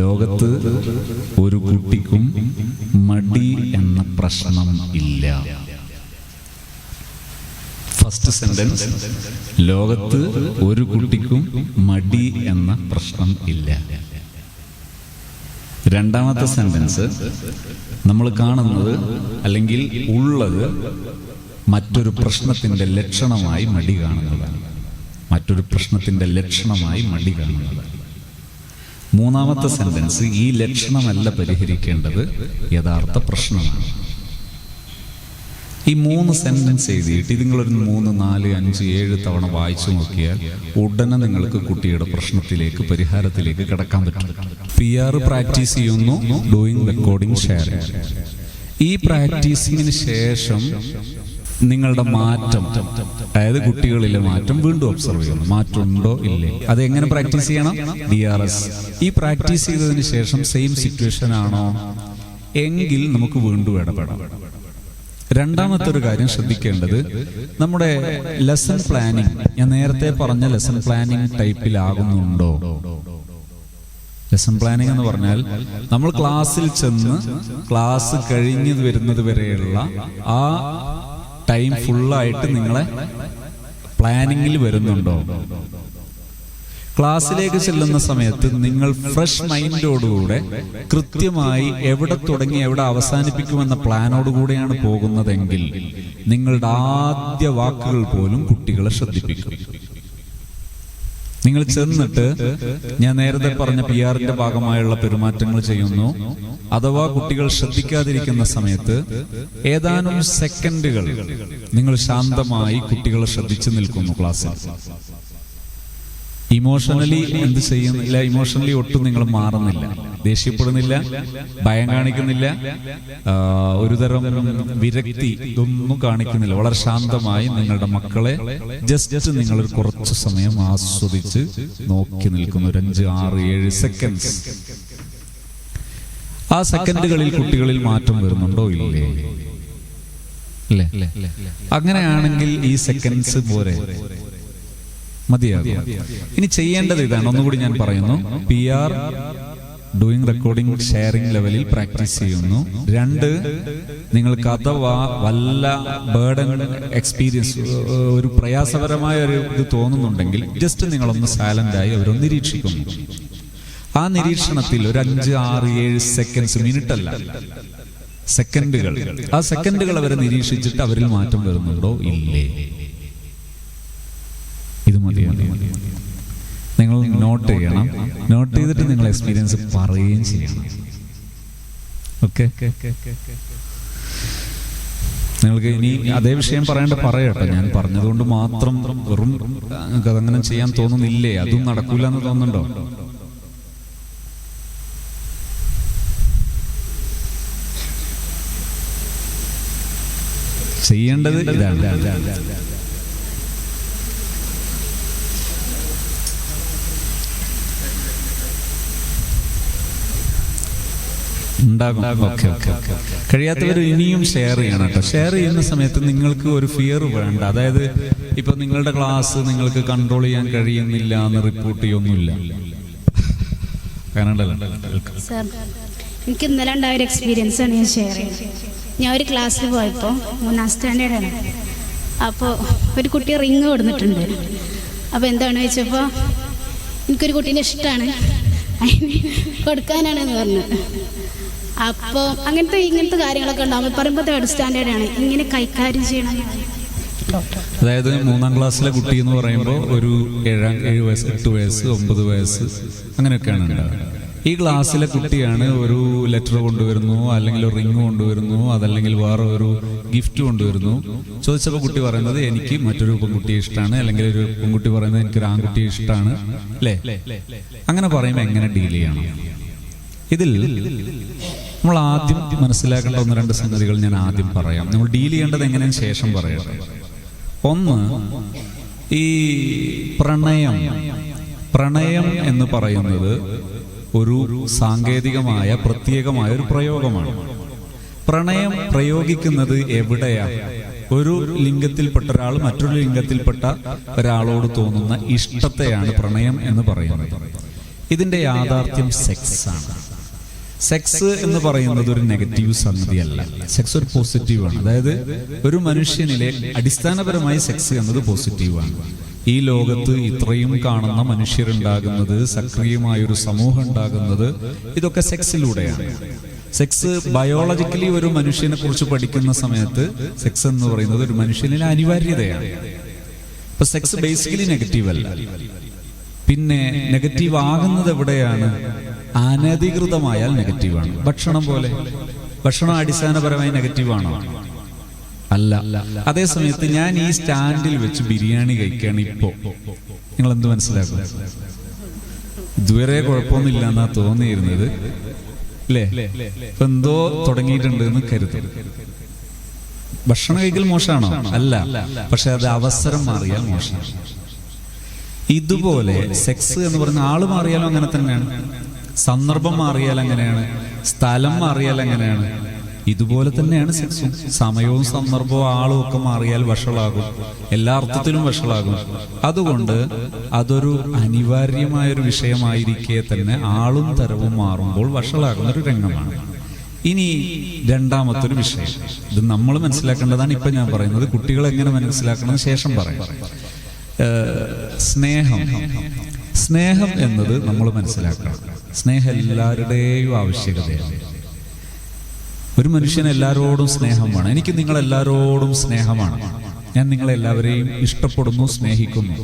ലോകത്ത് ഒരു കുട്ടിക്കും മടി എന്ന പ്രശ്നം ഇല്ല. ഫസ്റ്റ് സെന്റൻസ്, ലോകത്ത് ഒരു കുട്ടിക്കും മടി എന്ന പ്രശ്നം ഇല്ല. രണ്ടാമത്തെ സെന്റൻസ്, നമ്മൾ കാണുന്നത് അല്ലെങ്കിൽ ഉള്ളത് മറ്റൊരു പ്രശ്നത്തിന്റെ ലക്ഷണമായി മടി കാണുന്നതാണ്. മറ്റൊരു പ്രശ്നത്തിന്റെ ലക്ഷണമായി മടി കാണുന്നതാണ്. മൂന്നാമത്തെ സെന്റൻസ്, ഈ ലക്ഷണമല്ല പരിഹരിക്കേണ്ടത്, യഥാർത്ഥ പ്രശ്നമാണ്. ഈ 3 സെന്റൻസ് എഴുതിയിട്ട് നിങ്ങളൊരു 3, 4, 5, 7 തവണ വായിച്ചു നോക്കിയാൽ ഉടനെ നിങ്ങൾക്ക് കുട്ടിയുടെ പ്രശ്നത്തിലേക്ക്, പരിഹാരത്തിലേക്ക് കടക്കാൻ പറ്റും. PR പ്രാക്ടീസ് ചെയ്യുന്നു, ഡൂയിങ് റെക്കോർഡിംഗ് ഷെയറിംഗ്. ഈ പ്രാക്ടീസിങ്ങിന് ശേഷം നിങ്ങളുടെ മാറ്റം, അതായത് കുട്ടികളിലെ മാറ്റം വീണ്ടും ഒബ്സർവ് ചെയ്യണം. മാറ്റം ഉണ്ടോ ഇല്ലേ, അതെങ്ങനെ പ്രാക്ടീസ് ചെയ്യണം? DRS. ഈ പ്രാക്ടീസ് ചെയ്തതിന് ശേഷം സെയിം സിറ്റുവേഷൻ ആണോ എങ്കിൽ നമുക്ക് വീണ്ടും ഇടപെടാം. രണ്ടാമത്തെ ഒരു കാര്യം ശ്രദ്ധിക്കേണ്ടത്, നമ്മുടെ ലെസൺ പ്ലാനിങ്, ഞാൻ നേരത്തെ പറഞ്ഞ ലെസൺ പ്ലാനിങ് ടൈപ്പിലാകുന്നുണ്ടോ? ലെസൺ പ്ലാനിങ് എന്ന് പറഞ്ഞാൽ നമ്മൾ ക്ലാസ്സിൽ ചെന്ന് ക്ലാസ് കഴിഞ്ഞു വരുന്നത് വരെയുള്ള ആ ടൈം ഫുള്ളായിട്ട് നിങ്ങളെ പ്ലാനിങ്ങിൽ വരുന്നുണ്ടോ? ക്ലാസ്സിലേക്ക് ചെല്ലുന്ന സമയത്ത് നിങ്ങൾ ഫ്രഷ് മൈൻഡോടുകൂടെ കൃത്യമായി എവിടെ തുടങ്ങി എവിടെ അവസാനിപ്പിക്കുമെന്ന പ്ലാനോടുകൂടെയാണ് പോകുന്നതെങ്കിൽ നിങ്ങളുടെ ആദ്യ വാക്കുകൾ പോലും കുട്ടികളെ ശ്രദ്ധിപ്പിക്കും. നിങ്ങൾ ചെന്നിട്ട് ഞാൻ നേരത്തെ പറഞ്ഞ PR-ന്റെ ഭാഗമായുള്ള പെരുമാറ്റങ്ങൾ ചെയ്യുന്നു, അഥവാ കുട്ടികൾ ശ്രദ്ധിക്കാതിരിക്കുന്ന സമയത്ത് ഏതാനും സെക്കൻഡുകൾ നിങ്ങൾ ശാന്തമായി കുട്ടികളെ ശ്രദ്ധിച്ചു നിൽക്കുന്നു ക്ലാസ്സിൽ. ഇമോഷണലി എന്ത് ചെയ്യുന്നില്ല, ഇമോഷണലി ഒട്ടും നിങ്ങൾ മാറുന്നില്ല, ദേഷ്യപ്പെടുന്നില്ല, ഭയം കാണിക്കുന്നില്ല, ഒരുതരം വിരക്തി ഇതൊന്നും കാണിക്കുന്നില്ല. വളരെ ശാന്തമായി നിങ്ങളുടെ മക്കളെ ജസ്റ്റ് നിങ്ങൾ കുറച്ചു സമയം ആസ്വദിച്ച് നോക്കി നിൽക്കുന്നു. 5, 6, 7 സെക്കൻഡ്സ്. ആ സെക്കൻഡുകളിൽ കുട്ടികളിൽ മാറ്റം വരുന്നുണ്ടോ ഇല്ലേ? അല്ലേ? അങ്ങനെയാണെങ്കിൽ ഈ സെക്കൻഡ്സ് പോരെ, മതിയാകും. ഇനി ചെയ്യേണ്ടത് ഇതാണ്, ഒന്നുകൂടി ഞാൻ പറയുന്നു. PR ഡൂയിങ് റെക്കോർഡിംഗ് ഷെയറിംഗ് ലെവലിൽ പ്രാക്ടീസ് ചെയ്യുന്നു. 2, നിങ്ങൾക്ക് അഥവാ വല്ല ബേർഡൻ എക്സ്പീരിയൻസ്, ഒരു പ്രയാസപരമായ ഒരു ഇത് തോന്നുന്നുണ്ടെങ്കിൽ ജസ്റ്റ് നിങ്ങളൊന്ന് സൈലന്റായി അവരൊന്ന് നിരീക്ഷിക്കുന്നു. ആ നിരീക്ഷണത്തിൽ ഒരു 5, 6, 7 സെക്കൻഡ്സ്, മിനിറ്റ് അല്ല, സെക്കൻഡുകൾ, ആ സെക്കൻഡുകൾ അവരെ നിരീക്ഷിച്ചിട്ട് അവരിൽ മാറ്റം വരുന്നുണ്ടോ ഇല്ലേ? ഇത് മതിയാണ്. നിങ്ങൾ നോട്ട് ചെയ്യണം. നോട്ട് ചെയ്തിട്ട് നിങ്ങൾ എക്സ്പീരിയൻസ് പറയുകയും ചെയ്യണം. ഓക്കെ? നിങ്ങൾക്ക് ഇനി അതേ വിഷയം പറയട്ടെ. ഞാൻ പറഞ്ഞതുകൊണ്ട് മാത്രം വെറും അതങ്ങനെ ചെയ്യാൻ തോന്നുന്നില്ലേ? അതും നടക്കൂല എന്ന് തോന്നുന്നുണ്ടോ? ചെയ്യേണ്ടത് ഇതാണ്. ഉണ്ടാകും. കഴിയാത്തവർ ഇനിയും ഷെയർ ചെയ്യണം കേട്ടോ. ഷെയർ ചെയ്യുന്ന സമയത്ത് നിങ്ങൾക്ക് ഒരു ഫിയർ വേണ്ട. അതായത് ഇപ്പൊ നിങ്ങളുടെ ക്ലാസ് നിങ്ങൾക്ക് കൺട്രോൾ ചെയ്യാൻ കഴിയുന്നില്ല എന്ന് റിപ്പോർട്ട് ചെയ്യൊന്നുമില്ല. സാർ, എനിക്ക് ഇന്നലെ ഉണ്ടായ ഒരു എക്സ്പീരിയൻസ് ആണ് ഞാൻ ഷെയർ ചെയ്യുന്നത്. ഞാൻ ഒരു ക്ലാസ്സിൽ പോയപ്പോൾ 3ാം സ്റ്റാൻഡേർഡാണ്. അപ്പോൾ ഒരു കുട്ടി റിങ് കൊടുത്തിട്ടുണ്ട്. അപ്പോൾ എന്താണ് വെച്ചപ്പോൾ എനിക്കൊരു കുട്ടീനെ ഇഷ്ടമാണ്, അതിന് കൊടുക്കാനാണെന്ന് പറഞ്ഞത്. അപ്പോൾ ഇങ്ങനത്തെ കാര്യങ്ങളൊക്കെ ഉണ്ടാവും. പറയുമ്പോൾ 3rd സ്റ്റാൻഡേർഡാണ്, ഇങ്ങനെ കൈകാര്യം ചെയ്യണം. അതായത് 3ാം ക്ലാസ്സിലെ കുട്ടി എന്ന് പറയുമ്പോൾ ഒരു 7 വയസ്സ്, 8 വയസ്സ്, 9 വയസ്സ് അങ്ങനെയൊക്കെയാണ് ഉണ്ടാവുക. ഈ ക്ലാസ്സിലെ കുട്ടിയാണ് ഒരു ലെറ്റർ കൊണ്ടുവരുന്നു, അല്ലെങ്കിൽ ഒരു റിങ് കൊണ്ടുവരുന്നു, അതല്ലെങ്കിൽ വേറെ ഒരു ഗിഫ്റ്റ് കൊണ്ടുവരുന്നു. ചോദിച്ചപ്പോൾ കുട്ടി പറയുന്നത് എനിക്ക് മറ്റൊരു പെൺകുട്ടിയെ ഇഷ്ടമാണ്, അല്ലെങ്കിൽ ഒരു പെൺകുട്ടി പറയുന്നത് എനിക്കൊരു ആൺകുട്ടിയെ ഇഷ്ടമാണ്, അല്ലേ? അങ്ങനെ പറയുമ്പോൾ എങ്ങനെ ഡീൽ ചെയ്യണം? ഇതിൽ നമ്മൾ ആദ്യം മനസ്സിലാക്കേണ്ട 1-2 സംഗതികൾ ഞാൻ ആദ്യം പറയാം. നമ്മൾ ഡീൽ ചെയ്യേണ്ടത് എങ്ങനെയാണ് ശേഷം പറയാം. ഒന്ന്, ഈ പ്രണയം എന്ന് പറയുന്നത് ഒരു സാങ്കേതികമായ പ്രത്യേകമായ ഒരു പ്രയോഗമാണ്. പ്രണയം പ്രയോഗിക്കുന്നത് എവിടെയാ? ഒരു ലിംഗത്തിൽപ്പെട്ട ഒരാൾ മറ്റൊരു ലിംഗത്തിൽപ്പെട്ട ഒരാളോട് തോന്നുന്ന ഇഷ്ടത്തെയാണ് പ്രണയം എന്ന് പറയുന്നത്. ഇതിന്റെ യാഥാർത്ഥ്യം സെക്സ് ആണ്. സെക്സ് എന്ന് പറയുന്നത് ഒരു നെഗറ്റീവ് സംഗതിയല്ല. സെക്സ് ഒരു പോസിറ്റീവാണ്. അതായത് ഒരു മനുഷ്യനിലെ അടിസ്ഥാനപരമായി സെക്സ് എന്നത് പോസിറ്റീവാണ്. ഈ ലോകത്ത് ഇത്രയും കാണുന്ന മനുഷ്യരുണ്ടാകുന്നത്, സക്രിയമായൊരു സമൂഹം ഉണ്ടാകുന്നത്, ഇതൊക്കെ സെക്സിലൂടെയാണ്. സെക്സ് ബയോളജിക്കലി ഒരു മനുഷ്യനെ കുറിച്ച് പഠിക്കുന്ന സമയത്ത് സെക്സ് എന്ന് പറയുന്നത് ഒരു മനുഷ്യനിലെ അനിവാര്യതയാണ്. ഇപ്പൊ സെക്സ് ബേസിക്കലി നെഗറ്റീവ് അല്ല. പിന്നെ നെഗറ്റീവ് ആകുന്നത് എവിടെയാണ്? അനധികൃതമായാൽ നെഗറ്റീവാണ്. ഭക്ഷണം പോലെ. ഭക്ഷണം അടിസ്ഥാനപരമായി നെഗറ്റീവാണോ? അല്ല. അതേ സമയത്ത് ഞാൻ ഈ സ്റ്റാൻഡിൽ വെച്ച് ബിരിയാണി കഴിക്കുകയാണ് ഇപ്പോ, നിങ്ങൾ എന്ത് മനസ്സിലാക്കും? ഇതുവരെ കുഴപ്പമൊന്നുമില്ല എന്നാ തോന്നിയിരുന്നത് അല്ലേ? ഇപ്പൊ എന്തോ തുടങ്ങിയിട്ടുണ്ട് എന്ന് കരുതും. ഭക്ഷണം കഴിക്കൽ മോശമാണോ? അല്ല. പക്ഷെ അത് അവസരം മാറിയാൽ മോശമാണ്. ഇതുപോലെ സെക്സ് എന്ന് പറയുന്ന ആള് മാറിയാലും അങ്ങനെ തന്നെയാണ്, സന്ദർഭം മാറിയാൽ അങ്ങനെയാണ്, സ്ഥലം മാറിയാൽ അങ്ങനെയാണ്. ഇതുപോലെ തന്നെയാണ് സെക്സും. സമയവും സന്ദർഭവും ആളും ഒക്കെ മാറിയാൽ വഷളാകും, എല്ലാ അർത്ഥത്തിലും വഷളാകും. അതുകൊണ്ട് അതൊരു അനിവാര്യമായൊരു വിഷയമായിരിക്കെ തന്നെ ആളും തരവും മാറുമ്പോൾ വഷളാകുന്ന ഒരു രംഗമാണ്. ഇനി രണ്ടാമത്തൊരു വിഷയം, ഇത് നമ്മൾ മനസ്സിലാക്കേണ്ടതാണ്. ഇപ്പൊ ഞാൻ പറയുന്നത് കുട്ടികൾ എങ്ങനെ മനസ്സിലാക്കണം ശേഷം പറയാം. സ്നേഹം. സ്നേഹം എന്നത് നമ്മൾ മനസ്സിലാക്കണം. സ്നേഹം എല്ലാവരുടെയും ആവശ്യകതയാണ്. ഒരു മനുഷ്യന് എല്ലാവരോടും സ്നേഹം വേണം. എനിക്ക് നിങ്ങളെല്ലാവരോടും സ്നേഹമാണ്. ഞാൻ നിങ്ങളെല്ലാവരെയും ഇഷ്ടപ്പെടുന്നു, സ്നേഹിക്കുന്നു.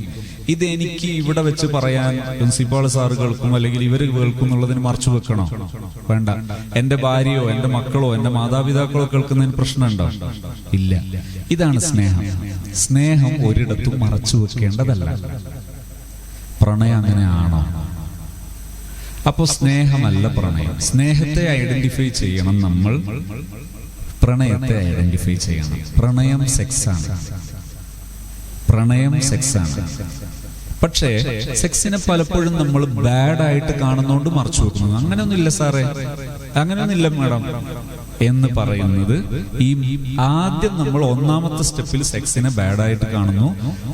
ഇതെനിക്ക് ഇവിടെ വെച്ച് പറയാൻ പ്രിൻസിപ്പാൾ സാറ് കേൾക്കും, അല്ലെങ്കിൽ ഇവർ കേൾക്കും എന്നുള്ളതിന് മറച്ചു വെക്കണോ? വേണ്ട. എന്റെ ഭാര്യയോ എന്റെ മക്കളോ എന്റെ മാതാപിതാക്കളോ കേൾക്കുന്നതിന് പ്രശ്നമുണ്ടോ? ഇല്ല. ഇതാണ് സ്നേഹം. സ്നേഹം ഒരിടത്തും മറച്ചു വെക്കേണ്ടതല്ല. പ്രണയം അങ്ങനെയാണോ? അപ്പോ സ്നേഹമല്ല പ്രണയം. സ്നേഹത്തെ ഐഡന്റിഫൈ ചെയ്യണം നമ്മൾ, പ്രണയത്തെ ഐഡന്റിഫൈ ചെയ്യണം. പ്രണയം സെക്സാണ്. പ്രണയം സെക്സാണ്. പക്ഷേ സെക്സിനെ പലപ്പോഴും നമ്മൾ ബാഡ് ആയിട്ട് കാണുന്നോണ്ട് മറച്ചു വെക്കുന്നു. അങ്ങനെയൊന്നുമില്ല സാറേ, അങ്ങനെയൊന്നുമില്ല മാഡം എന്ന് പറയുന്നത് ഈ ആദ്യം നമ്മൾ ഒന്നാമത്തെ സ്റ്റെപ്പിൽ സെക്സിനെ ബാഡായിട്ട് കാണുന്നു,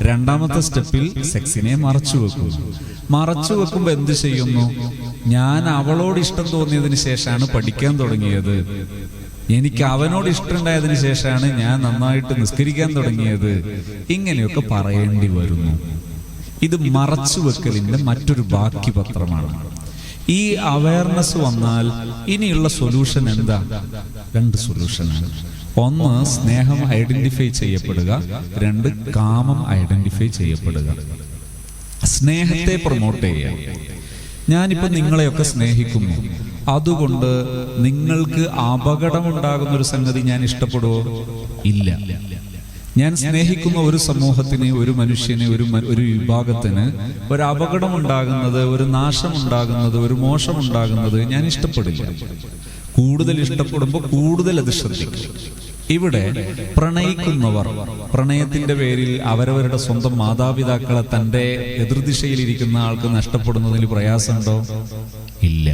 രണ്ടാമത്തെ സ്റ്റെപ്പിൽ സെക്സിനെ മറച്ചു വെക്കുന്നു. മറച്ചു വെക്കുമ്പോ എന്ത് ചെയ്യുന്നു? ഞാൻ അവളോട് ഇഷ്ടം തോന്നിയതിന് ശേഷമാണ് പഠിക്കാൻ തുടങ്ങിയത്, എനിക്ക് അവനോട് ഇഷ്ടമുണ്ടായതിനു ശേഷമാണ് ഞാൻ നന്നായിട്ട് നിസ്കരിക്കാൻ തുടങ്ങിയത്, ഇങ്ങനെയൊക്കെ പറയേണ്ടി വരുന്നു. ഇത് മറച്ചു വെക്കലിന്റെ മറ്റൊരു ബാക്കി പത്രമാണ്. ഈ അവയർനെസ് വന്നാൽ ഇനിയുള്ള സൊല്യൂഷൻ എന്താ? രണ്ട് സൊല്യൂഷനാണ്. ഒന്ന്, സ്നേഹം ഐഡന്റിഫൈ ചെയ്യപ്പെടുക. രണ്ട്, കാമം ഐഡന്റിഫൈ ചെയ്യപ്പെടുക. സ്നേഹത്തെ പ്രൊമോട്ട് ചെയ്യുക. ഞാനിപ്പോ നിങ്ങളെയൊക്കെ സ്നേഹിക്കുന്നു, അതുകൊണ്ട് നിങ്ങൾക്ക് അപകടമുണ്ടാകുന്ന ഒരു സംഗതി ഞാൻ ഇഷ്ടപ്പെടുവോ? ഇല്ല. ഞാൻ സ്നേഹിക്കുന്ന ഒരു സമൂഹത്തിന്, ഒരു മനുഷ്യന്, ഒരു വിഭാഗത്തിന് ഒരു അപകടം ഉണ്ടാകുന്നത്, ഒരു നാശം ഉണ്ടാകുന്നത്, ഒരു മോശം ഉണ്ടാകുന്നത് ഞാൻ ഇഷ്ടപ്പെടില്ല. കൂടുതൽ ഇഷ്ടപ്പെടുമ്പോൾ കൂടുതൽ അത് ശ്രദ്ധിക്കും. ഇവിടെ പ്രണയിക്കുന്നവർ പ്രണയത്തിന്റെ പേരിൽ അവരവരുടെ സ്വന്തം മാതാപിതാക്കളെ തന്റെ എതിർദിശയിലിരിക്കുന്ന ആൾക്ക് നഷ്ടപ്പെടുന്നതിൽ പ്രയാസമുണ്ടോ? ഇല്ല.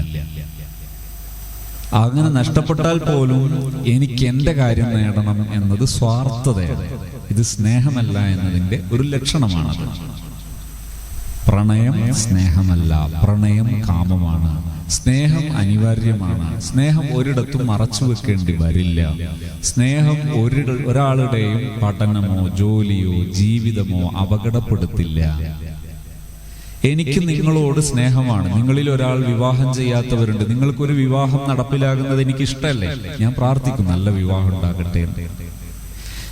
അങ്ങനെ നഷ്ടപ്പെട്ടാൽ പോലും എനിക്ക് എന്റെ കാര്യം നേടണം എന്നത് സ്വാർത്ഥതയാണ്. ഇത് സ്നേഹമല്ല എന്നതിന്റെ ഒരു ലക്ഷണമാണത്. പ്രണയം സ്നേഹമല്ല, പ്രണയം കാമമാണ്. സ്നേഹം അനിവാര്യമാണ്. സ്നേഹം ഒരിടത്തും മറച്ചു വെക്കേണ്ടി വരില്ല. സ്നേഹം ഒരാളുടെയും പഠനമോ ജോലിയോ ജീവിതമോ അപകടപ്പെടുത്തില്ല. എനിക്ക് നിങ്ങളോട് സ്നേഹമാണ്. നിങ്ങളിൽ ഒരാൾ വിവാഹം ചെയ്യാത്തവരുണ്ട്. നിങ്ങൾക്കൊരു വിവാഹം നടപ്പിലാകുന്നത് എനിക്ക് ഇഷ്ടമല്ലേ? ഞാൻ പ്രാർത്ഥിക്കും നല്ല വിവാഹം ഉണ്ടാകട്ടെ.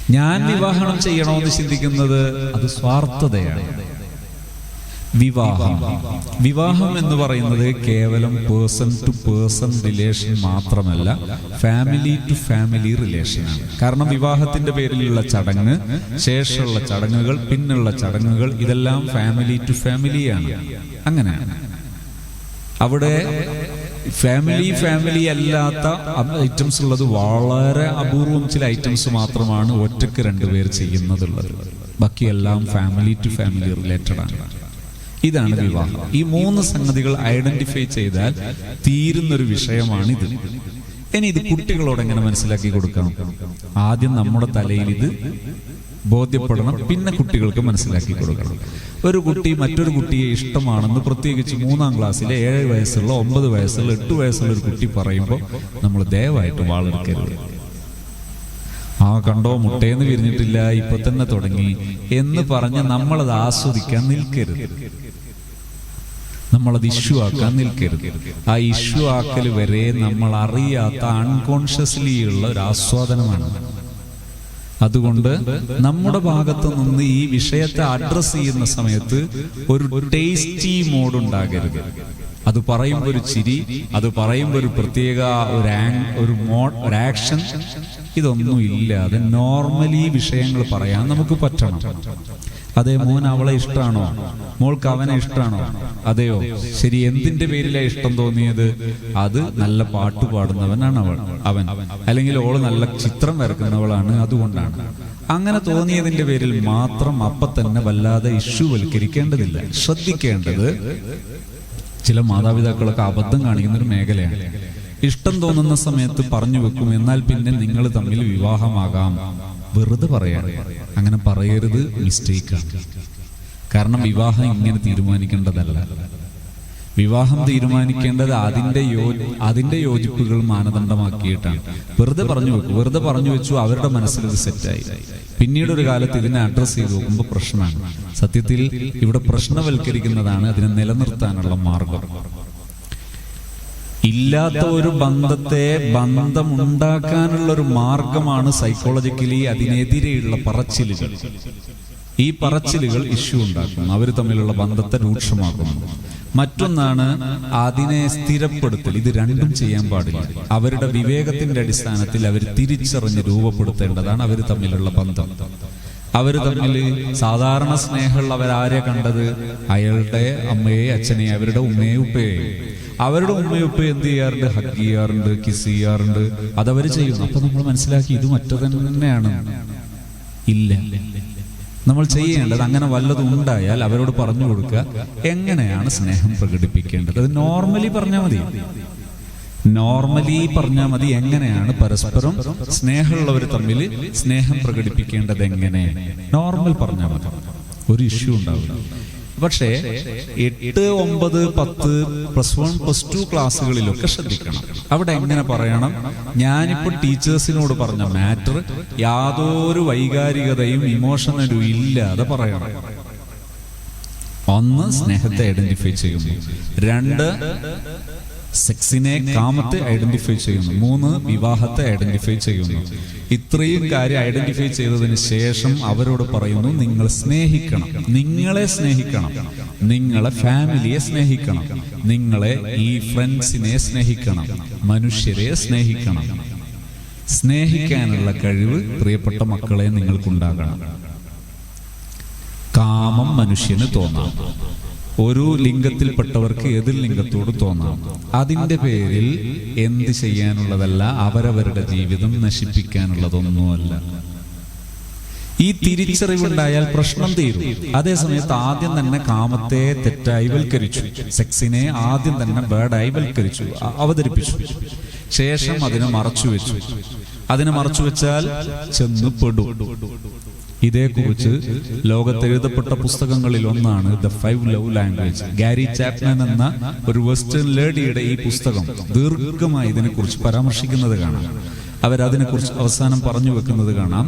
ഞാൻ വിവാഹം ചെയ്യണമെന്ന് ചിന്തിക്കുന്നത് അത് സ്വാർത്ഥതയാണ്. വിവാഹം എന്ന് പറയുന്നത് കേവലം പേഴ്സൺ ടു പേഴ്സൺ റിലേഷൻ മാത്രമല്ല, ഫാമിലി ടു ഫാമിലി റിലേഷനാണ്. കാരണം വിവാഹത്തിന്റെ പേരിലുള്ള ചടങ്ങ്, ശേഷമുള്ള ചടങ്ങുകൾ, പിന്നുള്ള ചടങ്ങുകൾ, ഇതെല്ലാം ഫാമിലി ടു ഫാമിലിയാണ്. അങ്ങനെയാണ്. അവിടെ ഫാമിലി അല്ലാത്ത ഐറ്റംസ് ഉള്ളത് വളരെ അപൂർവം. ചില ഐറ്റംസ് മാത്രമാണ് ഒറ്റക്ക് രണ്ടുപേർ ചെയ്യുന്നതുള്ളത്. ബാക്കിയെല്ലാം ഫാമിലി ടു ഫാമിലി റിലേറ്റഡ് ആണ്. ഇതാണ് വിവാഹം. ഈ മൂന്ന് സംഗതികൾ ഐഡന്റിഫൈ ചെയ്താൽ തീരുന്നൊരു വിഷയമാണിത്. ഇനി ഇത് കുട്ടികളോട് എങ്ങനെ മനസ്സിലാക്കി കൊടുക്കണം? ആദ്യം നമ്മുടെ തലയിൽ ഇത് ബോധ്യപ്പെടണം. പിന്നെ കുട്ടികൾക്ക് മനസ്സിലാക്കി കൊടുക്കണം. ഒരു കുട്ടി മറ്റൊരു കുട്ടിയെ ഇഷ്ടമാണെന്ന് പ്രത്യേകിച്ച് 3-ാം ക്ലാസ്സിലെ 7 വയസ്സുള്ള 9 വയസ്സുള്ള 8 വയസ്സുള്ള ഒരു കുട്ടി പറയുമ്പോൾ നമ്മൾ ദയവായിട്ട് വാളെടുക്കരുത്. കണ്ടോ മുട്ടേന്ന് വിരിഞ്ഞിട്ടില്ല, ഇപ്പൊ തന്നെ തുടങ്ങി എന്ന് പറഞ്ഞ് നമ്മളത് ആസ്വദിക്കാൻ നിൽക്കരുത്. നമ്മളത് ഇഷ്യൂ ആക്കാൻ നിൽക്കരുത്. ആ ഇഷ്യൂ ആക്കൽ വരെ നമ്മൾ അറിയാത്ത അൺകോൺഷ്യസ്ലി ഉള്ള ഒരു ആസ്വാദനമാണ്. അതുകൊണ്ട് നമ്മുടെ ഭാഗത്ത് നിന്ന് ഈ വിഷയത്തെ അഡ്രസ് ചെയ്യുന്ന സമയത്ത് ഒരു ടേസ്റ്റി മോഡ് ഉണ്ടാകരുത്. അത് പറയുമ്പോൾ ഒരു ചിരി, അത് പറയുമ്പോൾ ഒരു പ്രത്യേക ഒരു ആക്ഷൻ, ഇതൊന്നും ഇല്ലാതെ നോർമലി വിഷയങ്ങൾ പറയാൻ നമുക്ക് പറ്റണം. അതെ, മോൻ അവളെ ഇഷ്ടമാണോ, മോൾക്ക് അവനെ ഇഷ്ടമാണോ? അതെയോ, ശരി, എന്തിന്റെ പേരിലാണ് ഇഷ്ടം തോന്നിയത്? അത് നല്ല പാട്ട് പാടുന്നവനാണ് അവൻ, അല്ലെങ്കിൽ ഓള് നല്ല ചിത്രം വരക്കുന്നവളാണ്, അതുകൊണ്ടാണ്. അങ്ങനെ തോന്നിയതിന്റെ പേരിൽ മാത്രം അപ്പൊ തന്നെ വല്ലാതെ ഇഷ്യൂ വൽക്കരിക്കേണ്ടതില്ല. ശ്രദ്ധിക്കേണ്ടത്, ചില മാതാപിതാക്കളൊക്കെ അബദ്ധം കാണിക്കുന്ന ഒരു മേഖലയാണ്. ഇഷ്ടം തോന്നുന്ന സമയത്ത് പറഞ്ഞു വെക്കും, എന്നാൽ പിന്നെ നിങ്ങൾ തമ്മിൽ വിവാഹമാകാം. വെറുതെ പറയാം. അങ്ങനെ പറയരുത്, മിസ്റ്റേക്കാണ്. കാരണം വിവാഹം ഇങ്ങനെ തീരുമാനിക്കേണ്ടതല്ല. വിവാഹം തീരുമാനിക്കേണ്ടത് അതിന്റെ യോജിപ്പുകൾ മാനദണ്ഡമാക്കിയിട്ടാണ്. വെറുതെ പറഞ്ഞു വെക്കും. വെറുതെ പറഞ്ഞു വെച്ചു, അവരുടെ മനസ്സിൽ ഇത് സെറ്റായി. പിന്നീട് ഒരു കാലത്ത് ഇതിനെ അഡ്രസ് ചെയ്ത് നോക്കുമ്പോൾ പ്രശ്നമാണ്. സത്യത്തിൽ ഇവിടെ പ്രശ്നവൽക്കരിക്കുന്നതാണ് അതിനെ നിലനിർത്താനുള്ള മാർഗം. ഇല്ലാത്ത ഒരു ബന്ധമുണ്ടാക്കാനുള്ള ഒരു മാർഗമാണ് സൈക്കോളജിക്കലി അതിനെതിരെയുള്ള പറച്ചിലുകൾ. ഈ പറച്ചിലുകൾ ഇഷ്യൂ ഉണ്ടാക്കുന്നു, അവർ തമ്മിലുള്ള ബന്ധത്തെ രൂക്ഷമാക്കുന്നു. മറ്റൊന്നാണ് അതിനെ സ്ഥിരപ്പെടുത്തൽ. ഇത് രണ്ടും ചെയ്യാൻ പാടില്ല. അവരുടെ വിവേകത്തിന്റെ അടിസ്ഥാനത്തിൽ അവർ തിരിച്ചറിഞ്ഞ് രൂപപ്പെടുത്തേണ്ടതാണ് അവർ തമ്മിലുള്ള ബന്ധം. അവർ തമ്മിൽ സാധാരണ സ്നേഹമുള്ളവരാരെ കണ്ടത്? അയാളുടെ അമ്മയെ അച്ഛനെ, അവരുടെ ഉമ്മയെ ഉപ്പയെ. അവരുടെ ഉമ്മയും ഉപ്പയും എന്ത് ചെയ്യാറുണ്ട്? ഹഗ് ചെയ്യാറുണ്ട്, കിസ് ചെയ്യാറുണ്ട്, അതവർ ചെയ്യുന്നു. അപ്പൊ നമ്മൾ മനസ്സിലാക്കി ഇത് മറ്റു തന്നെയാണ്. ഇല്ല, നമ്മൾ ചെയ്യേണ്ടത് അങ്ങനെ വല്ലതും ഉണ്ടായാൽ അവരോട് പറഞ്ഞു കൊടുക്കുക, എങ്ങനെയാണ് സ്നേഹം പ്രകടിപ്പിക്കേണ്ടത്. അത് നോർമലി പറഞ്ഞാൽ മതി. എങ്ങനെയാണ് പരസ്പരം സ്നേഹമുള്ളവർ തമ്മിൽ സ്നേഹം പ്രകടിപ്പിക്കേണ്ടത്, എങ്ങനെ നോർമൽ പറഞ്ഞാൽ മതി, ഒരു ഇഷ്യൂ ഉണ്ടാവില്ല. പക്ഷേ 8, 9, 10, +1, +2 ക്ലാസ്സുകളിലൊക്കെ ശ്രദ്ധിക്കണം. അവിടെ എങ്ങനെ പറയണം? ഞാനിപ്പോ ടീച്ചേഴ്സിനോട് പറഞ്ഞ മാറ്റർ യാതൊരു വൈകാരികതയും ഇമോഷണലും ഇല്ലാതെ പറയണം. 1, സ്നേഹത്തെ ഐഡന്റിഫൈ ചെയ്യുന്നു. 2, സെക്സിനെ, കാമത്തെ ഐഡന്റിഫൈ ചെയ്യുന്നു. 3, വിവാഹത്തെ ഐഡന്റിഫൈ ചെയ്യുന്നു. ഇത്രയും കാര്യം ഐഡന്റിഫൈ ചെയ്തതിന് ശേഷം അവരോട് പറയുന്നു, നിങ്ങൾ സ്നേഹിക്കണം, നിങ്ങളെ സ്നേഹിക്കണം, നിങ്ങളെ ഫാമിലിയെ സ്നേഹിക്കണം, നിങ്ങളെ ഈ ഫ്രണ്ട്സിനെ സ്നേഹിക്കണം, മനുഷ്യരെ സ്നേഹിക്കണം. സ്നേഹിക്കാനുള്ള കഴിവ് പ്രിയപ്പെട്ട മക്കളെ നിങ്ങൾക്കുണ്ടാകണം. കാമം മനുഷ്യന് തോന്നാം, ഒരു ലിംഗത്തിൽപ്പെട്ടവർക്ക് എതിർ ലിംഗത്തോട് തോന്നാം. അതിന്റെ പേരിൽ എന്ത് ചെയ്യാനുള്ളതല്ല, അവരവരുടെ ജീവിതം നശിപ്പിക്കാനുള്ളതൊന്നുമല്ല. ഈ തിരിച്ചറിവുണ്ടായാൽ പ്രശ്നം തീരും. അതേസമയത്ത് ആദ്യം തന്നെ കാമത്തെ തെറ്റായി വൽക്കരിച്ചു, സെക്സിനെ ആദ്യം തന്നെ ബാഡായി വൽക്കരിച്ചു, അവതരിപ്പിച്ചു. ശേഷം അതിനെ മറച്ചുവെച്ചു. അതിനെ മറച്ചുവെച്ചാൽ ചെന്നുപെടും. ഇതേക്കുറിച്ച് ലോകത്തെഴുതപ്പെട്ട പുസ്തകങ്ങളിൽ ഒന്നാണ് the 5 love language. Gary Chapman എന്ന ഒരു വെസ്റ്റേൺ ലേഡിയുടെ ഈ പുസ്തകം ദീർഘമായി ഇതിനെക്കുറിച്ച് പരാമർശിക്കുന്നത് കാണാം. അവരതിനെക്കുറിച്ച് അവസാനം പറഞ്ഞു വെക്കുന്നത് കാണാം.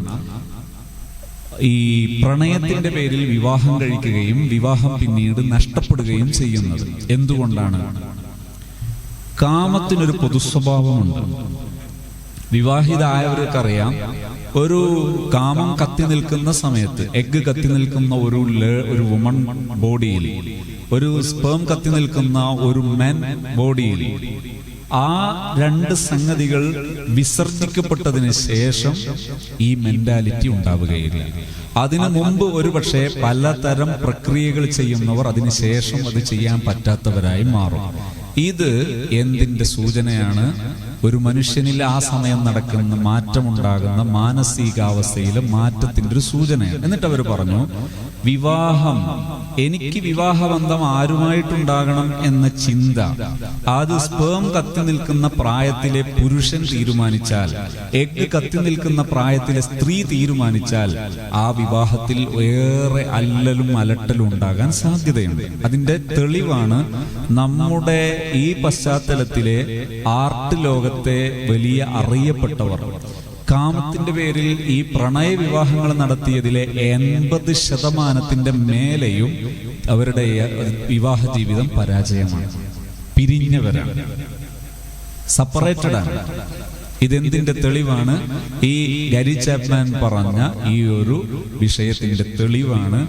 ഈ പ്രണയത്തിന്റെ പേരിൽ വിവാഹം കഴിക്കുകയും വിവാഹം പിന്നീട് നഷ്ടപ്പെടുകയും ചെയ്യുന്നത് എന്തുകൊണ്ടാണ്? കാമത്തിനൊരു പൊതുസ്വഭാവമുണ്ട്. വിവാഹിതരായവർക്കറിയാം, ഒരു കാമം കത്തി നിൽക്കുന്ന സമയത്ത്, എഗ്ഗ് കത്തി നിൽക്കുന്ന ഒരു വുമൺ ബോഡിയിൽ, ഒരു സ്പേം കത്തി നിൽക്കുന്ന ഒരു മെൻ ബോഡിയിൽ, ആ 2 സംഗതികൾ വിസർജിക്കപ്പെട്ടതിന് ശേഷം ഈ മെന്റാലിറ്റി ഉണ്ടാവുകയില്ല. അതിനു മുമ്പ് ഒരുപക്ഷെ പലതരം പ്രക്രിയകൾ ചെയ്യുന്നവർ അതിനുശേഷം അത് ചെയ്യാൻ പറ്റാത്തവരായി മാറും. ഇത് എന്തിന്റെ സൂചനയാണ്? ഒരു മനുഷ്യനിൽ ആ സമയം നടക്കുന്ന മാറ്റമുണ്ടാകുന്ന മാനസികാവസ്ഥയിലെ മാറ്റത്തിന്റെ ഒരു സൂചനയാണ്. എന്നിട്ട് അവർ പറഞ്ഞു, വിവാഹം, എനിക്ക് വിവാഹബന്ധം ആരുമായിട്ടുണ്ടാകണം എന്ന ചിന്ത അത് സ്പേം കത്തി നിൽക്കുന്ന പ്രായത്തിലെ പുരുഷൻ തീരുമാനിച്ചാൽ, എഗ് കത്തി നിൽക്കുന്ന പ്രായത്തിലെ സ്ത്രീ തീരുമാനിച്ചാൽ ആ വിവാഹത്തിൽ ഏറെ അല്ലലും അലട്ടലും ഉണ്ടാകാൻ സാധ്യതയുണ്ട്. അതിന്റെ തെളിവാണ് നമ്മുടെ ഈ പശ്ചാത്തലത്തിലെ ആർട്ട് ലോകത്തെ വലിയ അറിയപ്പെട്ടവർ കാമത്തിന്റെ പേരിൽ ഈ പ്രണയ വിവാഹങ്ങൾ നടത്തിയതിലെ 80% മേലെയും അവരുടെ വിവാഹ ജീവിതം പരാജയമാണ്, പിരിഞ്ഞവരാണ്, സെപ്പറേറ്റഡ് ആണ്. ഇതെന്തിന്റെ തെളിവാണ്? ഈ ഗാരി ചാപ്മാൻ പറഞ്ഞ ഈ ഒരു വിഷയത്തിന്റെ തെളിവാണ്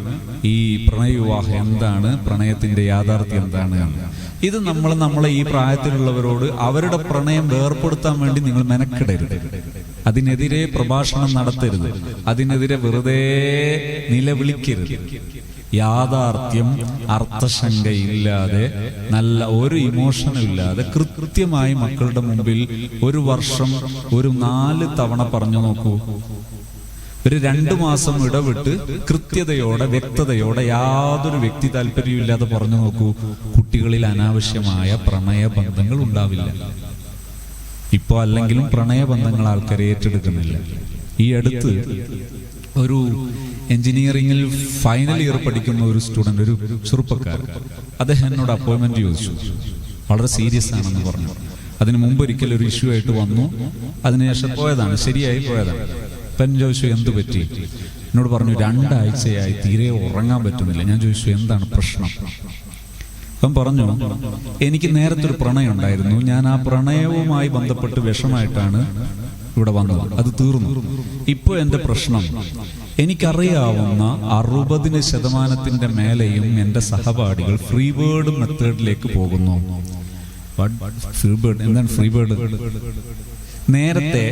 ഈ പ്രണയവിവാഹം എന്താണ്, പ്രണയത്തിന്റെ യാഥാർത്ഥ്യം എന്താണ് എന്ന്. ഇത് നമ്മളെ ഈ പ്രായത്തിലുള്ളവരോട് അവരുടെ പ്രണയം വേർപ്പെടുത്താൻ വേണ്ടി നിങ്ങൾ മെനക്കിടരുത്. അതിനെതിരെ പ്രഭാഷണം നടത്തരുത്. അതിനെതിരെ വെറുതെ നിലവിളിക്കരുത്. യാഥാർത്ഥ്യം അർത്ഥശങ്കയില്ലാതെ, നല്ല ഒരു ഇമോഷനും ഇല്ലാതെ കൃത്യമായി മക്കളുടെ മുമ്പിൽ ഒരു വർഷം ഒരു 4 തവണ പറഞ്ഞു നോക്കൂ. ഒരു 2 മാസം ഇടവിട്ട് കൃത്യതയോടെ, വ്യക്തതയോടെ, യാതൊരു വ്യക്തി താല്പര്യവും ഇല്ലാതെ പറഞ്ഞു നോക്കൂ. കുട്ടികളിൽ അനാവശ്യമായ പ്രണയബന്ധങ്ങൾ ഉണ്ടാവില്ല. ഇപ്പോ അല്ലെങ്കിലും പ്രണയബന്ധങ്ങൾ ആൾക്കാർ ഏറ്റെടുക്കുന്നില്ല. ഈ അടുത്ത് ഒരു എഞ്ചിനീയറിംഗിൽ ഫൈനൽ ഇയർ പഠിക്കുന്ന ഒരു സ്റ്റുഡന്റ്, ഒരു ചെറുപ്പക്കാരൻ, അദ്ദേഹം എന്നോട് അപ്പോയിന്റ്മെന്റ് ചോദിച്ചു. വളരെ സീരിയസ് ആണെന്ന് പറഞ്ഞു. അതിന് മുമ്പ് ഒരിക്കൽ ഒരു ഇഷ്യൂ ആയിട്ട് വന്നു, അതിനുശേഷം പോയതാണ്, ശരിയായി പോയതാണ്. ഇപ്പം ചോദിച്ചു എന്തു പറ്റി? എന്നോട് പറഞ്ഞു 2 ആഴ്ചയായി തീരെ ഉറങ്ങാൻ പറ്റുന്നില്ല. ഞാൻ ചോദിച്ചു എന്താണ് പ്രശ്നം? അപ്പം പറഞ്ഞു, എനിക്ക് നേരത്തെ ഒരു പ്രണയം ഉണ്ടായിരുന്നു, ഞാൻ ആ പ്രണയവുമായി ബന്ധപ്പെട്ട് വിഷമായിട്ടാണ് ഇവിടെ വന്നത്, അത് തീർന്നു. ഇപ്പൊ എന്റെ പ്രശ്നം, എനിക്കറിയാവുന്ന 60% മേലെയും എന്റെ സഹപാഠികൾ ഫ്രീ ബേർഡ് മെത്തേഡിലേക്ക് പോകുന്നു. എന്താണ് ഫ്രീ ബേർഡ്? നേരത്തെ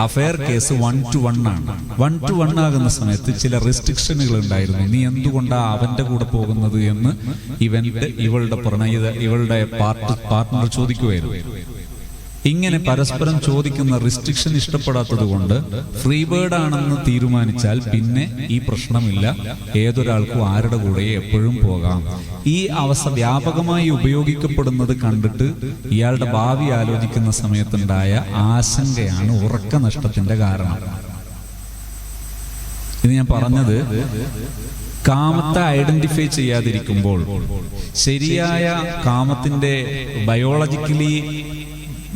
അഫയർ കേസ് 1-to-1 ആണ്. 1-to-1 ആകുന്ന സമയത്ത് ചില റെസ്ട്രിക്ഷനുകൾ ഉണ്ടായിരുന്നു. നീ എന്തുകൊണ്ടാ അവന്റെ കൂടെ പോകുന്നത് എന്ന് ഇവളുടെ പാർട്ട്ണർ ചോദിക്കുമായിരുന്നു. ഇങ്ങനെ പരസ്പരം ചോദിക്കുന്ന റെസ്ട്രിക്ഷൻ ഇഷ്ടപ്പെടാത്തത് കൊണ്ട് ഫ്രീ ബേർഡ് ആണെന്ന് തീരുമാനിച്ചാൽ പിന്നെ ഈ പ്രശ്നമില്ല, ഏതൊരാൾക്കും ആരുടെ കൂടെ എപ്പോഴും പോകാം. ഈ അവസ്ഥ വ്യാപകമായി ഉപയോഗിക്കപ്പെടുന്നത് കണ്ടിട്ട് ഇയാളുടെ ഭാവി ആലോചിക്കുന്ന സമയത്തുണ്ടായ ആശങ്കയാണ് ഉറക്ക നഷ്ടത്തിന്റെ കാരണം. ഇത് ഞാൻ പറഞ്ഞത് കാമത്തെ ഐഡന്റിഫൈ ചെയ്യാതിരിക്കുമ്പോൾ ശരിയായ കാമത്തിന്റെ ബയോളജിക്കലി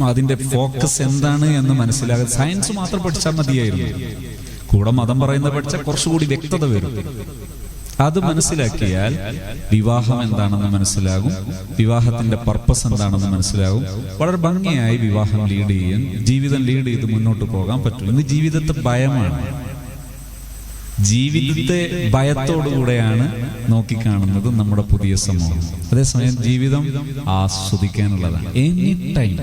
അതിന്റെ ഫോക്കസ് എന്താണ് എന്ന് മനസ്സിലാകാൻ സയൻസ് മാത്രം പഠിച്ചാൽ മതിയായിരുന്നു. കൂടെ മതം പറയുന്നത് പഠിച്ചാൽ കുറച്ചുകൂടി വ്യക്തത വരും. അത് മനസ്സിലാക്കിയാൽ വിവാഹം എന്താണെന്ന് മനസ്സിലാകും, വിവാഹത്തിന്റെ പർപ്പസ് എന്താണെന്ന് മനസ്സിലാകും. വളരെ ഭംഗിയായി വിവാഹം ലീഡ് ചെയ്യാൻ, ജീവിതം ലീഡ് ചെയ്ത് മുന്നോട്ട് പോകാൻ പറ്റും. ഇന്ന് ജീവിതത്തെ ഭയമാണ്, ജീവിതത്തെ ഭയത്തോടുകൂടെയാണ് നോക്കിക്കാണുന്നത് നമ്മുടെ പുതിയ സമൂഹം. അതേസമയം ജീവിതം ആസ്വദിക്കാനുള്ളതാണ്. എനി ടൈം,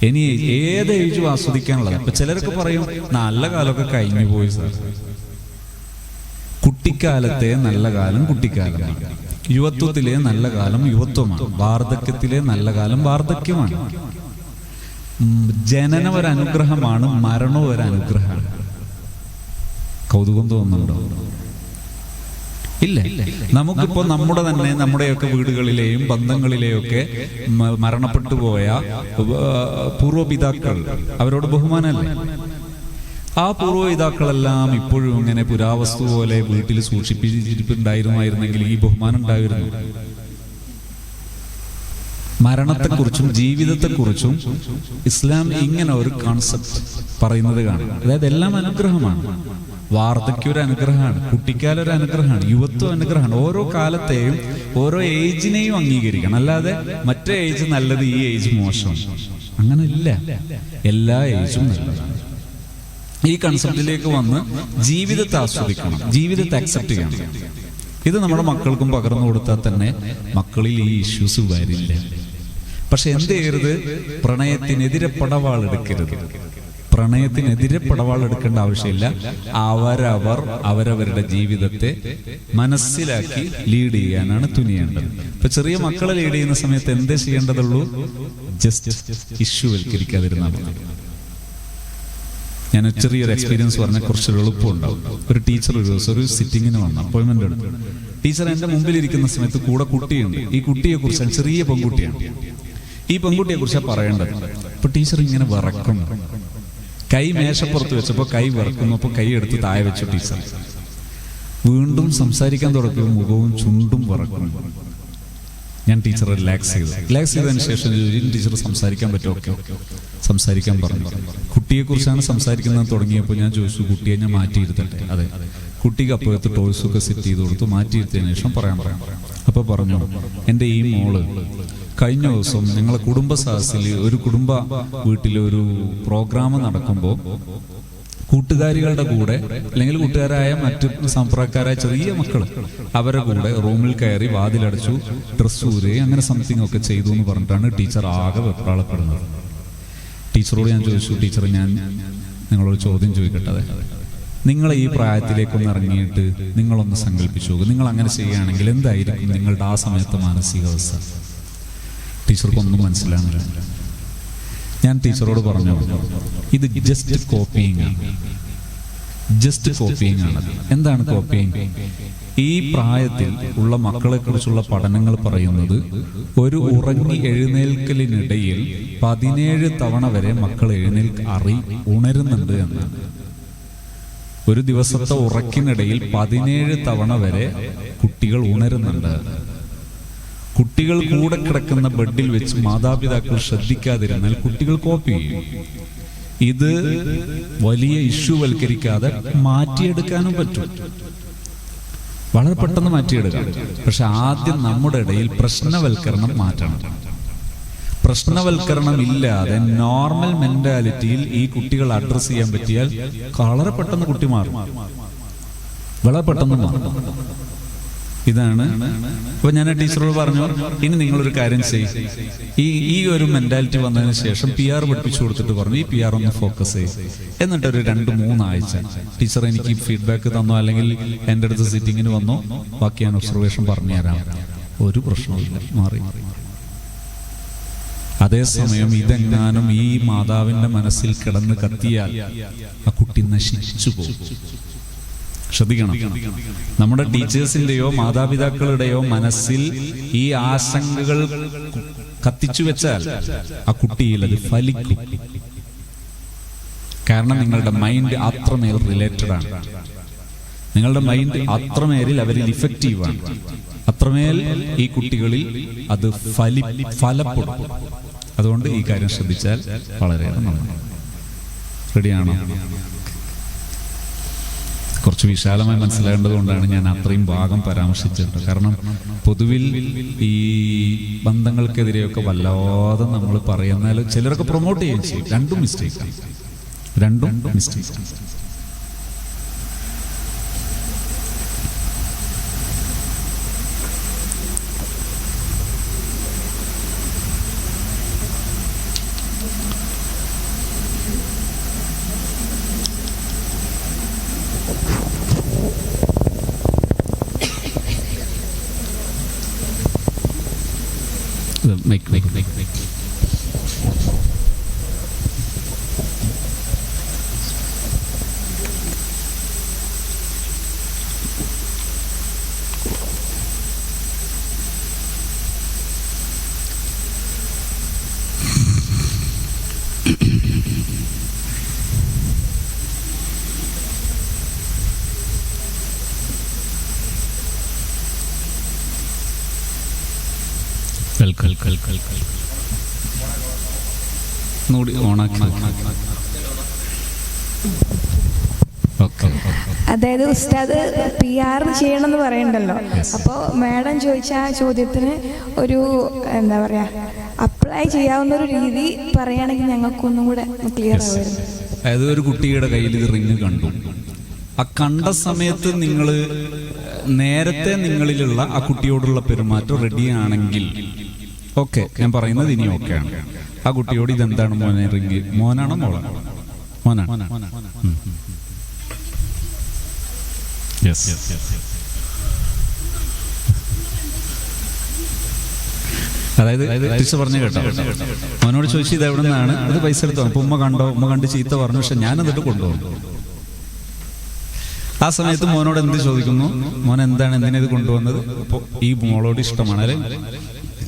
ഇനി ഏത് ഏജും ആസ്വദിക്കാനുള്ളത്. ഇപ്പൊ ചിലർക്ക് പറയും നല്ല കാലമൊക്കെ കഴിഞ്ഞു പോയി സാർ. കുട്ടിക്കാലത്തെ നല്ല കാലം കുട്ടിക്കാലമാണ്, യുവത്വത്തിലെ നല്ല കാലം യുവത്വമാണ്, വാർദ്ധക്യത്തിലെ നല്ല കാലം വാർദ്ധക്യമാണ്. ജനനം ഒരു അനുഗ്രഹമാണ്, മരണവും ഒരു അനുഗ്രഹമാണ്. കൗതുകം തോന്നുന്നുണ്ടോ? ഇല്ല. നമുക്കിപ്പോ നമ്മുടെയൊക്കെ വീടുകളിലെയും ബന്ധങ്ങളിലെയൊക്കെ മരണപ്പെട്ടു പോയ പൂർവ്വപിതാക്കൾ, അവരോട് ബഹുമാനമല്ലേ? ആ പൂർവ്വപിതാക്കളെല്ലാം ഇപ്പോഴും ഇങ്ങനെ പുരാവസ്തു പോലെ വീട്ടിൽ സൂക്ഷിപ്പിച്ചിരിപ്പുണ്ടായിരുന്നെങ്കിൽ ഈ ബഹുമാനം ഉണ്ടായിരുന്നു. മരണത്തെക്കുറിച്ചും ജീവിതത്തെക്കുറിച്ചും ഇസ്ലാം ഇങ്ങനെ ഒരു കോൺസെപ്റ്റ് പറയുന്നത് കാണും. അതായത് എല്ലാം അനുഗ്രഹമാണ്. വാർദ്ധക്യം ഒരു അനുഗ്രഹമാണ്, കുട്ടിക്കാലം ഒരു അനുഗ്രഹമാണ്, യുവത്വം അനുഗ്രഹമാണ്. ഓരോ കാലത്തെയും ഓരോ ഏജിനെയും അംഗീകരിക്കണം. അല്ലാതെ മറ്റേ ഏജ് നല്ലത്, ഈ ഏജ് മോശം, അങ്ങനെ ഇല്ല. എല്ലാ ഏജും നല്ലതാണ്. ഈ കൺസെപ്റ്റിലേക്ക് വന്ന് ജീവിതത്തെ ആസ്വദിക്കണം, ജീവിതത്തെ അക്സെപ്റ്റ് ചെയ്യണം. ഇത് നമ്മുടെ മക്കൾക്കും പകർന്നു കൊടുത്താൽ തന്നെ മക്കളിൽ ഈ ഇഷ്യൂസ് വരില്ല. പക്ഷെ എന്ത് ചെയ്യരുത്? പ്രണയത്തിനെതിരെ പടവാളെടുക്കരുത്. പ്രണയത്തിനെതിരെ പടവാളെടുക്കേണ്ട ആവശ്യമില്ല. അവരവരുടെ ജീവിതത്തെ മനസ്സിലാക്കി ലീഡ് ചെയ്യാനാണ് തുനിയേണ്ടത്. ഇപ്പൊ ചെറിയ മക്കളെ ലീഡ് ചെയ്യുന്ന സമയത്ത് എന്തേ ചെയ്യേണ്ടതുള്ളൂ? ജസ്റ്റ് ഇഷ്യൂവൽക്കരിക്കാതിരുന്നാൽ മതി. ഞാൻ ചെറിയൊരു എക്സ്പീരിയൻസ് പറഞ്ഞാൽ കുറച്ചൊരു എളുപ്പമുണ്ടാവും. ഒരു ടീച്ചർ ഒരു ദിവസം ഒരു സിറ്റിങ്ങിന് വന്നു, അപ്പോയിൻമെന്റ് എടുത്തു. ടീച്ചർ എൻ്റെ മുമ്പിലിരിക്കുന്ന സമയത്ത് കൂടെ കുട്ടിയുണ്ട്. ഈ കുട്ടിയെ കുറിച്ച്, ചെറിയ പെൺകുട്ടിയാണ്, ഈ പെൺകുട്ടിയെ കുറിച്ചാണ് പറയേണ്ടത്. അപ്പൊ ടീച്ചർ ഇങ്ങനെ വിറക്കുന്നു. കൈ മേശപ്പുറത്ത് വെച്ചപ്പോൾ കൈ വിറക്കുന്നു. അപ്പോൾ കൈ എടുത്ത് താഴെ വെച്ചു ടീച്ചർ. വീണ്ടും സംസാരിക്കാൻ തുടങ്ങിയ മുഖവും ചുണ്ടും വിറക്കുന്നു. ഞാൻ ടീച്ചറെ റിലാക്സ് ചെയ്തതിന് ശേഷം ടീച്ചർ സംസാരിക്കാൻ പറ്റുമോ? ഓക്കെ, സംസാരിക്കാൻ പറഞ്ഞു. കുട്ടിയെക്കുറിച്ചാണ് സംസാരിക്കുന്നത് തുടങ്ങിയപ്പോൾ ഞാൻ ചോദിച്ചു, കുട്ടിയെ ഞാൻ മാറ്റിയിരുത്തട്ടെ? അതെ. കുട്ടിക്ക് അപ്പോഴത്തെ ടോയ്സൊക്കെ സെറ്റ് ചെയ്ത് കൊടുത്തു. മാറ്റിയിരുത്തതിന് ശേഷം പറയാം. അപ്പോൾ പറഞ്ഞു, എൻ്റെ ഈ മോള് കഴിഞ്ഞ ദിവസം ഞങ്ങളെ കുടുംബ സദസ്സിൽ ഒരു കുടുംബ വീട്ടിലെ ഒരു പ്രോഗ്രാം നടക്കുമ്പോൾ കൂട്ടുകാരികളുടെ കൂടെ അല്ലെങ്കിൽ കൂട്ടുകാരായ മറ്റു സമ്പ്രദായക്കാരായ ചെറിയ മക്കൾ അവരുടെ കൂടെ റൂമിൽ കയറി വാതിലടച്ചു, ഡ്രസ് ഊരി, അങ്ങനെ സംതിങ് ഒക്കെ ചെയ്തു എന്ന് പറഞ്ഞിട്ടാണ് ടീച്ചർ ആകെ വെപ്രാളപ്പെടുന്നത്. ടീച്ചറോട് ഞാൻ ചോദിച്ചു, ടീച്ചർ ഞാൻ നിങ്ങളോട് ചോദ്യം ചോദിക്കട്ടെ, നിങ്ങൾ ഈ പ്രായത്തിലേക്കൊന്ന് ഇറങ്ങിയിട്ട് നിങ്ങളൊന്ന് സങ്കല്പിച്ചു നോക്കും, നിങ്ങൾ അങ്ങനെ ചെയ്യുകയാണെങ്കിൽ എന്തായിരിക്കും നിങ്ങളുടെ ആ സമയത്തെ മാനസികാവസ്ഥ? ടീച്ചർക്കൊന്നും മനസ്സിലാകുന്നില്ല. ഞാൻ ടീച്ചറോട് പറഞ്ഞു, ഇത് ജസ്റ്റ് കോപ്പിയിങ് ആണ്. എന്താണ് കോപ്പിയിങ്? ഈ പ്രായത്തിൽ ഉള്ള മക്കളെ കുറിച്ചുള്ള പഠനങ്ങൾ പറയുന്നത് ഒരു ഉറങ്ങി എഴുന്നേൽക്കലിനിടയിൽ 17 തവണ വരെ മക്കൾ ഉണരുന്നുണ്ട് എന്നാണ്. ഒരു ദിവസത്തെ ഉറക്കിനിടയിൽ 17 തവണ വരെ കുട്ടികൾ ഉണരുന്നുണ്ട്. കുട്ടികൾ കൂടെ കിടക്കുന്ന ബെഡിൽ വെച്ച് മാതാപിതാക്കൾ ശ്രദ്ധിക്കാതിരുന്നാൽ കുട്ടികൾ കോപ്പി ചെയ്യും. ഇത് വലിയ ഇഷ്യൂവൽക്കരിക്കാതെ മാറ്റിയെടുക്കാനും പറ്റും, വളരെ പെട്ടെന്ന് മാറ്റിയെടുക്കാം. പക്ഷെ ആദ്യം നമ്മുടെ ഇടയിൽ പ്രശ്നവൽക്കരണം മാറ്റണം. പ്രശ്നവൽക്കരണം ഇല്ലാതെ നോർമൽ മെന്റാലിറ്റിയിൽ ഈ കുട്ടികൾ അഡ്രസ് ചെയ്യാൻ പറ്റിയാൽ വളരെ പെട്ടെന്ന് കുട്ടി മാറും, വളരെ പെട്ടെന്ന് മാറും. ഇതാണ്. അപ്പൊ ഞാൻ ടീച്ചറോട് പറഞ്ഞു, ഇനി നിങ്ങളൊരു കാര്യം ചെയ്യും, ഈ ഒരു മെന്റാലിറ്റി വന്നതിന് ശേഷം PR പഠിപ്പിച്ചു കൊടുത്തിട്ട് പറഞ്ഞു, ഈ PR ഒന്ന് ഫോക്കസ് ചെയ്യും. എന്നിട്ടൊരു 2-3 ആഴ്ച ടീച്ചർ എനിക്ക് ഫീഡ്ബാക്ക് തന്നോ അല്ലെങ്കിൽ എൻ്റെ അടുത്ത് സിറ്റിങ്ങിന് വന്നോ, ബാക്കി ഞാൻ ഒബ്സർവേഷൻ പറഞ്ഞു തരാം. ഒരു പ്രശ്നമില്ല, മാറി. അതേസമയം ഇതെങ്ങാനും ഈ മാതാവിന്റെ മനസ്സിൽ കിടന്ന് കത്തിയാൽ ആ കുട്ടി നശിച്ചു പോകും. ശ്രദ്ധിക്കണം. നമ്മുടെ ടീച്ചേഴ്സിന്റെയോ മാതാപിതാക്കളുടെയോ മനസ്സിൽ ഈ ആശങ്കകൾ കത്തിച്ചു വെച്ചാൽ ആ കുട്ടിയിൽ അത് ഫലിക്കും. കാരണം നിങ്ങളുടെ മൈൻഡ് അത്രമേൽ റിലേറ്റഡ് ആണ്. നിങ്ങളുടെ മൈൻഡ് അത്രമേലിൽ അവരിൽ ഇഫക്റ്റീവാണ്. അത്രമേൽ ഈ കുട്ടികളിൽ അത് ഫലപ്പെടും. അതുകൊണ്ട് ഈ കാര്യം ശ്രദ്ധിച്ചാൽ വളരെയേറെ നന്നാണ്. റെഡിയാണോ? കുറച്ച് വിശാലമായി മനസ്സിലാകേണ്ടത് കൊണ്ടാണ് ഞാൻ അത്രയും ഭാഗം പരാമർശിച്ചിട്ടുണ്ട്. കാരണം പൊതുവിൽ ഈ ബന്ധങ്ങൾക്കെതിരെയൊക്കെ വല്ലാതെ നമ്മൾ പറയുന്നാലും ചിലരൊക്കെ പ്രൊമോട്ട് ചെയ്യുകയും ചെയ്യും. രണ്ടും മിസ്റ്റേക്കാണ്. Make. അതായത് ഉസ്താദ് PR ചെയ്യണമെന്ന് പറയണ്ടല്ലോ. അപ്പോൾ മാഡം ചോദിച്ച ആ ചോദ്യത്തിന് ഒരു എന്താ പറയാ, അപ്ലൈ ചെയ്യാവുന്ന ഒരു രീതി പറയുകയാണെങ്കിൽ ഞങ്ങൾക്കൊന്നും കൂടെ ക്ലിയർ ആവുമായിരുന്നു. അതായത് ഒരു കുട്ടിയുടെ കയ്യിൽ ഇത് റിങ് കണ്ടു. ആ കണ്ട സമയത്ത് നിങ്ങൾ നേരത്തെ നിങ്ങളിലുള്ള ആ കുട്ടിയോടുള്ള പെരുമാറ്റം റെഡിയാണെങ്കിൽ ഓക്കെ, ഞാൻ പറയുന്നത് ഇനി ഓക്കെയാണ്. ആ കുട്ടിയോട് ഇതെന്താണ് മോനെ റിങ്? മോനാണോ മോളാണോ? മോനാണ്. അതായത് ടീച്ചർ പറഞ്ഞു കേട്ടോ, മോനോട് ചോദിച്ചു ഇത് എവിടെ നിന്നാണ്, അത് പൈസ എടുത്തോ, അപ്പൊ ഉമ്മ കണ്ടോ, ഉമ്മ കണ്ട് ചീത്ത പറഞ്ഞു, പക്ഷെ ഞാൻ എന്നിട്ട് കൊണ്ടുപോകും. ആ സമയത്ത് മോനോട് എന്ത് ചോദിക്കുന്നു, മോൻ എന്താണ്, എന്തിനാ ഇത് കൊണ്ടുവന്നത്? അപ്പോൾ ഈ മോളോട് ഇഷ്ടമാണ് അല്ലെ,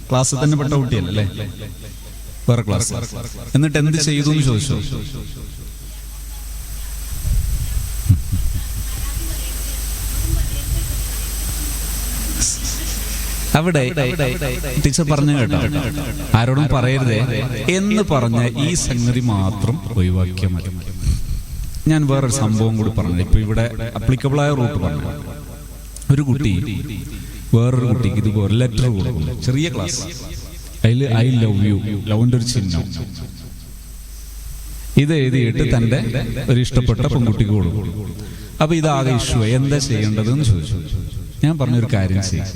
ക്ലാസ്സിൽ തന്നെ പെട്ട കുട്ടിയല്ലേ, വേറെ ക്ലാസ്. എന്നിട്ട് എന്ത് ചെയ്തു എന്ന് ചോദിച്ചു. അവിടെ ടീച്ചർ പറഞ്ഞു കേട്ടോ, ആരോടും പറയരുതേ എന്ന് പറഞ്ഞ ഈ സംഗതി മാത്രം ഒഴിവാക്കിയാൽ മതി. ഞാൻ വേറൊരു സംഭവം കൂടി പറഞ്ഞു, ഇപ്പൊ ഇവിടെ അപ്ലിക്കബിൾ ആയ റൂട്ട് പറഞ്ഞു. ഒരു കുട്ടി വേറൊരു കുട്ടിക്ക് ഇതുപോലെ ലെറ്റർ കൊടുക്കുന്നു, ചെറിയ ക്ലാസ്, അതിൽ ഐ ലവ് യു, ലവിന്റെ ഒരു ചിഹ്നം ഇത് എഴുതിയിട്ട് തന്റെ ഒരു ഇഷ്ടപ്പെട്ട പെൺകുട്ടിക്ക് കൊടുക്കും. അപ്പൊ ഇതാകെ ഇഷ്യൂ, എന്താ ചെയ്യേണ്ടതെന്ന് ചോദിച്ചു. ഞാൻ പറഞ്ഞൊരു കാര്യം ചെയ്യും,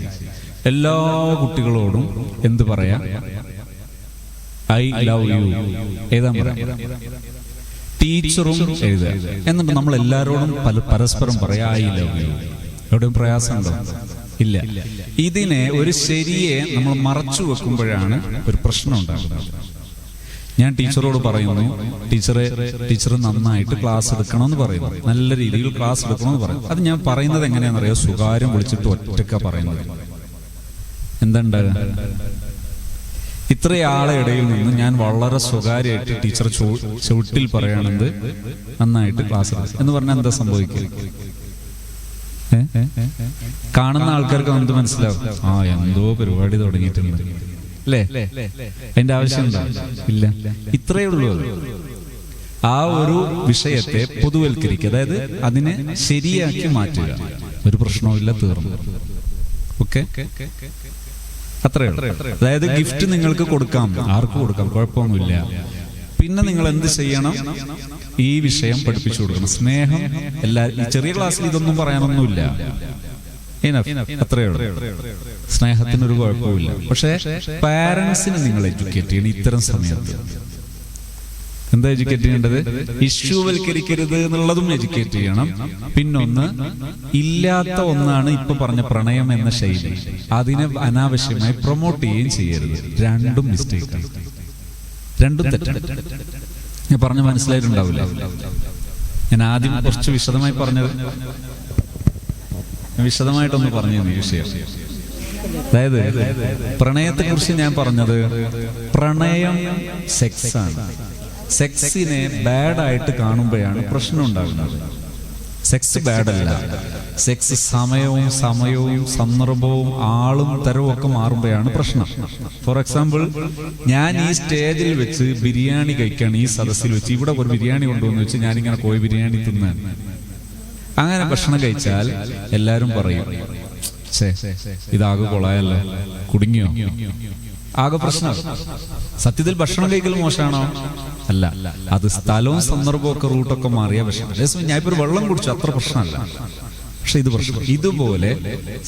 എല്ലാ കുട്ടികളോടും എന്ത് പറയാ, ഐ ലവ് യു എഴുതാൻ പറയാം. ടീച്ചറും എഴുതുക. എന്നിട്ട് നമ്മൾ എല്ലാവരോടും പരസ്പരം പറയാ ഐ ലവ് യു. എവിടെയും പ്രയാസമുണ്ടോ? ഇല്ല. ഇതിനെ ഒരു ശരിയെ നമ്മൾ മറച്ചു വെക്കുമ്പോഴാണ് ഒരു പ്രശ്നം ഉണ്ടാകുന്നത്. ഞാൻ ടീച്ചറോട് പറയുന്നു, ടീച്ചർ നന്നായിട്ട് ക്ലാസ് എടുക്കണമെന്ന് പറയുന്നു, നല്ല രീതിയിൽ ക്ലാസ് എടുക്കണമെന്ന് പറയും. അത് ഞാൻ പറയുന്നത് എങ്ങനെയാണെന്നറിയോ, സ്വകാര്യം വിളിച്ചിട്ട് ഒറ്റക്ക പറയുന്നത്. എന്താ ഉണ്ടാകുക? ഇത്രയാളെ ഇടയിൽ നിന്ന് ഞാൻ വളരെ സ്വകാര്യമായിട്ട് ടീച്ചർ ചുവട്ടിൽ പറയുകയാണെന്ന് നന്നായിട്ട് ക്ലാസ് എന്ന് പറഞ്ഞാൽ എന്താ സംഭവിക്കുക? കാണുന്ന ആൾക്കാർക്ക് എന്ത് മനസ്സിലാവും? ആ, എന്തോ പരിപാടി തുടങ്ങിയിട്ടുണ്ട് അല്ലേ? അതിന്റെ ആവശ്യം എന്താ? ഇല്ല. ഇത്രയേ ഉള്ളൂ. ആ ഒരു വിഷയത്തെ പൊതുവൽക്കരിക്കുക, അതായത് അതിനെ ശരിയാക്കി മാറ്റുക. ഒരു പ്രശ്നവുമില്ല, തീർന്നു. ഓക്കെ, അത്രയുള്ളൂ. അതായത് ഗിഫ്റ്റ് നിങ്ങൾക്ക് കൊടുക്കാം, ആർക്കും കൊടുക്കാം, കുഴപ്പമൊന്നുമില്ല. പിന്നെ നിങ്ങൾ എന്ത് ചെയ്യണം? ഈ വിഷയം പഠിപ്പിച്ചു കൊടുക്കണം. സ്നേഹം ഈ ചെറിയ ക്ലാസ്സിൽ ഇതൊന്നും പറയാനൊന്നുമില്ല, അത്രയുള്ളൂ. സ്നേഹത്തിനൊരു കുഴപ്പമില്ല. പക്ഷെ പാരന്റ്സിനെ നിങ്ങൾ എഡ്യൂക്കേറ്റ് ചെയ്യണം. ഇത്തരം സമയത്ത് എന്താ എഡ്യൂക്കേറ്റ് ചെയ്യേണ്ടത്? ഇഷ്യൂവൽക്കരിക്കരുത് എന്നുള്ളതും എഡ്യൂക്കേറ്റ് ചെയ്യണം. പിന്നൊന്ന്, ഇല്ലാത്ത ഒന്നാണ് ഇപ്പൊ പറഞ്ഞ പ്രണയം എന്ന ശൈലി, അതിനെ അനാവശ്യമായി പ്രൊമോട്ട് ചെയ്യുകയും ചെയ്യരുത്. രണ്ടും മിസ്റ്റേക്കാണ്, രണ്ടും തെറ്റാണ്. ഞാൻ പറഞ്ഞ മനസ്സിലായിട്ടുണ്ടാവില്ല. ഞാൻ ആദ്യം കുറച്ച് വിശദമായി പറഞ്ഞത്, വിശദമായിട്ടൊന്ന് പറഞ്ഞു ഈ വിഷയം. അതായത് പ്രണയത്തെ കുറിച്ച് ഞാൻ പറഞ്ഞത്, പ്രണയം സെക്സ് ആണ്. സെക്സിനെ ബാഡായിട്ട് കാണുമ്പോഴാണ് പ്രശ്നം ഉണ്ടാകുന്നത്. സെക്സ് ബാഡല്ല, സെക്സ് സമയവും സന്ദർഭവും ആളും തരവും ഒക്കെ മാറുമ്പോഴാണ് പ്രശ്നം. ഫോർ എക്സാമ്പിൾ, ഞാൻ ഈ സ്റ്റേജിൽ വെച്ച് ബിരിയാണി കഴിക്കാണ്, ഈ സദസ്സിൽ വെച്ച് ഇവിടെ ഒരു ബിരിയാണി കൊണ്ടുവന്ന് വെച്ച് ഞാനിങ്ങനെ പോയി ബിരിയാണി തിന്നാൻ, അങ്ങനെ ഭക്ഷണം കഴിച്ചാൽ എല്ലാരും പറയും, ഇതാകെ കൊളായല്ലോ, കുടുങ്ങിയോ, ആകെ പ്രശ്നം. സത്യത്തിൽ ഭക്ഷണം കഴിക്കൽ മോശമാണോ? അല്ല, അത് സ്ഥലവും സന്ദർഭവും ഒക്കെ റൂട്ടൊക്കെ മാറിയ പ്രശ്നം. അതേസമയം ഞാൻ ഇപ്പൊ ഒരു വെള്ളം കുടിച്ചു, അത്ര പ്രശ്നമല്ല. പക്ഷെ ഇത് പ്രശ്നം. ഇതുപോലെ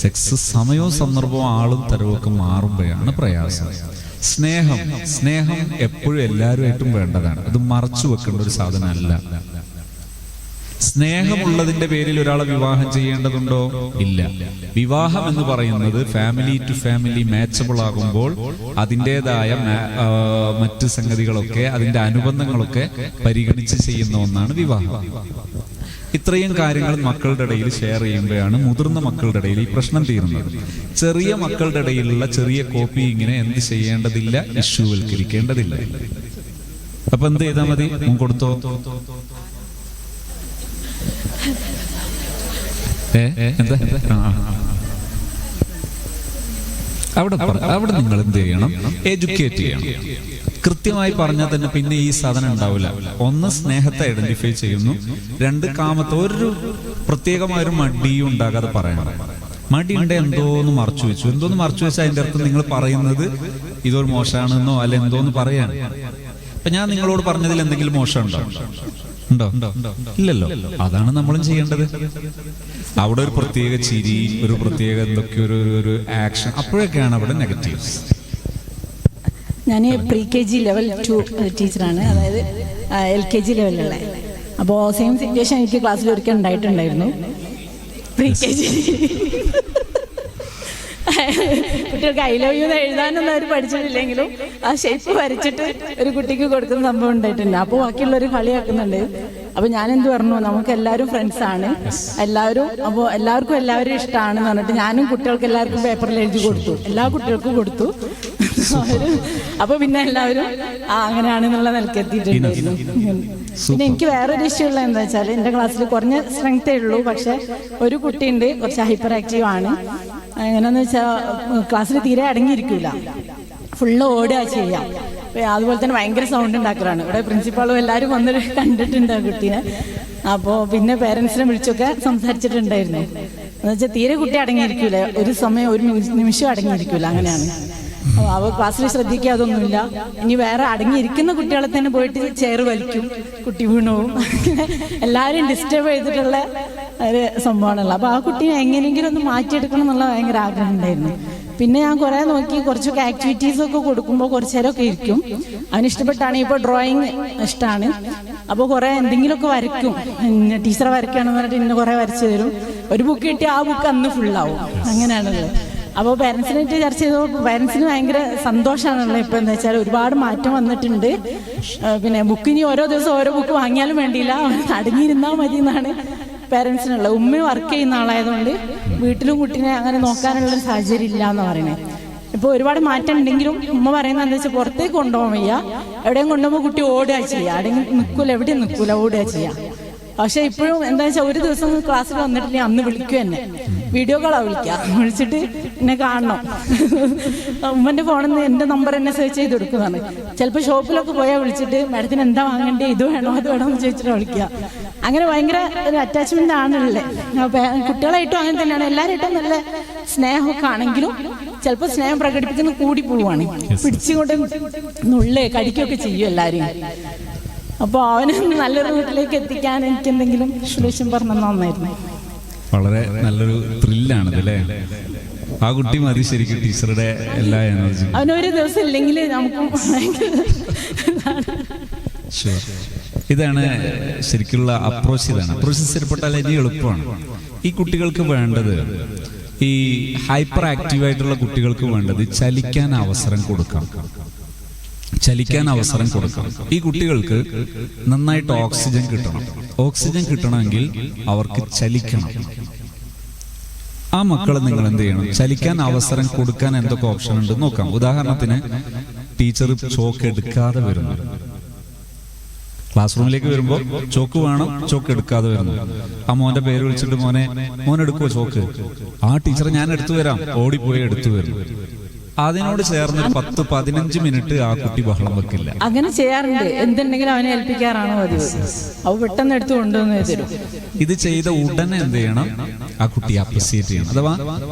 സെക്സ് സമയവും സന്ദർഭവും ആളും തരവും ഒക്കെ മാറുമ്പോഴാണ് പ്രയാസം. സ്നേഹം എപ്പോഴും എല്ലാവരുമായിട്ടും വേണ്ടതാണ്. അത് മറച്ചു വെക്കേണ്ട ഒരു സാധനമല്ല. സ്നേഹമുള്ളതിന്റെ പേരിൽ ഒരാളെ വിവാഹം ചെയ്യേണ്ടതുണ്ടോ? ഇല്ല. വിവാഹം എന്ന് പറയുന്നത് ഫാമിലി ടു ഫാമിലി മാച്ചബിൾ ആകുമ്പോൾ അതിൻ്റെതായ മറ്റ് സംഗതികളൊക്കെ, അതിന്റെ അനുബന്ധങ്ങളൊക്കെ പരിഗണിച്ച് ചെയ്യുന്ന ഒന്നാണ് വിവാഹം. ഇത്രയും കാര്യങ്ങൾ മക്കളുടെ ഇടയിൽ ഷെയർ ചെയ്യുമ്പോഴാണ് മുതിർന്ന മക്കളുടെ ഇടയിൽ ഈ പ്രശ്നം തീരുന്നത്. ചെറിയ മക്കളുടെ ഇടയിലുള്ള ചെറിയ കോപ്പിയിങ്ങിനെ എന്ത് ചെയ്യേണ്ടതില്ല, ഇഷ്യൂവൽക്കരിക്കേണ്ടതില്ല. അപ്പൊ എന്ത് ചെയ്താൽ മതി? കൊടുത്തോ, എന്താ അവിടെ നിങ്ങൾ എന്ത് ചെയ്യണം? എഡ്യൂക്കേറ്റ് ചെയ്യണം. കൃത്യമായി പറഞ്ഞാൽ തന്നെ പിന്നെ ഈ സാധനം ഉണ്ടാവില്ല. ഒന്ന്, സ്നേഹത്തെ ഐഡന്റിഫൈ ചെയ്യുന്നു. രണ്ട്, കാമത്തെ ഒരു പ്രത്യേകമായൊരു മടിയും ഉണ്ടാകാതെ പറയണം. മടിയുണ്ട്, എന്തോന്ന് മറച്ചു വെച്ചു. എന്തോന്ന് മറച്ചു വെച്ചാൽ അതിന്റെ അർത്ഥം നിങ്ങൾ പറയുന്നത് ഇതൊരു മോശമാണെന്നോ അല്ല എന്തോന്ന് പറയാൻ. അപ്പൊ ഞാൻ നിങ്ങളോട് പറഞ്ഞതിൽ എന്തെങ്കിലും മോശമുണ്ടോ? ഉണ്ടോ? ഇല്ലല്ലോ. അതാണ് നമ്മളും ചെയ്യേണ്ടത്. അവിടെ ഒരു പ്രത്യേക ചിരി, ഒരു പ്രത്യേക എന്തൊക്കെ ഒരു ആക്ഷൻ, അപ്പോഴൊക്കെയാണ് അവിടെ നെഗറ്റീവ്സ്. ഞാൻ പ്രീ KG ലെവൽ 2 ടീച്ചറാണ്, അതായത് LKG ലെവലുള്ള. അപ്പോൾ സെയിം സിറ്റുവേഷൻ എനിക്ക് ക്ലാസ്സിൽ ഒരിക്കൽ ഉണ്ടായിട്ടുണ്ടായിരുന്നു. പ്രീ KG കുട്ടികൾക്ക് ഐ ലവ് യു എന്ന് എഴുതാനൊന്നും അവർ പഠിച്ചിട്ടില്ലെങ്കിലും ആ ഷേപ്പ് വരച്ചിട്ട് ഒരു കുട്ടിക്ക് കൊടുക്കുന്ന സംഭവം ഉണ്ടായിട്ടുണ്ട്. അപ്പോൾ ബാക്കിയുള്ളവർ കളിയാക്കുന്നുണ്ട്. അപ്പോൾ ഞാനെന്ത് പറഞ്ഞു, നമുക്ക് എല്ലാവരും ഫ്രണ്ട്സാണ്, എല്ലാവരും അപ്പോൾ എല്ലാവർക്കും എല്ലാവരും ഇഷ്ടമാണെന്ന് പറഞ്ഞിട്ട് ഞാനും കുട്ടികൾക്ക് എല്ലാവർക്കും പേപ്പറിൽ എഴുതി കൊടുത്തു, എല്ലാ കുട്ടികൾക്കും കൊടുത്തു. അപ്പോൾ പിന്നെ എല്ലാവരും അങ്ങനെയാണെന്നുള്ള നിലക്കെത്തിയിട്ടുണ്ടായിരുന്നു. പിന്നെ എനിക്ക് വേറൊരു ഇഷ്യൂ ഉള്ള എന്താ വെച്ചാൽ, എൻ്റെ ക്ലാസ്സിൽ കുറഞ്ഞ സ്ട്രെങ്തേ ഉള്ളൂ, പക്ഷെ ഒരു കുട്ടിയുണ്ട് കുറച്ച് ഹൈപ്പർ ആക്റ്റീവ് ആണ്. എങ്ങനെയാന്ന് വെച്ചാൽ ക്ലാസ്സിൽ തീരെ അടങ്ങിയിരിക്കില്ല, ഫുള്ള് ഓടുക ചെയ്യാം. അതുപോലെ തന്നെ ഭയങ്കര സൗണ്ട് ഉണ്ടാക്കലാണ്. ഇവിടെ പ്രിൻസിപ്പാളും എല്ലാവരും വന്ന് കണ്ടിട്ടുണ്ട് ആ കുട്ടീനെ. അപ്പോൾ പിന്നെ പേരൻസിനെ വിളിച്ചൊക്കെ സംസാരിച്ചിട്ടുണ്ടായിരുന്നു. എന്നുവെച്ചാൽ തീരെ കുട്ടി അടങ്ങിയിരിക്കൂല, ഒരു സമയം ഒരു നിമിഷം അടങ്ങിയിരിക്കൂല, അങ്ങനെയാണ്. അവ ക്ലാസ്സിൽ ശ്രദ്ധിക്കുക അതൊന്നുമില്ല. ഇനി വേറെ അടങ്ങിയിരിക്കുന്ന കുട്ടികളെ തന്നെ പോയിട്ട് ചെയർ വലിക്കും, കുട്ടി വീണവും, എല്ലാവരും ഡിസ്റ്റർബ് ചെയ്തിട്ടുള്ള ഒരു സംഭവമാണല്ലോ. അപ്പോൾ ആ കുട്ടീനെ എങ്ങനെയെങ്കിലും ഒന്ന് മാറ്റിയെടുക്കണം എന്നുള്ള ഭയങ്കര ആഗ്രഹം ഉണ്ടായിരുന്നു. പിന്നെ ഞാൻ കുറേ നോക്കി, കുറച്ചൊക്കെ ആക്ടിവിറ്റീസൊക്കെ കൊടുക്കുമ്പോൾ കുറച്ച് നേരമൊക്കെ ഇരിക്കും. അവനിഷ്ടപ്പെട്ടാണ്. ഇപ്പോൾ ഡ്രോയിങ് ഇഷ്ടമാണ്. അപ്പോൾ കുറേ എന്തെങ്കിലുമൊക്കെ വരയ്ക്കും. ടീച്ചറെ വരയ്ക്കുകയാണെന്ന് പറഞ്ഞിട്ട് ഇന്നെ കുറേ വരച്ച് തരും. ഒരു ബുക്ക് കിട്ടിയാൽ ആ ബുക്ക് അന്ന് ഫുള്ളാവും, അങ്ങനെയാണല്ലോ. അപ്പോൾ പാരൻസിനായിട്ട് ചർച്ച ചെയ്തപ്പോൾ പാരൻസിന് ഭയങ്കര സന്തോഷമാണല്ലോ. ഇപ്പോൾ എന്താ വെച്ചാൽ ഒരുപാട് മാറ്റം വന്നിട്ടുണ്ട്. പിന്നെ ബുക്കിനി ഓരോ ദിവസം ഓരോ ബുക്ക് വാങ്ങിയാലും വേണ്ടിയില്ല, അടങ്ങിയിരുന്നാൽ മതി എന്നാണ് പാരൻസിനുള്ളത്. ഉമ്മ വർക്ക് ചെയ്യുന്ന ആളായതുകൊണ്ട് വീട്ടിലും കുട്ടീനെ അങ്ങനെ നോക്കാനുള്ളൊരു സാഹചര്യം ഇല്ല എന്ന് പറയണേ. ഇപ്പോൾ ഒരുപാട് മാറ്റം ഉണ്ടെങ്കിലും ഉമ്മ പറയുന്നത് എന്താ വെച്ചാൽ പുറത്തേക്ക് കൊണ്ടുപോകാൻ വയ്യ, എവിടെയും കൊണ്ടുപോകുമ്പോൾ കുട്ടി ഓടുക ചെയ്യുക, എവിടെയും നിൽക്കൂല, എവിടെയും നിൽക്കൂല, ഓടുക ചെയ്യുക. പക്ഷെ ഇപ്പോഴും എന്താ വെച്ചാൽ ഒരു ദിവസം ക്ലാസ്സിൽ വന്നിട്ടില്ലെങ്കിൽ അന്ന് വിളിക്കും എന്നെ, വീഡിയോ കോളാണ് വിളിച്ചിട്ട് എന്നെ കാണണം. ഉമ്മൻ്റെ ഫോണിൽ നിന്ന് എൻ്റെ നമ്പർ എന്നെ സെർച്ച് ചെയ്ത് കൊടുക്കുന്നതാണ്. ചിലപ്പോൾ ഷോപ്പിലൊക്കെ പോയാൽ വിളിച്ചിട്ട് മാഡത്തിന് എന്താ വാങ്ങണ്ടേ, ഇത് വേണോ അത് വേണോ എന്ന് ചോദിച്ചിട്ട് വിളിക്കുക. അങ്ങനെ ഭയങ്കര ഒരു അറ്റാച്ച്മെൻ്റ് ആണുള്ളത്. കുട്ടികളായിട്ടും അങ്ങനെ തന്നെയാണ്. എല്ലാവരായിട്ടും നല്ല സ്നേഹമൊക്കെ ആണെങ്കിലും ചിലപ്പോൾ സ്നേഹം പ്രകടിപ്പിക്കുന്ന കൂടി പോവുകയാണ്, പിടിച്ചുകൊണ്ട് നുള്ളേ കടിക്കുകയൊക്കെ ചെയ്യും എല്ലാവരും. അപ്പോൾ അവനെ നല്ലൊരു വീട്ടിലേക്ക് എത്തിക്കാൻ എനിക്ക് എന്തെങ്കിലും സൊല്യൂഷൻ പറഞ്ഞു നന്നായിരുന്നു. വളരെ നല്ലൊരു ത്രില്ലാണിത് അല്ലേ? ആ കുട്ടി മതി ശരിക്കും ടീച്ചറുടെ എല്ലാ എനർജി. അവനൊരു ദിവസം ഇല്ലെങ്കിൽ നമുക്കും ഇതാണ് ശരിക്കുള്ള അപ്രോച്ച്. ഇതാണ് അപ്രോച്ച് സ്ഥിരപ്പെട്ടാൽ ഇനി എളുപ്പമാണ്. ഈ കുട്ടികൾക്ക് വേണ്ടത്, ഈ ഹൈപ്പർ ആക്റ്റീവായിട്ടുള്ള കുട്ടികൾക്ക് വേണ്ടത് ചലിക്കാൻ അവസരം കൊടുക്കാം, ചലിക്കാൻ അവസരം കൊടുക്കണം. ഈ കുട്ടികൾക്ക് നന്നായിട്ട് ഓക്സിജൻ കിട്ടണം. ഓക്സിജൻ കിട്ടണമെങ്കിൽ അവർക്ക് ചലിക്കണം. ആ മക്കളെ നിങ്ങൾ എന്ത് ചെയ്യണം? ചലിക്കാൻ അവസരം കൊടുക്കാൻ എന്തൊക്കെ ഓപ്ഷൻ ഉണ്ട് നോക്കാം. ഉദാഹരണത്തിന്, ടീച്ചർ ചോക്ക് എടുക്കാതെ വരുന്നു, ക്ലാസ് റൂമിലേക്ക് വരുമ്പോൾ ചോക്ക് വേണം, ചോക്ക് എടുക്കാതെ വരുന്നു. ആ മോന്റെ പേര് വിളിച്ചിട്ട് മോനെടുക്കുവോ ചോക്ക്? ആ ടീച്ചർ ഞാൻ എടുത്തു വരാം, ഓടിപ്പോയി എടുത്തു വരും. അതിനോട് ചേർന്ന് 10-15 മിനിറ്റ് ആ കുട്ടി ബഹളം വെക്കില്ല. അങ്ങനെ ചെയ്യാറുണ്ട്. എന്തുണ്ടെങ്കിലും അവനെ ഏൽപ്പിക്കാറാണോ പതിവ്. അവ പെട്ടെന്ന് എടുത്ത് കൊണ്ടുവന്ന് തരും. ഇത് ചെയ്ത ഉടനെ എന്ത് ചെയ്യണം? ആ കുട്ടി അപ്രിസിയേറ്റ് ചെയ്യണം. അഥവാ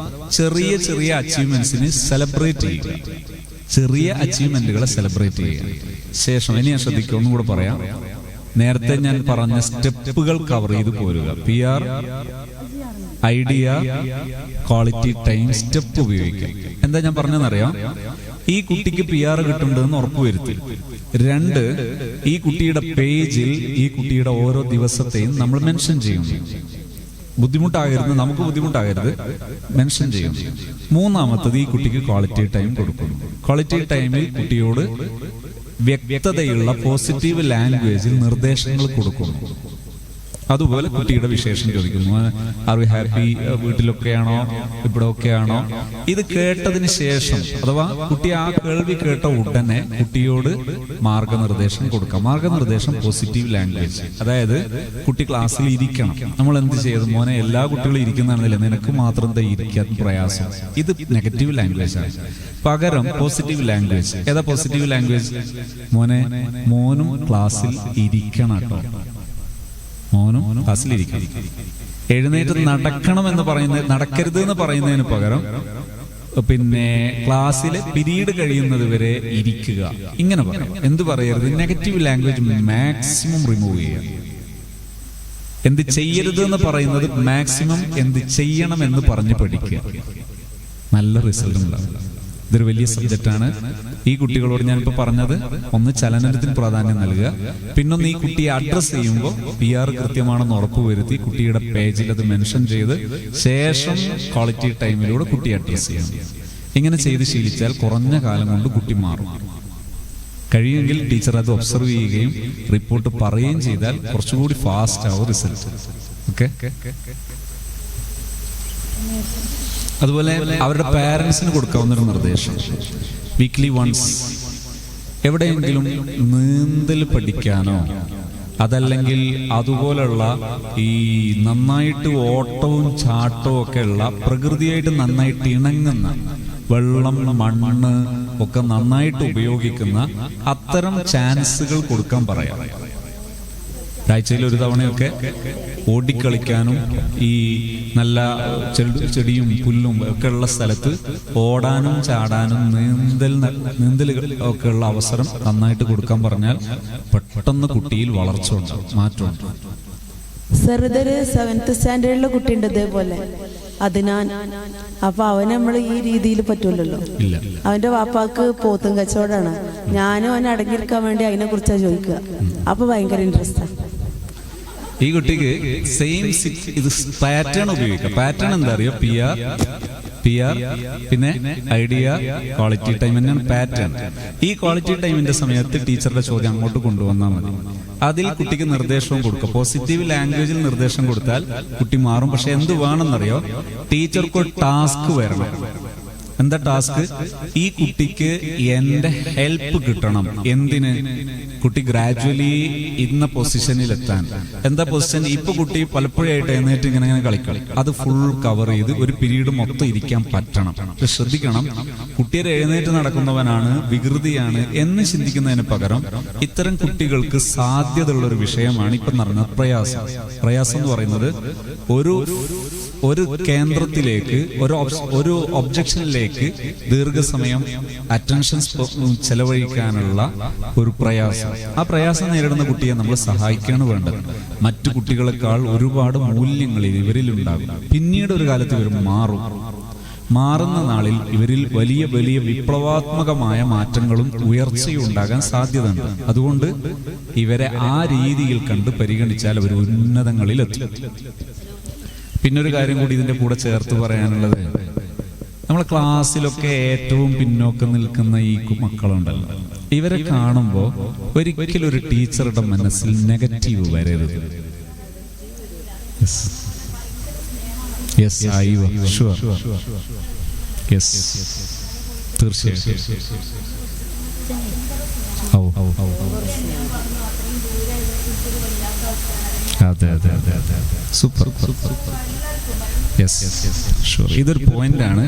ചെറിയ ചെറിയ അച്ചീവ്മെന്റ്സിന് സെലിബ്രേറ്റ് ചെയ്യുക, ചെറിയ അച്ചീവ്മെന്റുകളെ സെലിബ്രേറ്റ് ചെയ്യുക. ശേഷം ഇനി ഞാൻ ശ്രദ്ധിക്കുക, ഒന്നും കൂടെ പറയാം. നേരത്തെ ഞാൻ പറഞ്ഞ സ്റ്റെപ്പുകൾ കവർ ചെയ്ത് പോരുക. PR, idea, quality time, step ഉപയോഗിക്കാം. എന്താ ഞാൻ പറഞ്ഞതെന്നറിയാം? ഈ കുട്ടിക്ക് PR കിട്ടുന്നുണ്ടെന്ന് ഉറപ്പുവരുത്തി. 2, ഈ കുട്ടിയുടെ പേജിൽ ഈ കുട്ടിയുടെ ഓരോ ദിവസത്തെയും നമ്മൾ മെൻഷൻ ചെയ്യുന്നു. ബുദ്ധിമുട്ടാകരുത്, നമുക്ക് ബുദ്ധിമുട്ടാകരുത്, മെൻഷൻ ചെയ്യുന്നു. 3-മത്തത്, ഈ കുട്ടിക്ക് ക്വാളിറ്റി ടൈം കൊടുക്കുന്നു. ക്വാളിറ്റി ടൈമിൽ കുട്ടിയോട് വ്യക്തതയുള്ള പോസിറ്റീവ് ലാംഗ്വേജിൽ നിർദ്ദേശങ്ങൾ കൊടുക്കുന്നു. അതുപോലെ കുട്ടിയുടെ വിശേഷം ചോദിക്കുന്നു. Are we happy? വീട്ടിലൊക്കെയാണോ? ഇവിടെ ഒക്കെയാണോ? ഇത് കേട്ടതിന് ശേഷം, അഥവാ കുട്ടി ആ കേൾവി കേട്ട ഉടനെ കുട്ടിയോട് മാർഗനിർദ്ദേശം കൊടുക്കാം. മാർഗനിർദ്ദേശം പോസിറ്റീവ് ലാംഗ്വേജ്. അതായത് കുട്ടി ക്ലാസ്സിൽ ഇരിക്കണം. നമ്മൾ എന്ത് ചെയ്തു? മോനെ, എല്ലാ കുട്ടികളും ഇരിക്കുന്നതാണെന്നില്ല, നിനക്ക് മാത്രം എന്താ ഇരിക്കാൻ പ്രയാസം? ഇത് നെഗറ്റീവ് ലാംഗ്വേജ് ആണ്. പകരം പോസിറ്റീവ് ലാംഗ്വേജ്. ഏതാ പോസിറ്റീവ് ലാംഗ്വേജ്? മോനും ക്ലാസ്സിൽ ഇരിക്കണം കേട്ടോ, മോനും ക്ലാസ്സിലിരിക്കണം. എഴുന്നേറ്റ് നടക്കണം എന്ന് പറയുന്നത്, നടക്കരുത് എന്ന് പറയുന്നതിന് പകരം പിന്നെ ക്ലാസ്സിലെ പിരീഡ് കഴിയുന്നത് വരെ ഇരിക്കുക, ഇങ്ങനെ പറയാം. എന്ത് പറയരുത്? നെഗറ്റീവ് ലാംഗ്വേജ് മാക്സിമം റിമൂവ് ചെയ്യുക. എന്ത് ചെയ്യരുത് എന്ന് പറയുന്നത് മാക്സിമം എന്ത് ചെയ്യണം എന്ന് പറഞ്ഞ് പഠിക്കുക. നല്ല റിസൾട്ട് ഉണ്ടാവും. ഇതൊരു വലിയ സബ്ജക്റ്റാണ്. ഈ കുട്ടികളോട് ഞാനിപ്പോൾ പറഞ്ഞത്, ഒന്ന് ചലനത്തിന് പ്രാധാന്യം നൽകുക, പിന്നൊന്ന് ഈ കുട്ടിയെ അഡ്രസ് ചെയ്യുമ്പോൾ PR കൃത്യമാണെന്ന് ഉറപ്പുവരുത്തി കുട്ടിയുടെ പേജിൽ അത് മെൻഷൻ ചെയ്ത് ശേഷം ക്വാളിറ്റി ടൈമിലൂടെ കുട്ടിയെ അഡ്രസ് ചെയ്യണം. ഇങ്ങനെ ചെയ്ത് ശീലിച്ചാൽ കുറഞ്ഞ കാലം കൊണ്ട് കുട്ടി മാറും. കഴിയുമെങ്കിൽ ടീച്ചർ അത് ഒബ്സർവ് ചെയ്യുകയും റിപ്പോർട്ട് പറയുകയും ചെയ്താൽ കുറച്ചുകൂടി ഫാസ്റ്റ് ആവും റിസൾട്ട്. ഓക്കെ. അതുപോലെ അവരുടെ പാരൻസിന് കൊടുക്കാവുന്ന ഒരു നിർദ്ദേശം, വീക്ക്ലി വൺസ് എവിടെയെങ്കിലും നീന്തൽ പഠിക്കാനോ അതല്ലെങ്കിൽ അതുപോലുള്ള ഈ നന്നായിട്ട് ഓട്ടവും ചാട്ടവും ഒക്കെ ഉള്ള പ്രകൃതിയായിട്ട് നന്നായിട്ട് ഇണങ്ങുന്ന വെള്ളം മണ്ണ് ഒക്കെ നന്നായിട്ട് ഉപയോഗിക്കുന്ന അത്തരം ചാൻസുകൾ കൊടുക്കാൻ പറയാം. ആഴ്ചയിൽ ഒരു തവണയൊക്കെ ഓടിക്കളിക്കാനും ഈ നല്ല ചെടിയും പുല്ലും ഒക്കെ ഉള്ള സ്ഥലത്ത് ഓടാനും ചാടാനും നീന്തലുകൾ ഒക്കെ ഉള്ള അവസരം നന്നായിട്ട് കൊടുക്കാൻ പറഞ്ഞാൽ പെട്ടെന്ന് കുട്ടിയിൽ വളർച്ച ഉണ്ടാവും, മാറ്റമുണ്ട്. സർ, ഇതൊരു 7th സ്റ്റാൻഡേർഡിലെ കുട്ടിയുണ്ട് ഇതേപോലെ അതിനാൻ. അപ്പൊ അവന് നമ്മൾ ഈ രീതിയിൽ പറ്റൂലല്ലോ. ഇല്ല, അവന്റെ വാപ്പാക്ക് പോത്തും കച്ചവടമാണ്. ഞാനും അവൻ അടങ്ങിയിരിക്കാൻ വേണ്ടി അതിനെ കുറിച്ചാ ചോദിക്കുക. അപ്പൊ ഭയങ്കര ഇൻട്രസ്റ്റ്. ഈ കുട്ടിക്ക് സെയിം ഇത് പാറ്റേൺ ഉപയോഗിക്കാം. പാറ്റേൺ എന്താ അറിയോ? പി ആർ പിന്നെ ഐഡിയ, ക്വാളിറ്റി ടൈം തന്നെയാണ് പാറ്റേൺ. ഈ ക്വാളിറ്റി ടൈമിന്റെ സമയത്ത് ടീച്ചറുടെ ചോദ്യം അങ്ങോട്ട് കൊണ്ടുവന്നാൽ മതി. അതിൽ കുട്ടിക്ക് നിർദ്ദേശവും കൊടുക്കുക. പോസിറ്റീവ് ലാംഗ്വേജിൽ നിർദ്ദേശം കൊടുത്താൽ കുട്ടി മാറും. പക്ഷെ എന്ത് വേണമെന്നറിയോ? ടീച്ചർക്ക് ടാസ്ക് വരണം. എന്താ ടാസ്ക്? ഈ കുട്ടിക്ക് എന്റെ ഹെൽപ്പ് കിട്ടണം. എന്തിന്? കുട്ടി ഗ്രാജുവലി ഇന്ന പൊസിഷനിൽ എത്താൻ. എന്താ പൊസിഷൻ? ഇപ്പൊ കുട്ടി പലപ്പോഴായിട്ട് എഴുന്നേറ്റ് ഇങ്ങനെ കളിക്കളി, അത് ഫുൾ കവർ ചെയ്ത് ഒരു പീരീഡ് മൊത്തം ഇരിക്കാൻ പറ്റണം. ശ്രദ്ധിക്കണം, കുട്ടിയെ എഴുന്നേറ്റ് നടക്കുന്നവനാണ്, വികൃതിയാണ് എന്ന് ചിന്തിക്കുന്നതിന് പകരം ഇത്തരം കുട്ടികൾക്ക് സാധ്യതയുള്ള ഒരു വിഷയമാണ് ഇപ്പൊ നടന്ന പ്രയാസം. പ്രയാസം എന്ന് പറയുന്നത് ഒരു കേന്ദ്രത്തിലേക്ക്, ഒരു ഒബ്ജക്ഷനിലേക്ക് ദീർഘസമയം അറ്റൻഷൻ ചെലവഴിക്കാനുള്ള ഒരു പ്രയാസം. ആ പ്രയാസം നേരിടുന്ന കുട്ടിയെ നമ്മൾ സഹായിക്കുകയാണ് വേണ്ടത്. മറ്റു കുട്ടികളെക്കാൾ ഒരുപാട് മൂല്യങ്ങൾ ഇവരിൽ ഉണ്ടാകും. പിന്നീട് ഒരു കാലത്ത് ഇവർ മാറുന്ന നാളിൽ ഇവരിൽ വലിയ വലിയ വിപ്ലവാത്മകമായ മാറ്റങ്ങളും ഉയർച്ചയും ഉണ്ടാകാൻ സാധ്യതയുണ്ട്. അതുകൊണ്ട് ഇവരെ ആ രീതിയിൽ കണ്ട് പരിഗണിച്ചാൽ അവർ ഉന്നതങ്ങളിൽ എത്തും. പിന്നൊരു കാര്യം കൂടി ഇതിന്റെ കൂടെ ചേർത്ത് പറയാനുള്ളത്, നമ്മളെ ക്ലാസ്സിലൊക്കെ ഏറ്റവും പിന്നോക്കം നിൽക്കുന്ന ഈ മക്കളുണ്ടല്ലോ, ഇവരെ കാണുമ്പോൾ ഒരിക്കലും ഒരു ടീച്ചറുടെ മനസ്സിൽ നെഗറ്റീവ് വരരുത്. തീർച്ചയായും. സൂപ്പർ. ഇതൊരു പോയിന്റാണ്.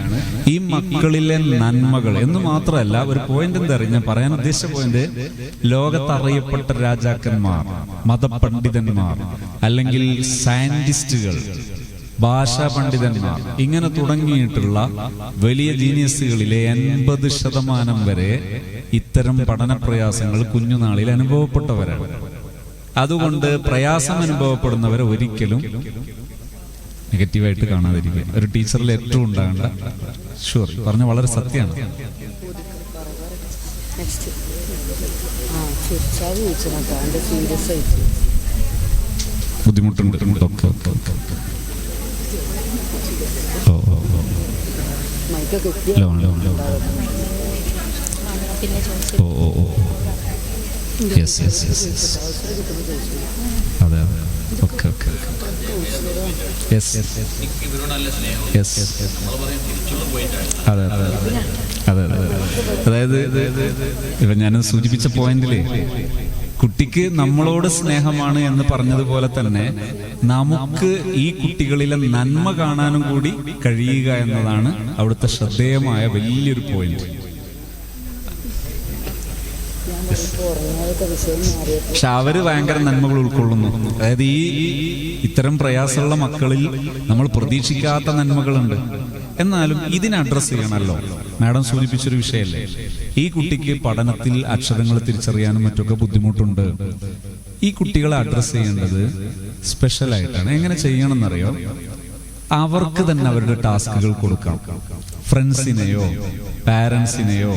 ഈ മക്കളിലെ നന്മകൾ എന്ന് മാത്രമല്ല, ഒരു പോയിന്റ് എന്താ അറിയാം ഞാൻ പറയാൻ ഉദ്ദേശിച്ച പോയിന്റ്, ലോകത്തറിയപ്പെട്ട രാജാക്കന്മാർ, മതപണ്ഡിതന്മാർ, അല്ലെങ്കിൽ സയന്റിസ്റ്റുകൾ, ഭാഷാ പണ്ഡിതന്മാർ, ഇങ്ങനെ തുടങ്ങിയിട്ടുള്ള വലിയ ജീനിയസുകളിലെ 80% വരെ ഇത്തരം പഠനപ്രയാസങ്ങൾ കുഞ്ഞുനാളിൽ അനുഭവപ്പെട്ടവരാണ്. അതുകൊണ്ട് പ്രയാസം അനുഭവപ്പെടുന്നവരെ ഒരിക്കലും നെഗറ്റീവായിട്ട് കാണാതിരിക്കുക. ഒരു ടീച്ചറിൽ ഏറ്റവും ഉണ്ടാകേണ്ട, ഷുവർ പറഞ്ഞ വളരെ സത്യമാണ്. ബുദ്ധിമുട്ടുണ്ട്. അതെ അതെ, ഓക്കെ ഓക്കെ. അതെ അതെ അതെ അതെ. അതായത് ഇപ്പൊ ഞാൻ സൂചിപ്പിച്ച പോയിന്റില് കുട്ടിക്ക് നമ്മളോട് സ്നേഹമാണ് എന്ന് പറഞ്ഞതുപോലെ തന്നെ നമുക്ക് ഈ കുട്ടികളിലെ നന്മ കാണാനും കൂടി കഴിയുക എന്നതാണ് അവിടുത്തെ ശ്രദ്ധേയമായ വലിയൊരു പോയിന്റ്. പക്ഷെ അവര് ഭയങ്കര നന്മകൾ ഉൾക്കൊള്ളുന്നു. അതായത് ഇത്തരം പ്രയാസമുള്ള മക്കളിൽ നമ്മൾ പ്രതീക്ഷിക്കാത്ത നന്മകളുണ്ട്. എന്നാലും ഇതിനെ അഡ്രസ് ചെയ്യണമല്ലോ. മാഡം സൂചിപ്പിച്ചൊരു വിഷയമല്ലേ, ഈ കുട്ടിക്ക് പഠനത്തിൽ അക്ഷരങ്ങൾ തിരിച്ചറിയാനും മറ്റൊക്കെ ബുദ്ധിമുട്ടുണ്ട്. ഈ കുട്ടികളെ അഡ്രസ് ചെയ്യേണ്ടത് സ്പെഷ്യലായിട്ടാണ്. എങ്ങനെ ചെയ്യണമെന്നറിയോ? അവർക്ക് തന്നെ അവരുടെ ടാസ്കുകൾ കൊടുക്കാം. ഫ്രണ്ട്സിനെയോ പാരന്റ്സിനെയോ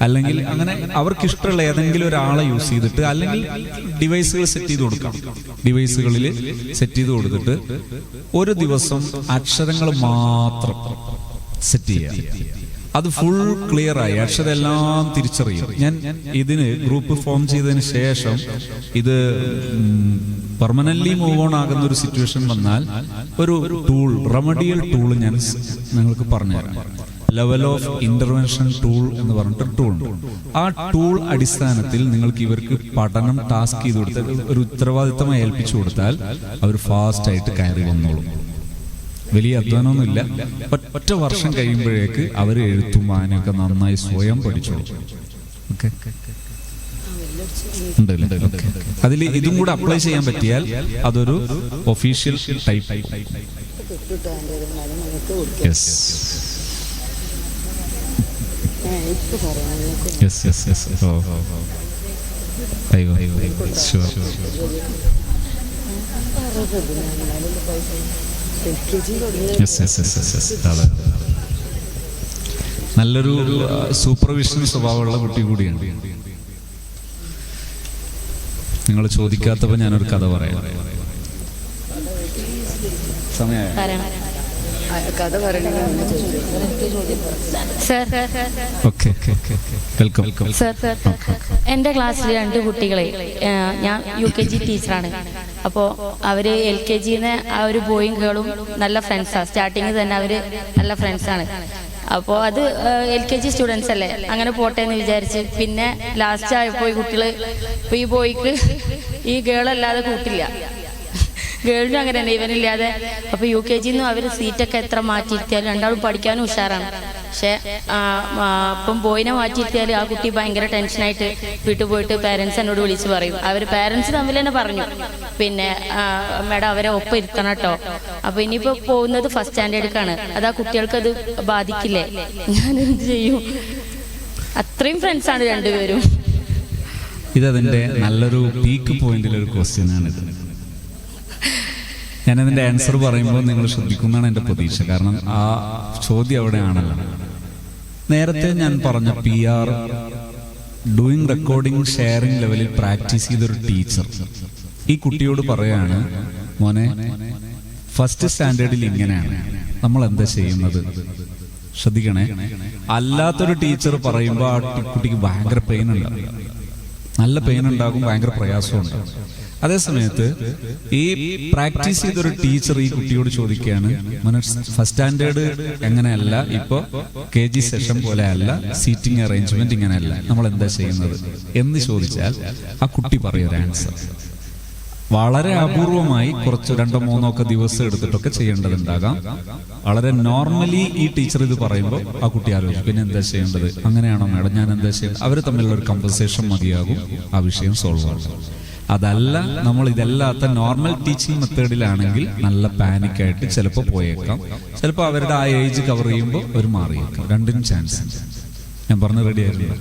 അല്ലെങ്കിൽ അങ്ങനെ അവർക്ക് ഇഷ്ടമുള്ള ഏതെങ്കിലും ഒരാളെ യൂസ് ചെയ്തിട്ട്, അല്ലെങ്കിൽ ഡിവൈസുകൾ സെറ്റ് ചെയ്ത് കൊടുക്കാം. ഡിവൈസുകളിൽ സെറ്റ് ചെയ്ത് കൊടുത്തിട്ട് ഒരു ദിവസം അക്ഷരങ്ങൾ മാത്രം സെറ്റ് ചെയ്യാം. അത് ഫുൾ ക്ലിയർ ആയി, അക്ഷരെല്ലാം തിരിച്ചറിയും. ഞാൻ ഇതിന് ഗ്രൂപ്പ് ഫോം ചെയ്തതിന് ശേഷം ഇത് പെർമനന്റ്ലി മൂവ് ഓൺ ആകുന്ന ഒരു സിറ്റുവേഷൻ വന്നാൽ ഒരു ടൂൾ, റെമഡിയൽ ടൂൾ ഞാൻ നിങ്ങൾക്ക് പറഞ്ഞുതരാം. ലെവൽ ഓഫ് ഇന്റർവെൻഷൻ ടൂൾ എന്ന് പറഞ്ഞിട്ട് ടൂൾ ഉണ്ട്. ആ ടൂൾ അടിസ്ഥാനത്തിൽ നിങ്ങൾക്ക് ഇവർക്ക് പഠനം ടാസ്ക് ചെയ്ത് കൊടുത്താൽ, ഒരു ഉത്തരവാദിത്തമായി ഏൽപ്പിച്ചു കൊടുത്താൽ അവർ ഫാസ്റ്റ് ആയിട്ട് കയറി വന്നോളും. വലിയ അധ്വാനമൊന്നുമില്ല. ഒറ്റ വർഷം കഴിയുമ്പോഴേക്ക് അവർ എഴുത്തും വായനയൊക്കെ നന്നായി സ്വയം പഠിച്ചോളും. ഓക്കെ, അതിൽ ഇതും കൂടെ അപ്ലൈ ചെയ്യാൻ പറ്റിയാൽ അതൊരു official type. Yes yes yes yes. ഓ അയ്യോ ഷുവർ. നല്ലൊരു സൂപ്പർവിഷൻ സ്വഭാവമുള്ള കുട്ടി കൂടിയാണ്. നിങ്ങൾ ചോദിക്കാത്തപ്പോൾ ഞാനൊരു കഥ പറയാം. എൻ്റെ ക്ലാസ്സിൽ 2 കുട്ടികളെ, ഞാൻ UKG ടീച്ചറാണ്. അപ്പോൾ അവർ LKG-ന്ന് ആ ഒരു ബോയും ഗേളും നല്ല ഫ്രണ്ട്സാണ്. സ്റ്റാർട്ടിങ്ങിൽ തന്നെ അവർ നല്ല ഫ്രണ്ട്സാണ്. അപ്പോൾ അത് LKG സ്റ്റുഡൻസ് അല്ലേ, അങ്ങനെ പോട്ടെ എന്ന് വിചാരിച്ച്. പിന്നെ ലാസ്റ്റ് ആയപ്പോൾ ഈ കുട്ടികൾ, ഇപ്പോൾ ഈ ബോയ്ക്ക് ഈ ഗേളല്ലാതെ കൂട്ടില്ല, ഗേളിനും അങ്ങനെ തന്നെ ഇവനില്ലാതെ. അപ്പോൾ UKG-ന്നും അവർ സീറ്റൊക്കെ എത്ര മാറ്റിയിരുത്തിയാലും രണ്ടാളും പഠിക്കാനും ഉഷാറാണ്. പക്ഷേ ഇപ്പം ബോയിനെ മാറ്റിയിരുത്തിയാൽ ആ കുട്ടി ഭയങ്കര ടെൻഷനായിട്ട് വീട്ടിൽ പോയിട്ട് പാരൻസ് എന്നോട് വിളിച്ച് പറയും. അവർ പാരൻസ് തമ്മിൽ തന്നെ പറഞ്ഞു, പിന്നെ മേഡം അവരെ ഒപ്പം ഇരുത്തണം കേട്ടോ. അപ്പോൾ ഇനിയിപ്പോൾ പോകുന്നത് ഫസ്റ്റ് സ്റ്റാൻഡേർഡിലേക്കാണ്, അത് ആ കുട്ടികൾക്കത് ബാധിക്കില്ലേ? ഞാനെന്ത് ചെയ്യും? അത്രയും ഫ്രണ്ട്സാണ് രണ്ടുപേരും. ഇതതിൻ്റെ നല്ലൊരു പീക്ക് പോയിന്റിലൊരു ക്വസ്റ്റ്യനാണിത്. ഞാനതിൻ്റെ ആൻസർ പറയുമ്പോൾ നിങ്ങൾ ശ്രദ്ധിക്കുന്നതാണ് എൻ്റെ പ്രതീക്ഷ. കാരണം ആ ചോദ്യം അവിടെയാണല്ലോ. നേരത്തെ ഞാൻ പറഞ്ഞ PR ഡൂയിങ് റെക്കോർഡിംഗ് ഷെയറിംഗ് ലെവലിൽ പ്രാക്ടീസ് ചെയ്തൊരു ടീച്ചർ ഈ കുട്ടിയോട് പറയാണ്, മോനെ ഫസ്റ്റ് സ്റ്റാൻഡേർഡിൽ ഇങ്ങനെയാണ്, നമ്മൾ എന്താ ചെയ്യുന്നത്? ശ്രദ്ധിക്കണേ. അല്ലാത്തൊരു ടീച്ചർ പറയുമ്പോൾ ആ കുട്ടിക്ക് ഭയങ്കര പെയിൻ ഉണ്ടാകും, നല്ല പെയിൻ ഉണ്ടാകും, ഭയങ്കര പ്രയാസമുണ്ട്. അതേസമയത്ത് ഈ പ്രാക്ടീസ് ചെയ്തൊരു ടീച്ചർ ഈ കുട്ടിയോട് ചോദിക്കുകയാണ്, ഫസ്റ്റ് സ്റ്റാൻഡേർഡ് എങ്ങനെയല്ല, ഇപ്പൊ KG സെഷൻ പോലെ അല്ല, സീറ്റിംഗ് അറേഞ്ച്മെന്റ് ഇങ്ങനെയല്ല, നമ്മൾ എന്താ ചെയ്യുന്നത് എന്ന് ചോദിച്ചാൽ ആ കുട്ടി പറയൊരു ആൻസർ. വളരെ അപൂർവമായി കുറച്ച് 2-3 ഒക്കെ ദിവസം എടുത്തിട്ടൊക്കെ ചെയ്യേണ്ടതുണ്ടാകാം. വളരെ നോർമലി ഈ ടീച്ചർ ഇത് പറയുമ്പോൾ ആ കുട്ടി ആലോചിക്കും, പിന്നെ എന്താ ചെയ്യേണ്ടത്? അങ്ങനെയാണോ മാഡം, ഞാൻ എന്താ ചെയ്യുന്നത്? അവർ തമ്മിലുള്ള ഒരു കൺവെർസേഷൻ മതിയാകും, ആ വിഷയം സോൾവ് ആകും. അതല്ല, നമ്മൾ ഇതല്ലാത്ത നോർമൽ ടീച്ചിങ് മെത്തേഡിലാണെങ്കിൽ നല്ല പാനിക്കായിട്ട് ചിലപ്പോൾ പോയേക്കാം, ചിലപ്പോൾ അവരുടെ ആ ഏജ് കവർ ചെയ്യുമ്പോൾ അവർ മാറിയേക്കാം. രണ്ടിനും ചാൻസ്. ഞാൻ പറഞ്ഞ റെഡി ആയിരുന്നു.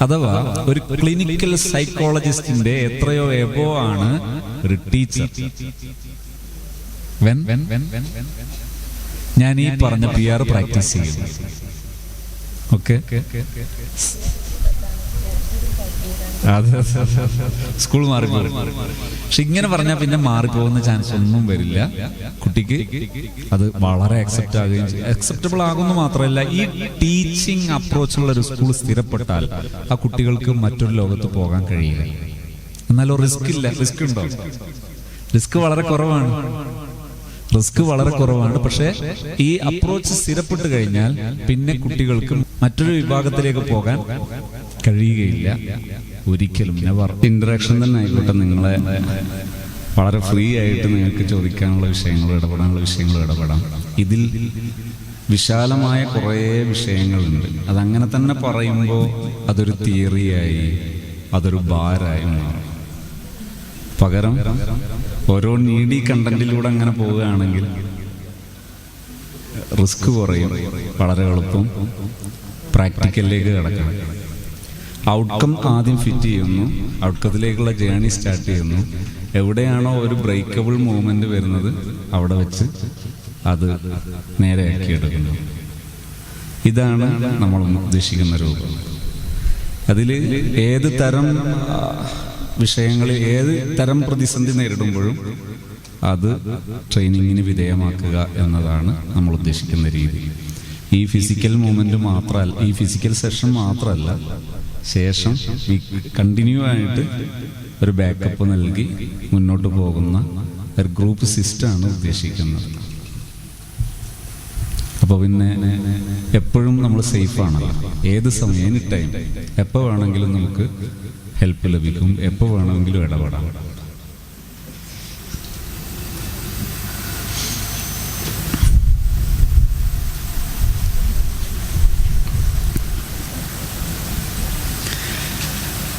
അഥവാ ഒരു ക്ലിനിക്കൽ സൈക്കോളജിസ്റ്റിന്റെ എത്രയോ എബോ ആണ് ഒരു ടീച്ചർ. ഞാൻ ഈ പറഞ്ഞ PR പ്രാക്ടീസ് ചെയ്യുന്നു. ഓക്കെ, സ്കൂൾ മാറിപ്പോകും. പക്ഷെ ഇങ്ങനെ പറഞ്ഞാൽ പിന്നെ മാറിപ്പോകുന്ന ചാൻസ് ഒന്നും വരില്ല. കുട്ടിക്ക് അത് വളരെ അക്സെപ്റ്റബിൾ ആകുന്നു മാത്രമല്ല, ഈ ടീച്ചിങ് അപ്രോച്ചുള്ള ഒരു സ്കൂൾ സ്ഥിരപ്പെട്ടാൽ ആ കുട്ടികൾക്ക് മറ്റൊരു ലോകത്ത് പോകാൻ കഴിയില്ല. എന്നാലോ റിസ്ക് ഇല്ല. റിസ്ക് ഉണ്ടോ? റിസ്ക് വളരെ കുറവാണ്. പക്ഷെ ഈ അപ്രോച്ച് സ്ഥിരപ്പെട്ട് കഴിഞ്ഞാൽ പിന്നെ കുട്ടികൾക്ക് മറ്റൊരു വിഭാഗത്തിലേക്ക് പോകാൻ കഴിയുകയില്ല ഒരിക്കലും. ഇന്ററാക്ഷൻ തന്നെ ആയിക്കോട്ടെ, നിങ്ങളെ വളരെ ഫ്രീ ആയിട്ട് നിങ്ങൾക്ക് ചോദിക്കാനുള്ള വിഷയങ്ങൾ, ഇടപെടാനുള്ള വിഷയങ്ങൾ ഇടപെടാം. ഇതിൽ വിശാലമായ കുറേ വിഷയങ്ങളുണ്ട്. അതങ്ങനെ തന്നെ പറയുമ്പോൾ അതൊരു തിയറിയായി, അതൊരു ഭാരമായി മാറും. പകരം ഓരോ നീഡി കണ്ടന്റിലൂടെ അങ്ങനെ പോവുകയാണെങ്കിൽ റിസ്ക് കുറയും, വളരെ എളുപ്പം പ്രാക്ടിക്കലിലേക്ക് കിടക്കണം. ഔട്ട്കം ആദ്യം ഫിറ്റ് ചെയ്യുന്നു, ഔട്ട്കത്തിലേക്കുള്ള ജേണി സ്റ്റാർട്ട് ചെയ്യുന്നു. എവിടെയാണോ ഒരു ബ്രേക്കബിൾ മൂവ്മെന്റ് വരുന്നത് അവിടെ വെച്ച് അത് നേരെയാക്കിയെടുക്കുന്നു. ഇതാണ് നമ്മൾ ഉദ്ദേശിക്കുന്ന രൂപം. അതിൽ ഏത് തരം വിഷയങ്ങളിൽ ഏത് തരം പ്രതിസന്ധി നേരിടുമ്പോഴും അത് ട്രെയിനിങ്ങിന് വിധേയമാക്കുക എന്നതാണ് നമ്മൾ ഉദ്ദേശിക്കുന്ന രീതി. ഈ ഫിസിക്കൽ മൂവ്മെന്റ് മാത്രമല്ല, ഈ ഫിസിക്കൽ സെഷൻ മാത്രമല്ല, ശേഷം ഈ കണ്ടിന്യൂ ആയിട്ട് ഒരു ബാക്കപ്പ് നൽകി മുന്നോട്ട് പോകുന്ന ഒരു ഗ്രൂപ്പ് സിസ്റ്റമാണ് ഉദ്ദേശിക്കുന്നത്. അപ്പോൾ പിന്നെ എപ്പോഴും നമ്മൾ സേഫാണല്ലോ. ഏത് സമയം, എനി ടൈം, എപ്പോൾ വേണമെങ്കിലും നമുക്ക് ഹെൽപ്പ് ലഭിക്കും, എപ്പോൾ വേണമെങ്കിലും ഇടപെടാം.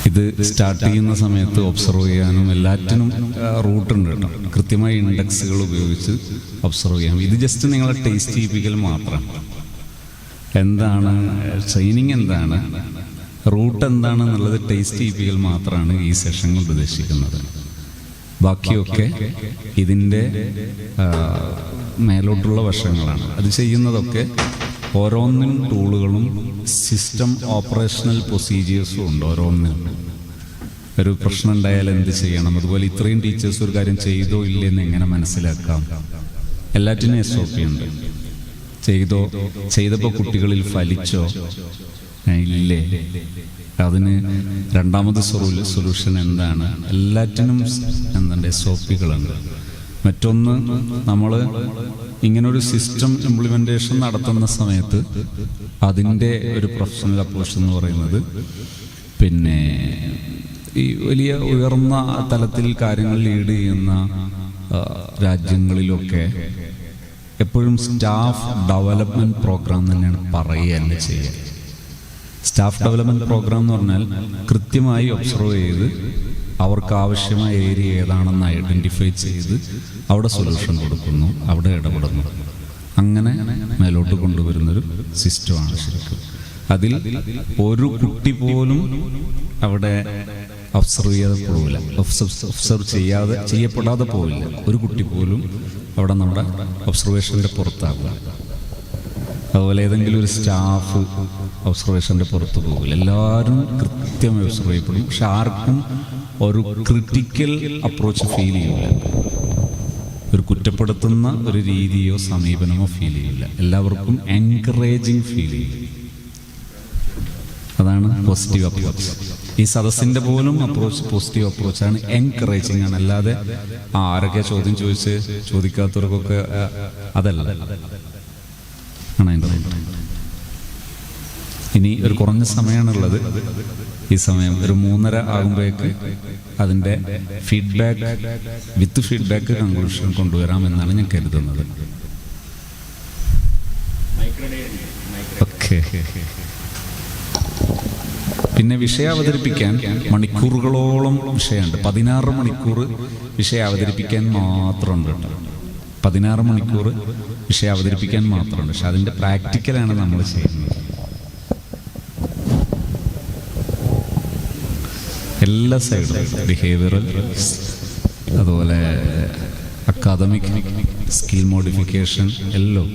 ഇത് സ്റ്റാർട്ട് ചെയ്യുന്ന സമയത്ത് ഒബ്സർവ് ചെയ്യാനും എല്ലാറ്റിനും റൂട്ടുണ്ട് കേട്ടോ. കൃത്യമായ ഇൻഡെക്സുകൾ ഉപയോഗിച്ച് ഒബ്സർവ് ചെയ്യാം. ഇത് ജസ്റ്റ് നിങ്ങളെ ടേസ്റ്റ് ചെയ്യിപ്പിക്കൽ മാത്രം. എന്താണ് ട്രെയിനിങ്, എന്താണ് റൂട്ട്, എന്താണെന്നുള്ളത് ടേസ്റ്റ് ചെയ്യിപ്പിക്കൽ മാത്രമാണ് ഈ സെഷനിൽ ഉദ്ദേശിക്കുന്നത്. ബാക്കിയൊക്കെ ഇതിൻ്റെ മേലോട്ടുള്ള വശങ്ങളാണ്. അത് ചെയ്യുന്നതൊക്കെ ഓരോന്നിനും ടൂളുകളും സിസ്റ്റം ഓപ്പറേഷണൽ പ്രൊസീജിയേഴ്സും ഉണ്ട്. ഓരോന്നിനും ഒരു പ്രശ്നം ഉണ്ടായാൽ എന്ത് ചെയ്യണം, അതുപോലെ ഇത്രയും ടീച്ചേഴ്സ് ഒരു കാര്യം ചെയ്തോ ഇല്ലെന്ന് എങ്ങനെ മനസ്സിലാക്കാം, എല്ലാറ്റിനും SOP ഉണ്ട്. ചെയ്തപ്പോൾ കുട്ടികളിൽ ഫലിച്ചോ ഇല്ലേ, അതിന് രണ്ടാമത് സൊല്യൂഷൻ എന്താണ്, എല്ലാറ്റിനും എന്തുണ്ട് SOPകളുണ്ട്. മറ്റൊന്ന്, നമ്മൾ ഇങ്ങനൊരു സിസ്റ്റം ഇംപ്ലിമെൻറ്റേഷൻ നടത്തുന്ന സമയത്ത് അതിൻ്റെ ഒരു പ്രൊഫഷണൽ അപ്രോച്ച് എന്ന് പറയുന്നത്, പിന്നെ ഈ വലിയ ഉയർന്ന തലത്തിൽ കാര്യങ്ങൾ ലീഡ് ചെയ്യുന്ന രാജ്യങ്ങളിലൊക്കെ എപ്പോഴും സ്റ്റാഫ് ഡെവലപ്മെൻറ്റ് പ്രോഗ്രാം തന്നെയാണ് പറയുക ചെയ്യുക. സ്റ്റാഫ് ഡെവലപ്മെൻറ്റ് പ്രോഗ്രാം എന്ന് പറഞ്ഞാൽ കൃത്യമായി ഒബ്സർവ് ചെയ്ത് അവർക്ക് ആവശ്യമായ ഏരിയ ഏതാണെന്ന് ഐഡൻറ്റിഫൈ ചെയ്ത് അവിടെ സൊല്യൂഷൻ കൊടുക്കുന്നു, അവിടെ ഇടപെടുന്നു. അങ്ങനെ മേലോട്ട് കൊണ്ടുവരുന്നൊരു സിസ്റ്റമാണ് ശരിക്കും. അതിൽ ഒരു കുട്ടി പോലും അവിടെ ഒബ്സർവ് ചെയ്യപ്പെടാതെ പോവില്ല. ഒരു കുട്ടി പോലും അവിടെ നമ്മുടെ ഒബ്സർവേഷൻ്റെ പുറത്താകുക. അതുപോലെ ഏതെങ്കിലും ഒരു സ്റ്റാഫ് ഒബ്സർവേഷൻ്റെ പുറത്ത് പോകില്ല. എല്ലാവരും കൃത്യമായി ഒബ്സർവ് ചെയ്യപ്പെടും. പക്ഷെ ആർക്കും ഒരു ക്രിട്ടിക്കൽ അപ്രോച്ച് ഫീൽ ചെയ്യില്ല, ഒരു കുറ്റപ്പെടുത്തുന്ന ഒരു രീതിയോ സമീപനമോ ഫീൽ ചെയ്യില്ല. എല്ലാവർക്കും എൻകറേജിങ് ഫീൽ ചെയ്യും. അതാണ് പോസിറ്റീവ് അപ്രോച്ച്. ഈ സദസ്സിൻ്റെ പോലും അപ്രോച്ച് പോസിറ്റീവ് അപ്രോച്ചാണ്, എൻകറേജിങ് ആണ്. അല്ലാതെ ആരൊക്കെ ചോദ്യം ചോദിക്കാത്തവർക്കൊക്കെ അതല്ല. ഇനി ഒരു കുറഞ്ഞ സമയമാണുള്ളത്. ഈ സമയം ഒരു 3:30 ആകുമ്പോഴേക്ക് അതിൻ്റെ വിത്ത് ഫീഡ്ബാക്ക് കൺക്ലൂഷൻ കൊണ്ടുവരാമെന്നാണ് ഞാൻ കരുതുന്നത്. ഓക്കെ. പിന്നെ വിഷയം അവതരിപ്പിക്കാൻ മണിക്കൂറുകളോളം വിഷയമുണ്ട്. 16 മണിക്കൂർ വിഷയം അവതരിപ്പിക്കാൻ മാത്രമുണ്ട് കേട്ടോ. 16 മണിക്കൂർ വിഷയം അവതരിപ്പിക്കാൻ മാത്രമുണ്ട്. പക്ഷെ അതിൻ്റെ പ്രാക്ടിക്കലാണ് നമ്മൾ ചെയ്യുന്നത്. എല്ലാ സൈഡിലും ബിഹേവിയറൽ, അതുപോലെ അക്കാദമിക്, സ്കിൽ മോഡിഫിക്കേഷൻ, എല്ലാം.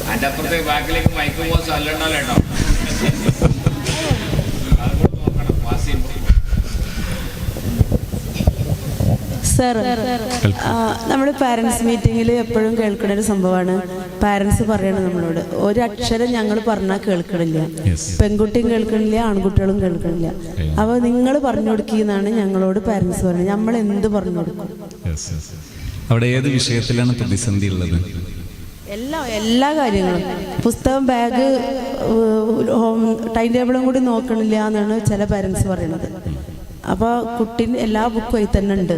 അതിൻ്റെ അപ്പുറത്തേക്ക് ബാക്കിലേക്ക് മൈക്ക് പോകാൻ സ്ഥലമുണ്ടല്ലോ കേട്ടോ. സർ, നമ്മൾ പാരൻസ് മീറ്റിങ്ങിൽ എപ്പോഴും കേൾക്കുന്ന ഒരു സംഭവമാണ്, പാരൻസ് പറയണത് നമ്മളോട് ഒരു അക്ഷരം ഞങ്ങൾ പറഞ്ഞാൽ കേൾക്കണില്ല, പെൺകുട്ടിയും കേൾക്കണില്ല, ആൺകുട്ടികളും കേൾക്കണില്ല. അപ്പോൾ നിങ്ങൾ പറഞ്ഞു കൊടുക്കുന്നതാണ് ഞങ്ങളോട് പാരൻസ് പറയുന്നത്. നമ്മൾ എന്ത് പറഞ്ഞു കൊടുക്കും? അവിടെ ഏത് വിഷയത്തിലാണ് പ്രതിസന്ധി ഉള്ളത്? എല്ലാ കാര്യങ്ങളും, പുസ്തകം, ബാഗ്, ടൈം ടേബിളും കൂടി നോക്കണില്ല എന്നാണ് ചില പാരൻസ് പറയുന്നത്. അപ്പോൾ കുട്ടീന് എല്ലാ ബുക്കും ആയി തന്നെ ഉണ്ട്.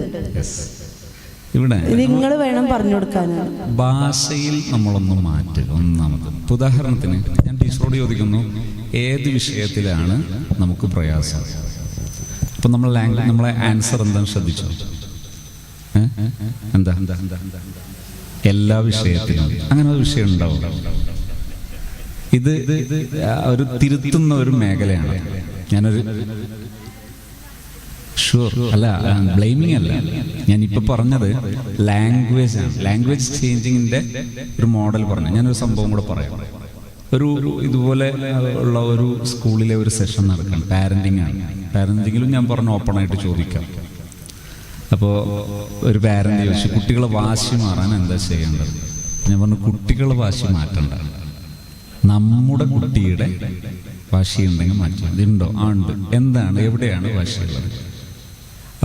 ഇവിടെ നിങ്ങൾ വേണം പറഞ്ഞു കൊടുക്കാനാണ്. ഭാഷയിൽ നമ്മളൊന്നും മാറ്റുക. ഒന്നാമത് ഉദാഹരണത്തിന് ഞാൻ ടീച്ചറോട് ചോദിക്കുന്നു, ഏത് വിഷയത്തിലാണ് നമുക്ക് പ്രയാസം? അപ്പം നമ്മളെ ആൻസർ എന്താണ് ശ്രദ്ധിച്ചോ? എന്താ എല്ലാ വിഷയത്തിലും അങ്ങനെ ഒരു വിഷയം ഉണ്ടാവും. ഇത് ഒരു തിരുത്തുന്ന ഒരു മേഖലയാണ്. ഞാനൊരു ഷുവർ അല്ല, ബ്ലെയിമിങ് അല്ല, ഞാനിപ്പോ പറഞ്ഞത് ലാംഗ്വേജ് ആണ്. ലാംഗ്വേജ് ചേഞ്ചിങ്ങിന്റെ ഒരു മോഡൽ പറഞ്ഞു. ഞാനൊരു സംഭവം കൂടെ പറയാം. ഒരു ഇതുപോലെ ഉള്ള ഒരു സ്കൂളിലെ ഒരു സെഷൻ നടക്കണം. പാരന്റിങ് ആണ്. പാരന്റിങ്ങിലും ഞാൻ പറഞ്ഞു ഓപ്പണായിട്ട് ചോദിക്കാം. അപ്പോൾ ഒരു പാരന്റ് ചോദിച്ചു കുട്ടികളെ വാശി മാറാൻ എന്താ ചെയ്യേണ്ടത്? ഞാൻ പറഞ്ഞു കുട്ടികളെ വാശി മാറ്റണ്ട, നമ്മുടെ കുട്ടിയുടെ വാശി ഉണ്ടെങ്കിൽ മാറ്റി. ഇതുണ്ടോ? ആ ഉണ്ട്. എന്താണ്, എവിടെയാണ് വാശിയുള്ളത്?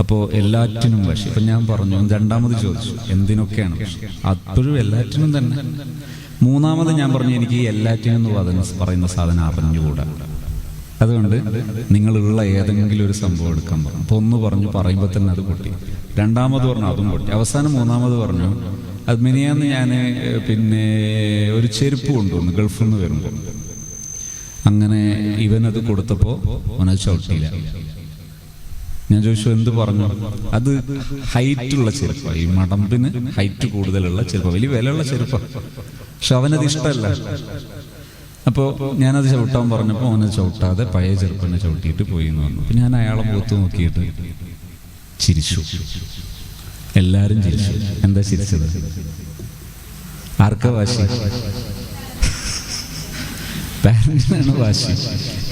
അപ്പോൾ എല്ലാറ്റിനും വാശി. അപ്പം ഞാൻ പറഞ്ഞു, രണ്ടാമത് ചോദിച്ചു എന്തിനൊക്കെയാണ് വാശി? അപ്പോഴും എല്ലാറ്റിനും തന്നെ. മൂന്നാമത് ഞാൻ പറഞ്ഞു എനിക്ക് ഈ എല്ലാറ്റിനും എന്ന് പറയുന്ന സാധനം അറിഞ്ഞുകൂടാ, അതുകൊണ്ട് നിങ്ങളുള്ള ഏതെങ്കിലും ഒരു സംഭവം എടുക്കാൻ പറഞ്ഞു. അപ്പോൾ ഒന്ന് പറഞ്ഞു, പറയുമ്പോൾ തന്നെ അത് പൊട്ടി. രണ്ടാമത് പറഞ്ഞു, അതും പൊട്ടി. അവസാനം മൂന്നാമത് പറഞ്ഞു, അത് മിനിയാന്ന് ഞാൻ പിന്നെ ഒരു ചെരുപ്പ് കൊണ്ടുവന്നു ഗൾഫിൽ നിന്ന് വരുമ്പോൾ. അങ്ങനെ ഇവനത് കൊടുത്തപ്പോൾ അവനത് ചവിട്ടിയില്ല. ഞാൻ ചോദിച്ചു എന്ത് പറഞ്ഞു? അത് ഹൈറ്റുള്ള ചെരുപ്പാണ്, ഈ മടമ്പിന് ഹൈറ്റ് കൂടുതലുള്ള ചെരുപ്പ്, വലിയ വിലയുള്ള ചെരുപ്പാണ്. പക്ഷെ അവനത് ഇഷ്ടമല്ല. അപ്പോൾ ഞാനത് ചവിട്ടാൻ പറഞ്ഞപ്പോൾ അവനത് ചവിട്ടാതെ പഴയ ചെറുപ്പനെ ചവിട്ടിയിട്ട് പോയി എന്ന് പറഞ്ഞു. അപ്പം ഞാൻ അയാളെ മുഖത്ത് നോക്കിയിട്ട് ചിരിച്ചു. എല്ലാവരും ചിരിച്ചു. എന്താ ചിരിച്ചത്? ആർക്കാ വാശി? പാരന്റിനാണ് വാശി.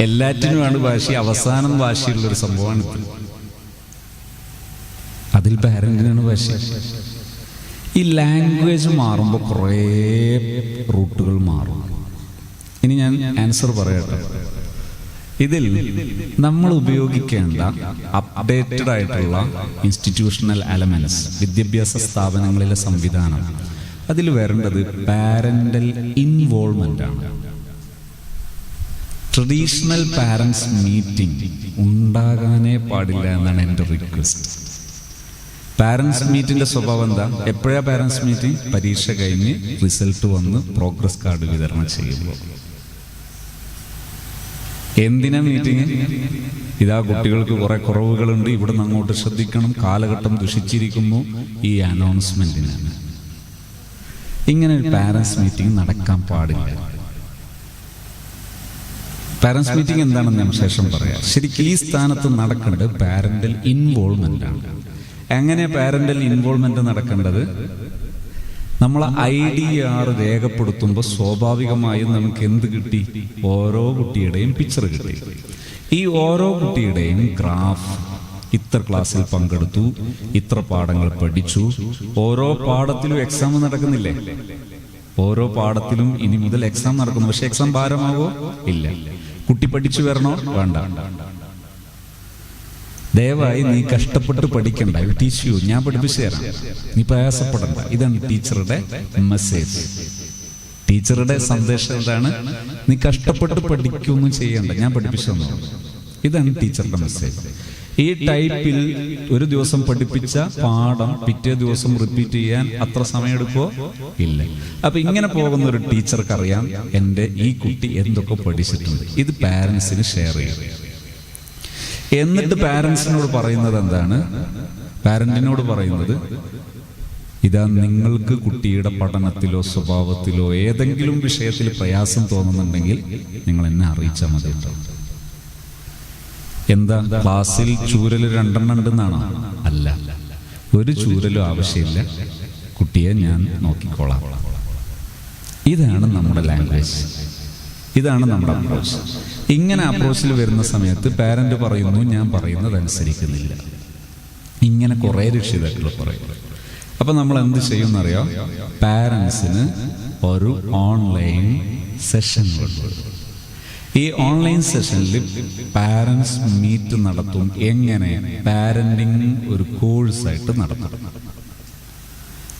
എല്ലാറ്റിനുമാണ് വാശി. അവസാനം വാശിയുള്ളൊരു സംഭവമാണ് അതിൽ പാരന്റിനാണ് വാശി. ഈ ലാംഗ്വേജ് മാറുമ്പോൾ കുറേ റൂട്ടുകൾ മാറും. ഇനി ഞാൻ ആൻസർ പറയട്ടെ. ഇതിൽ നമ്മൾ ഉപയോഗിക്കേണ്ട അപ്ഡേറ്റഡ് ആയിട്ടുള്ള ഇൻസ്റ്റിറ്റ്യൂഷണൽ എലമെന്റ്സ്, വിദ്യാഭ്യാസ സ്ഥാപനങ്ങളിലെ സംവിധാനം, അതിൽ വരേണ്ടത് പാരന്റൽ ഇൻവോൾവ്മെന്റ് ആണ്. ട്രഡീഷണൽ പാരന്റ്സ് മീറ്റിംഗ് ഉണ്ടാകാനേ പാടില്ല എന്നാണ് എൻ്റെ റിക്വസ്റ്റ്. പാരന്റ്സ് മീറ്റിന്റെ സ്വഭാവം എന്താ? എപ്പോഴാ പാരന്റ്സ് മീറ്റിംഗ്? പരീക്ഷ കഴിഞ്ഞ് റിസൾട്ട് വന്ന് പ്രോഗ്രസ് കാർഡ് വിതരണം ചെയ്യുമ്പോൾ. എന്തിനാ മീറ്റിംഗ്? ഇതാ കുട്ടികൾക്ക് കുറെ കുറവുകളുണ്ട്, ഇവിടെ നിന്ന് അങ്ങോട്ട് ശ്രദ്ധിക്കണം, കാലഘട്ടം ദുഷിച്ചിരിക്കുന്നു, ഈ അനൗൺസ്മെന്റിനാണ്. ഇങ്ങനെ ഒരു പാരന്റ്സ് മീറ്റിംഗ് നടക്കാൻ പാടില്ല. പാരന്റ്സ് മീറ്റിംഗ് എന്താണെന്ന് ഞാൻ ശേഷം പറയാം. ശരിക്കും ഈ സ്ഥാനത്ത് നടക്കേണ്ടത് പാരന്റൽ ഇൻവോൾവ്മെന്റ് ആണ്. എങ്ങനെ പാരന്റൽ ഇൻവോൾവ്മെന്റ് നടക്കേണ്ടത്? നമ്മൾ IDR രേഖപ്പെടുത്തുമ്പോൾ സ്വാഭാവികമായും നമുക്ക് എന്ത് കിട്ടി? ഓരോ കുട്ടിയുടെയും പിക്ചർ കിട്ടി. ഈ ഓരോ കുട്ടിയുടെയും ഗ്രാഫ്, ഇത്ര ക്ലാസ്സിൽ പങ്കെടുത്തു, ഇത്ര പാഠങ്ങൾ പഠിച്ചു. ഓരോ പാഠത്തിലും എക്സാം നടക്കുന്നില്ലേ? ഓരോ പാഠത്തിലും ഇനി മുതൽ എക്സാം നടക്കുന്നു. പക്ഷെ എക്സാം ഭാരമാവോ? ഇല്ല. കുട്ടി പഠിച്ചു വരണോ? വേണ്ട. ദയവായി നീ കഷ്ടപ്പെട്ട് പഠിക്കണ്ട, ടീച്ച് യു, ഞാൻ പഠിപ്പിച്ചു തരാം, നീ പ്രയാസപ്പെടണ്ട. ഇതാണ് ടീച്ചറുടെ മെസ്സേജ്. ടീച്ചറുടെ സന്ദേശം എന്താണ്? നീ കഷ്ടപ്പെട്ട് പഠിക്കൊന്നും ചെയ്യണ്ട, ഞാൻ പഠിപ്പിച്ചു തന്നു. ഇതാണ് ടീച്ചറുടെ മെസ്സേജ്. ഈ ടൈപ്പിൽ ഒരു ദിവസം പഠിപ്പിച്ച പാഠം പിറ്റേ ദിവസം റിപ്പീറ്റ് ചെയ്യാൻ അത്ര സമയം എടുക്കുമോ? ഇല്ല. അപ്പൊ ഇങ്ങനെ പോകുന്ന ഒരു ടീച്ചർക്ക് അറിയാം എൻ്റെ ഈ കുട്ടി എന്തൊക്കെ പഠിച്ചിട്ടുണ്ട്. ഇത് പാരന്റ്സിന് ഷെയർ ചെയ്യും. എന്നിട്ട് പാരന്റ്സിനോട് പറയുന്നത് എന്താണ്? പാരന്റിനോട് പറയുന്നത് ഇതാ, നിങ്ങൾക്ക് കുട്ടിയുടെ പഠനത്തിലോ സ്വഭാവത്തിലോ ഏതെങ്കിലും വിഷയത്തിൽ പ്രയാസം തോന്നുന്നുണ്ടെങ്കിൽ നിങ്ങൾ എന്നെ അറിയിച്ചാൽ മതി. എന്താ, ക്ലാസ്സിൽ ചൂരൽ 2 ഉണ്ടെന്നാണോ? അല്ല, ഒരു ചൂരലും ആവശ്യമില്ല, കുട്ടിയെ ഞാൻ നോക്കിക്കോളാം. ഇതാണ് നമ്മുടെ ലാംഗ്വേജ്, ഇതാണ് നമ്മുടെ അപ്രോച്ച്. ഇങ്ങനെ അപ്രോച്ചിൽ വരുന്ന സമയത്ത് പാരന്റ് പറയുന്നു ഞാൻ പറയുന്നത് അനുസരിക്കുന്നില്ല. ഇങ്ങനെ കുറേ രക്ഷിതാക്കൾ പറയും. അപ്പൊ നമ്മൾ എന്ത് ചെയ്യുമെന്നറിയോ? പാരന്റ്സിന് ഒരു ഓൺലൈൻ സെഷൻ ഉണ്ട്. ഈ ഓൺലൈൻ സെഷനിൽ പാരന്റ്സ് മീറ്റ് നടത്തും. എങ്ങനെ? പാരന്റിങ് ഒരു കോഴ്സായിട്ട് നടത്തും.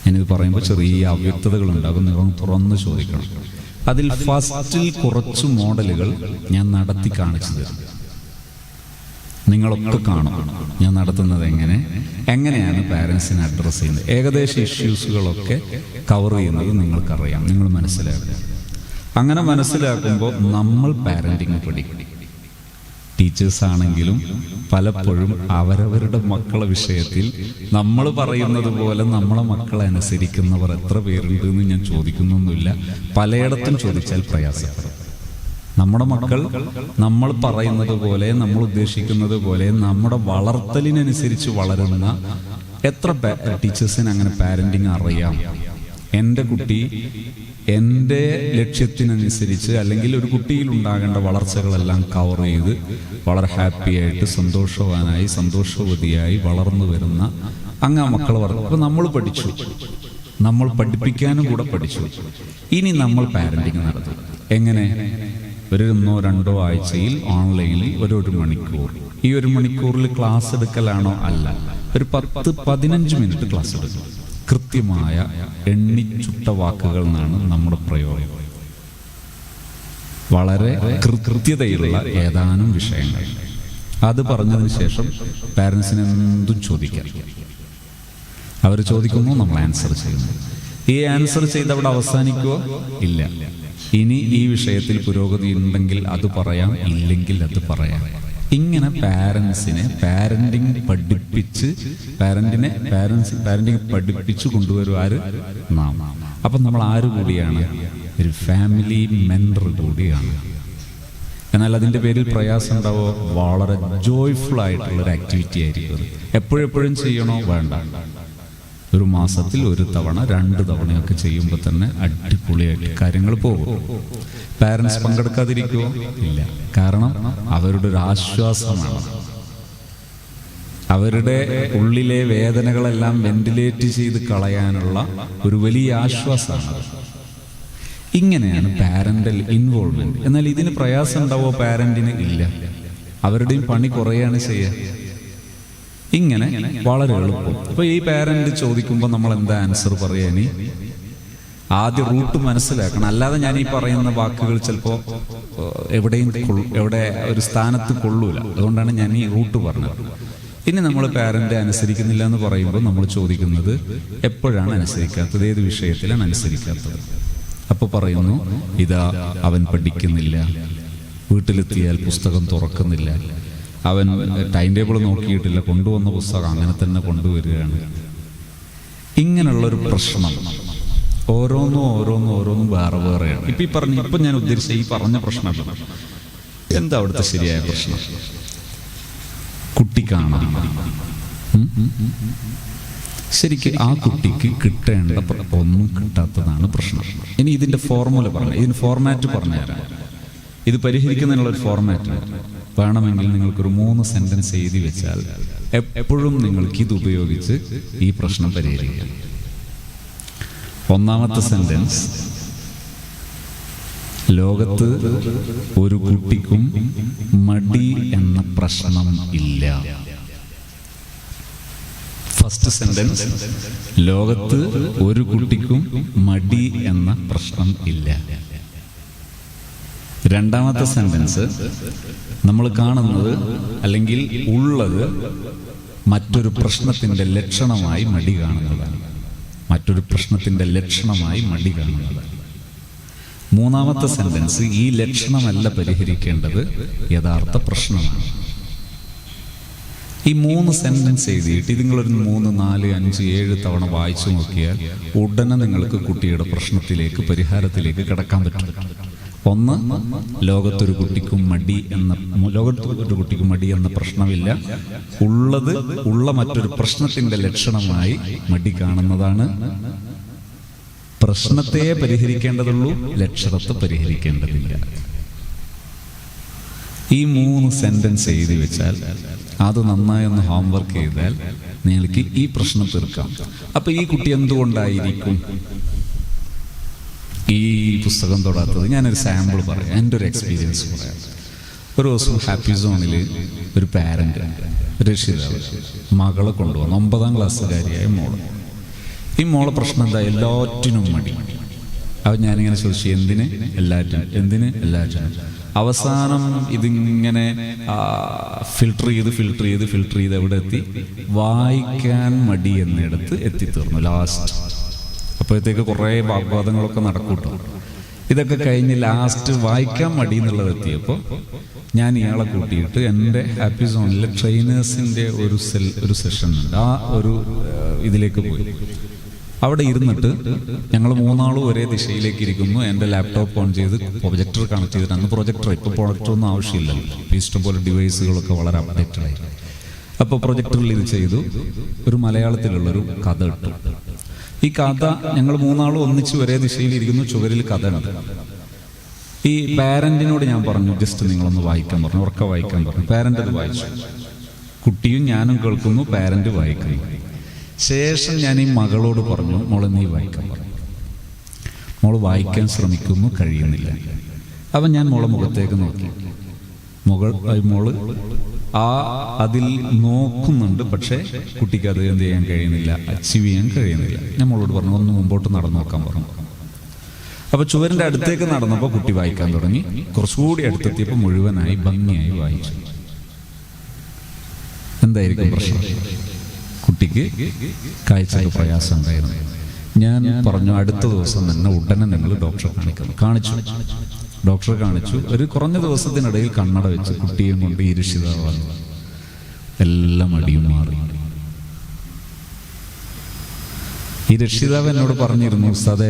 ഞാനിത് പറയുമ്പോൾ ചെറിയ അവ്യക്തതകൾ ഉണ്ടാകും, നിങ്ങൾ തുറന്ന് ചോദിക്കണം. അതിൽ ഫസ്റ്റിൽ കുറച്ച് മോഡലുകൾ ഞാൻ നടത്തി കാണിച്ചു തരും. നിങ്ങളൊക്കെ കാണും ഞാൻ നടത്തുന്നത് എങ്ങനെയാണ് പാരന്റ്സിനെ അഡ്രസ്സ് ചെയ്യുന്നത്. ഏകദേശ ഇഷ്യൂസുകളൊക്കെ കവർ ചെയ്യുന്നത് നിങ്ങൾക്കറിയാം, നിങ്ങൾ മനസ്സിലാക്കുക. അങ്ങനെ മനസ്സിലാക്കുമ്പോൾ നമ്മൾ പാരന്റിങ് പഠിക്കും. ടീച്ചേഴ്സ് ആണെങ്കിലും പലപ്പോഴും അവരവരുടെ മക്കളെ വിഷയത്തിൽ നമ്മൾ പറയുന്നത് പോലെ നമ്മളെ മക്കളെ അനുസരിക്കുന്നവർ എത്ര പേരുണ്ട് എന്ന് ഞാൻ ചോദിക്കുന്നൊന്നുമില്ല. പലയിടത്തും ചോദിച്ചാൽ പ്രയാസപ്പെടും. നമ്മുടെ മക്കൾ നമ്മൾ പറയുന്നത് പോലെ, നമ്മൾ ഉദ്ദേശിക്കുന്നത് പോലെ, നമ്മുടെ വളർത്തലിനനുസരിച്ച് വളരുന്ന എത്ര ടീച്ചേഴ്സിന് അങ്ങനെ പാരന്റിങ് അറിയാം? എൻ്റെ കുട്ടി എൻ്റെ ലക്ഷ്യത്തിനനുസരിച്ച് അല്ലെങ്കിൽ ഒരു കുട്ടിയിൽ ഉണ്ടാകേണ്ട വളർച്ചകളെല്ലാം കവർ ചെയ്ത് വളരെ ഹാപ്പിയായിട്ട് സന്തോഷവാനായി സന്തോഷവതിയായി വളർന്നു വരുന്ന അങ്ങ് ആ മക്കൾ പറഞ്ഞു. അപ്പൊ നമ്മൾ പഠിച്ചു, നമ്മൾ പഠിപ്പിക്കാനും കൂടെ പഠിച്ചു. ഇനി നമ്മൾ പാരന്റിങ് നടത്തും. എങ്ങനെ? ഒരു 1-2 ആഴ്ചയിൽ ഓൺലൈനിൽ ഒരു മണിക്കൂർ. ഈ 1 മണിക്കൂറിൽ ക്ലാസ് എടുക്കലാണോ? അല്ല, ഒരു 10-15 മിനിറ്റ് ക്ലാസ് എടുക്കും. കൃത്യമായ എണ്ണിച്ചുട്ട വാക്കുകൾ എന്നാണ് നമ്മുടെ പ്രയോഗം. വളരെ കൃത്യതയുള്ള ഏതാനും വിഷയങ്ങൾ. അത് പറഞ്ഞതിന് ശേഷം പാരൻസിന് എന്തും ചോദിക്കാം. അവർ ചോദിക്കുന്നു, നമ്മൾ ആൻസർ ചെയ്യുന്നു. ഈ ആൻസർ ചെയ്ത് അവിടെ അവസാനിക്കുമോ? ഇല്ല. ഇനി ഈ വിഷയത്തിൽ പുരോഗതി ഉണ്ടെങ്കിൽ അത് പറയാം, ഇല്ലെങ്കിൽ അത് പറയാം. ഇങ്ങനെ പാരൻസിനെ പാരന്റിങ് പഠിപ്പിച്ചു കൊണ്ടുവരും ആര്? നാം. അപ്പം നമ്മൾ ആര് കൂടിയാണ്? ഒരു ഫാമിലി മെന്റർ കൂടിയാണ്. എന്നാൽ അതിൻ്റെ പേരിൽ പ്രയാസം ഉണ്ടാവോ? വളരെ ജോയ്ഫുൾ ആയിട്ടുള്ളൊരു ആക്ടിവിറ്റി ആയിരിക്കും. എപ്പോഴെപ്പോഴും ചെയ്യണോ? വേണ്ട. ഒരു മാസത്തിൽ 1 തവണ 2 തവണയൊക്കെ ചെയ്യുമ്പോൾ തന്നെ അടിപൊളിയായിട്ട് കാര്യങ്ങൾ പോകും. പാരൻസ് പങ്കെടുക്കാതിരിക്കുമോ? ഇല്ല. കാരണം അവരുടെ ഒരു ആശ്വാസമാണ്. അവരുടെ ഉള്ളിലെ വേദനകളെല്ലാം വെന്റിലേറ്റ് ചെയ്ത് കളയാനുള്ള ഒരു വലിയ ആശ്വാസമാണ്. ഇങ്ങനെയാണ് പാരന്റൽ ഇൻവോൾവ്മെന്റ്. എന്നാൽ ഇതിന് പ്രയാസം ഉണ്ടാവോ പാരന്റിന്? ഇല്ല. അവരുടെയും പണി കുറയാണ് ചെയ്യുക. ഇങ്ങനെ വളരെ എളുപ്പം. അപ്പൊ ഈ പാരന്റ് ചോദിക്കുമ്പോൾ നമ്മൾ എന്താ ആൻസർ പറയാനി? ആദ്യം റൂട്ട് മനസ്സിലാക്കണം. അല്ലാതെ ഞാൻ ഈ പറയുന്ന വാക്കുകൾ ചിലപ്പോൾ എവിടെ ഒരു സ്ഥാനത്ത് കൊള്ളൂല. അതുകൊണ്ടാണ് ഞാൻ ഈ റൂട്ട് പറഞ്ഞത്. ഇനി നമ്മൾ പാരന്റ് അനുസരിക്കുന്നില്ല എന്ന് പറയുമ്പോൾ നമ്മൾ ചോദിക്കുന്നത് എപ്പോഴാണ് അനുസരിക്കാത്തത്, ഏത് വിഷയത്തിലാണ് അനുസരിക്കാത്തത്? അപ്പൊ പറയുന്നു, ഇതാ അവൻ പഠിക്കുന്നില്ല, വീട്ടിലെത്തിയാൽ പുസ്തകം തുറക്കുന്നില്ല, അവൻ ടൈം ടേബിൾ നോക്കിയിട്ടില്ല, കൊണ്ടുവന്ന പുസ്തകം അങ്ങനെ തന്നെ കൊണ്ടുവരികയാണ്. ഇങ്ങനെയുള്ളൊരു പ്രശ്നം ഓരോന്നും വേറെ വേറെയാണ്. ഇപ്പൊ ഞാൻ ഉദ്ദേശിച്ച ഈ പറഞ്ഞ പ്രശ്നമല്ല. എന്താ അവിടുത്തെ ശരിയായ പ്രശ്നം? കുട്ടിക്കാണ് ശരിക്കും ആ കുട്ടിക്ക് കിട്ടേണ്ട ഒന്നും കിട്ടാത്തതാണ് പ്രശ്നം. ഇനി ഇതിന്റെ ഫോർമുല ഇതിന് ഫോർമാറ്റ് പറഞ്ഞുതരാം. ഇത് പരിഹരിക്കുന്നതിനുള്ളൊരു ഫോർമാറ്റ് വേണമെങ്കിൽ നിങ്ങൾക്കൊരു 3 സെന്റൻസ് എഴുതി വെച്ചാൽ എപ്പോഴും നിങ്ങൾക്ക് ഇത് ഉപയോഗിച്ച് ഈ പ്രശ്നം പരിഹരിക്കാം. ഒന്നാമത്തെ സെന്റൻസ്: ലോകത്ത് ഒരു കുട്ടിക്കും മടി എന്ന പ്രശ്നം ഇല്ല. ഫസ്റ്റ് സെന്റൻസ്: ലോകത്ത് ഒരു കുട്ടിക്കും മടി എന്ന പ്രശ്നം ഇല്ല. രണ്ടാമത്തെ സെന്റൻസ്: നമ്മൾ കാണുന്നത് അല്ലെങ്കിൽ ഉള്ളത് മറ്റൊരു പ്രശ്നത്തിന്റെ ലക്ഷണമായി മടി കാണുന്നതാണ്. മറ്റൊരു പ്രശ്നത്തിന്റെ ലക്ഷണമായി മടി കാണുന്നതാണ്. മൂന്നാമത്തെ സെന്റൻസ്: ഈ ലക്ഷണമല്ല പരിഹരിക്കേണ്ടത്, യഥാർത്ഥ പ്രശ്നമാണ്. ഈ 3 സെന്റൻസ് എഴുതിയിട്ട് നിങ്ങളൊരു 3, 4, 5, 7 തവണ വായിച്ചു നോക്കിയാൽ ഉടനെ നിങ്ങൾക്ക് കുട്ടിയുടെ പ്രശ്നത്തിലേക്ക്, പരിഹാരത്തിലേക്ക് കടക്കാൻ പറ്റും. ഒന്ന്, ലോകത്തൊരു കുട്ടിക്കും മടി എന്ന പ്രശ്നമില്ല. ഉള്ള മറ്റൊരു പ്രശ്നത്തിന്റെ ലക്ഷണമായി മടി കാണുന്നതാണ്. പ്രശ്നത്തെ പരിഹരിക്കേണ്ടതുള്ളൂ, ലക്ഷണത്തെ പരിഹരിക്കേണ്ടതില്ല. ഈ 3 സെന്റൻസ് എഴുതി വെച്ചാൽ, അത് നന്നായി ഒന്ന് ഹോംവർക്ക് ചെയ്താൽ നിങ്ങൾക്ക് ഈ പ്രശ്നം തീർക്കാം. അപ്പൊ ഈ കുട്ടി എന്തുകൊണ്ടായിരിക്കും ഈ പുസ്തകം തൊടാത്തത്? ഞാനൊരു സാമ്പിൾ പറയാം, എൻ്റെ ഒരു എക്സ്പീരിയൻസ് പറയാം. ഒരു ദിവസം ഹാപ്പി സോണിൽ ഒരു പാരന്റ്, രക്ഷിതാവ് മകളെ കൊണ്ടുവന്നു, 9ാം ക്ലാസ്സുകാരിയായ മോള്. ഈ മോളെ പ്രശ്നം എന്താ? എല്ലാറ്റിനും മടി. അപ്പം ഞാനിങ്ങനെ ചോദിച്ചു, എന്തിന് എല്ലാറ്റിനും? അവസാനം ഇതിങ്ങനെ ഫിൽട്ടർ ചെയ്ത് എവിടെ എത്തി? വായിക്കാൻ മടി എന്നിടത്ത് എത്തിത്തീർന്നു ലാസ്റ്റ്. അപ്പോഴത്തേക്ക് കുറേ വാഗ്വാദങ്ങളൊക്കെ നടക്കൂട്ടോ. ഇതൊക്കെ കഴിഞ്ഞ് ലാസ്റ്റ് വായിക്കാൻ മടി എന്നുള്ളത് എത്തിയപ്പോൾ ഞാൻ ഇയാളെ കൂട്ടിയിട്ട് എൻ്റെ ഹാപ്പി സോണിലെ ട്രെയിനേഴ്സിൻ്റെ ഒരു സെഷൻ ഉണ്ട്, ആ ഒരു ഇതിലേക്ക് പോയി. അവിടെ ഇരുന്നിട്ട് ഞങ്ങൾ 3 ആളും ഒരേ ദിശയിലേക്ക് ഇരിക്കുന്നു. എൻ്റെ ലാപ്ടോപ്പ് ഓൺ ചെയ്ത് പ്രൊജക്ടർ കണക്ട് ചെയ്തിട്ട്, അന്ന് പ്രൊജക്ടർ, ഇപ്പോൾ പ്രൊജക്ടറൊന്നും ആവശ്യമില്ലല്ലോ, ഇഷ്ടംപോലെ ഡിവൈസുകളൊക്കെ വളരെ അപ്ഡേറ്റഡ് ആയി. അപ്പോൾ പ്രൊജക്ടറിൽ ഇത് ചെയ്തു. ഒരു മലയാളത്തിലുള്ളൊരു കഥ ഇട്ടു. ഈ കഥ ഞങ്ങൾ 3 ആളും ഒന്നിച്ച് ഒരേ ദിശയിലിരിക്കുന്നു, ചുവരിൽ കഥ ഉണ്ട്. ഈ പാരന്റിനോട് ഞാൻ പറഞ്ഞു, ജസ്റ്റ് നിങ്ങളൊന്ന് വായിക്കാൻ പറഞ്ഞു, ഉറക്കെ വായിക്കാൻ പറഞ്ഞു. പാരന്റ് അത് വായിച്ചു. കുട്ടിയും ഞാനും കേൾക്കുന്നു, പാരന്റ് വായിക്കുന്നു. ശേഷം ഞാൻ ഈ മകളോട് പറഞ്ഞു, മോളെ നീ വായിക്കാൻ പറഞ്ഞു. മോള് വായിക്കാൻ ശ്രമിക്കുന്നു, കഴിയുന്നില്ല. അപ്പം ഞാൻ മോളെ മുഖത്തേക്ക് നോക്കി. മോള് അതിൽ നോക്കുന്നുണ്ട്, പക്ഷേ കുട്ടിക്ക് അത് എന്ത് ചെയ്യാൻ കഴിയുന്നില്ല, അച്ചീവ് ചെയ്യാൻ കഴിയുന്നില്ല. ഞാൻ മോളോട് പറഞ്ഞു, ഒന്ന് മുമ്പോട്ട് നടന്നു നോക്കാൻ പറഞ്ഞു. അപ്പൊ ചുവരിന്റെ അടുത്തേക്ക് നടന്നപ്പോൾ കുട്ടി വായിക്കാൻ തുടങ്ങി. കുറച്ചുകൂടി അടുത്തെത്തിയപ്പോൾ മുഴുവനായി ഭംഗിയായി വായിച്ചു. എന്തായിരിക്കും പ്രശ്നം? കുട്ടിക്ക് കാഴ്ചക്ക് പ്രയാസം ഉണ്ടായിരുന്നു. ഞാൻ പറഞ്ഞു, അടുത്ത ദിവസം തന്നെ ഉടനെ നിങ്ങൾ ഡോക്ടറെ കാണിച്ചു. ഡോക്ടറെ കാണിച്ചു. ഒരു കുറഞ്ഞ ദിവസത്തിനിടയിൽ കണ്ണട വെച്ച് കുട്ടിയെ കൊണ്ട് ഈ രക്ഷിതാവ് വന്നു. എല്ലാം അടിയും മാറി. ഈ രക്ഷിതാവ് എന്നോട് പറഞ്ഞിരുന്നു, ഉസ്താദേ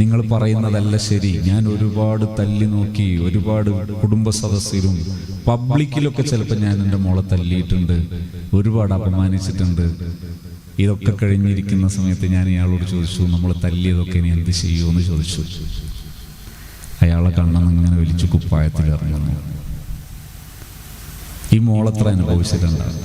നിങ്ങൾ പറയുന്നതല്ല ശരി, ഞാൻ ഒരുപാട് തല്ലി നോക്കി, ഒരുപാട് കുടുംബ സദസ്സിലും പബ്ലിക്കിലൊക്കെ ചിലപ്പോൾ ഞാൻ എൻ്റെ മോളെ തല്ലിയിട്ടുണ്ട്, ഒരുപാട് അപമാനിച്ചിട്ടുണ്ട്. ഇതൊക്കെ കഴിഞ്ഞിരിക്കുന്ന സമയത്ത് ഞാൻ ഇയാളോട് ചോദിച്ചു, നമ്മൾ തല്ലിയതൊക്കെ ഇനി എന്ത് ചെയ്യുമെന്ന് ചോദിച്ചു. അയാളെ കണ്ണെന്ന് ഇങ്ങനെ വലിച്ചു കുപ്പായത്തിൽ ഇറങ്ങുന്നു. ഈ മോളെത്ര അനുഭവിച്ചിട്ടുണ്ടാകും.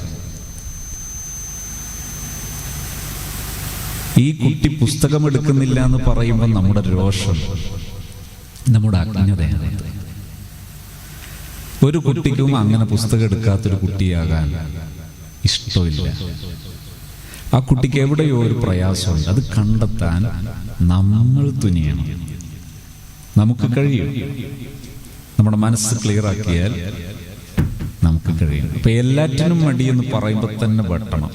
ഈ കുട്ടി പുസ്തകം എടുക്കുന്നില്ല എന്ന് പറയുമ്പോൾ നമ്മുടെ രോഷം, നമ്മുടെ അജ്ഞതയാണ്. ഒരു കുട്ടിക്കും അങ്ങനെ പുസ്തകം എടുക്കാത്തൊരു കുട്ടിയാകാൻ ഇഷ്ടമില്ല. ആ കുട്ടിക്ക് എവിടെയോ ഒരു പ്രയാസമുണ്ട്. അത് കണ്ടെത്താൻ നമ്മൾ തുനിയണം. നമുക്ക് കഴിയും. നമ്മുടെ മനസ്സ് ക്ലിയർ ആക്കിയാൽ നമുക്ക് കഴിയും. ഇപ്പൊ എല്ലാറ്റിനും മടിയെന്ന് പറയുമ്പോൾ തന്നെ വെട്ടണം.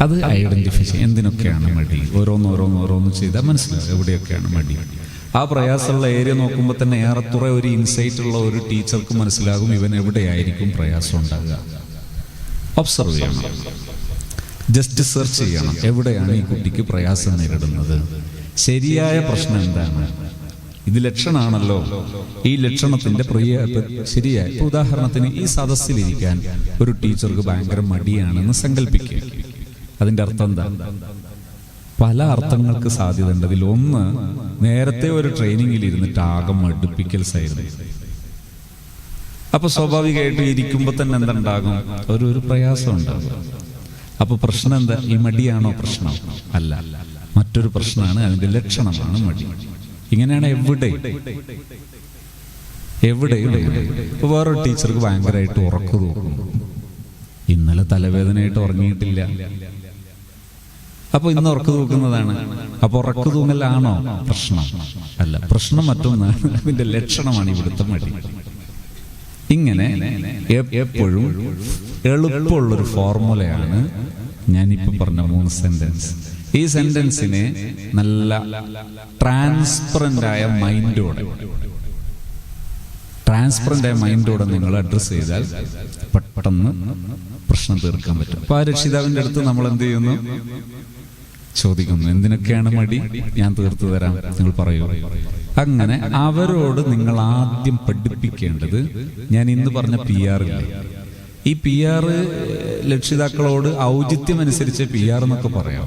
അത് ഐഡന്റിഫൈ ചെയ്യും. എന്തിനൊക്കെയാണ് മടി, ഓരോന്ന് ചെയ്താൽ മനസ്സിലാവും എവിടെയൊക്കെയാണ് മടി. ആ പ്രയാസമുള്ള ഏരിയ നോക്കുമ്പോൾ തന്നെ ഏറെത്തുറെ ഒരു ഇൻസൈറ്റ് ഉള്ള ഒരു ടീച്ചർക്ക് മനസ്സിലാകും ഇവൻ എവിടെയായിരിക്കും പ്രയാസം ഉണ്ടാകുക. ഒബ്സർവ് ചെയ്യണം, ജസ്റ്റ് സെർച്ച് ചെയ്യണം, എവിടെയാണ് ഈ കുട്ടിക്ക് പ്രയാസം നേരിടുന്നത്, ശരിയായ പ്രശ്നം എന്താണ്. ഇത് ലക്ഷണമാണല്ലോ, ഈ ലക്ഷണത്തിന്റെ ശരിയായ. ഇപ്പൊ ഉദാഹരണത്തിന്, ഈ സദസ്സിലിരിക്കാൻ ഒരു ടീച്ചർക്ക് ഭയങ്കര മടിയാണെന്ന് സങ്കല്പിക്കുക. അതിന്റെ അർത്ഥം എന്താ? പല അർത്ഥങ്ങൾക്ക് സാധ്യതയുണ്ട്. അതിൽ ഒന്ന്, നേരത്തെ ഒരു ട്രെയിനിങ്ങിൽ ഇരുന്നിട്ട് ആകെ മടുപ്പിക്കൽസായിരുന്നു. അപ്പൊ സ്വാഭാവികമായിട്ട് ഇരിക്കുമ്പോൾ തന്നെ എന്തുണ്ടാകും, ഒരു പ്രയാസം ഉണ്ടാകും. അപ്പൊ പ്രശ്നം എന്താ? ഈ മടിയാണോ പ്രശ്നം? അല്ല, മറ്റൊരു പ്രശ്നമാണ്, അതിന്റെ ലക്ഷണമാണ് മടി. ഇങ്ങനെയാണ് എവിടെയും. ഇപ്പൊ വേറൊരു ടീച്ചർക്ക് ഭയങ്കരമായിട്ട് ഉറക്കം തൂക്കും. ഇന്നലെ തലവേദനയായിട്ട് ഉറങ്ങിയിട്ടില്ല, അപ്പൊ ഇന്ന് ഉറക്കം തൂക്കുന്നതാണ്. അപ്പൊ ഉറക്കം തൂങ്ങലാണോ പ്രശ്നം? അല്ല, പ്രശ്നം മറ്റൊന്നാണ്, അതിന്റെ ലക്ഷണമാണ് ഇവിടുത്തെ മടി. ഇങ്ങനെ എപ്പോഴും എളുപ്പമുള്ളൊരു ഫോർമുലയാണ് ഞാനിപ്പോ പറഞ്ഞ 3 സെന്റൻസ്. ഈ സെന്റൻസിനെ നല്ല ട്രാൻസ്പെറന്റ് ആയ മൈൻഡോടെ നിങ്ങൾ അഡ്രസ് ചെയ്താൽ പെട്ടെന്ന് പ്രശ്നം തീർക്കാൻ പറ്റും. അപ്പൊ ആ രക്ഷിതാവിന്റെ അടുത്ത് നമ്മൾ എന്ത് ചെയ്യുന്നു? ചോദിക്കുന്നു, എന്തിനൊക്കെയാണ് മടി, ഞാൻ തീർത്തു തരാം, നിങ്ങൾ പറയൂ. അങ്ങനെ അവരോട് നിങ്ങൾ ആദ്യം പഠിപ്പിക്കേണ്ടത്, ഞാൻ ഇന്ന് പറഞ്ഞ PR ഇല്ലേ, ഈ PR രക്ഷിതാക്കളോട് ഔചിത്യം അനുസരിച്ച് PR എന്നൊക്കെ പറയാം.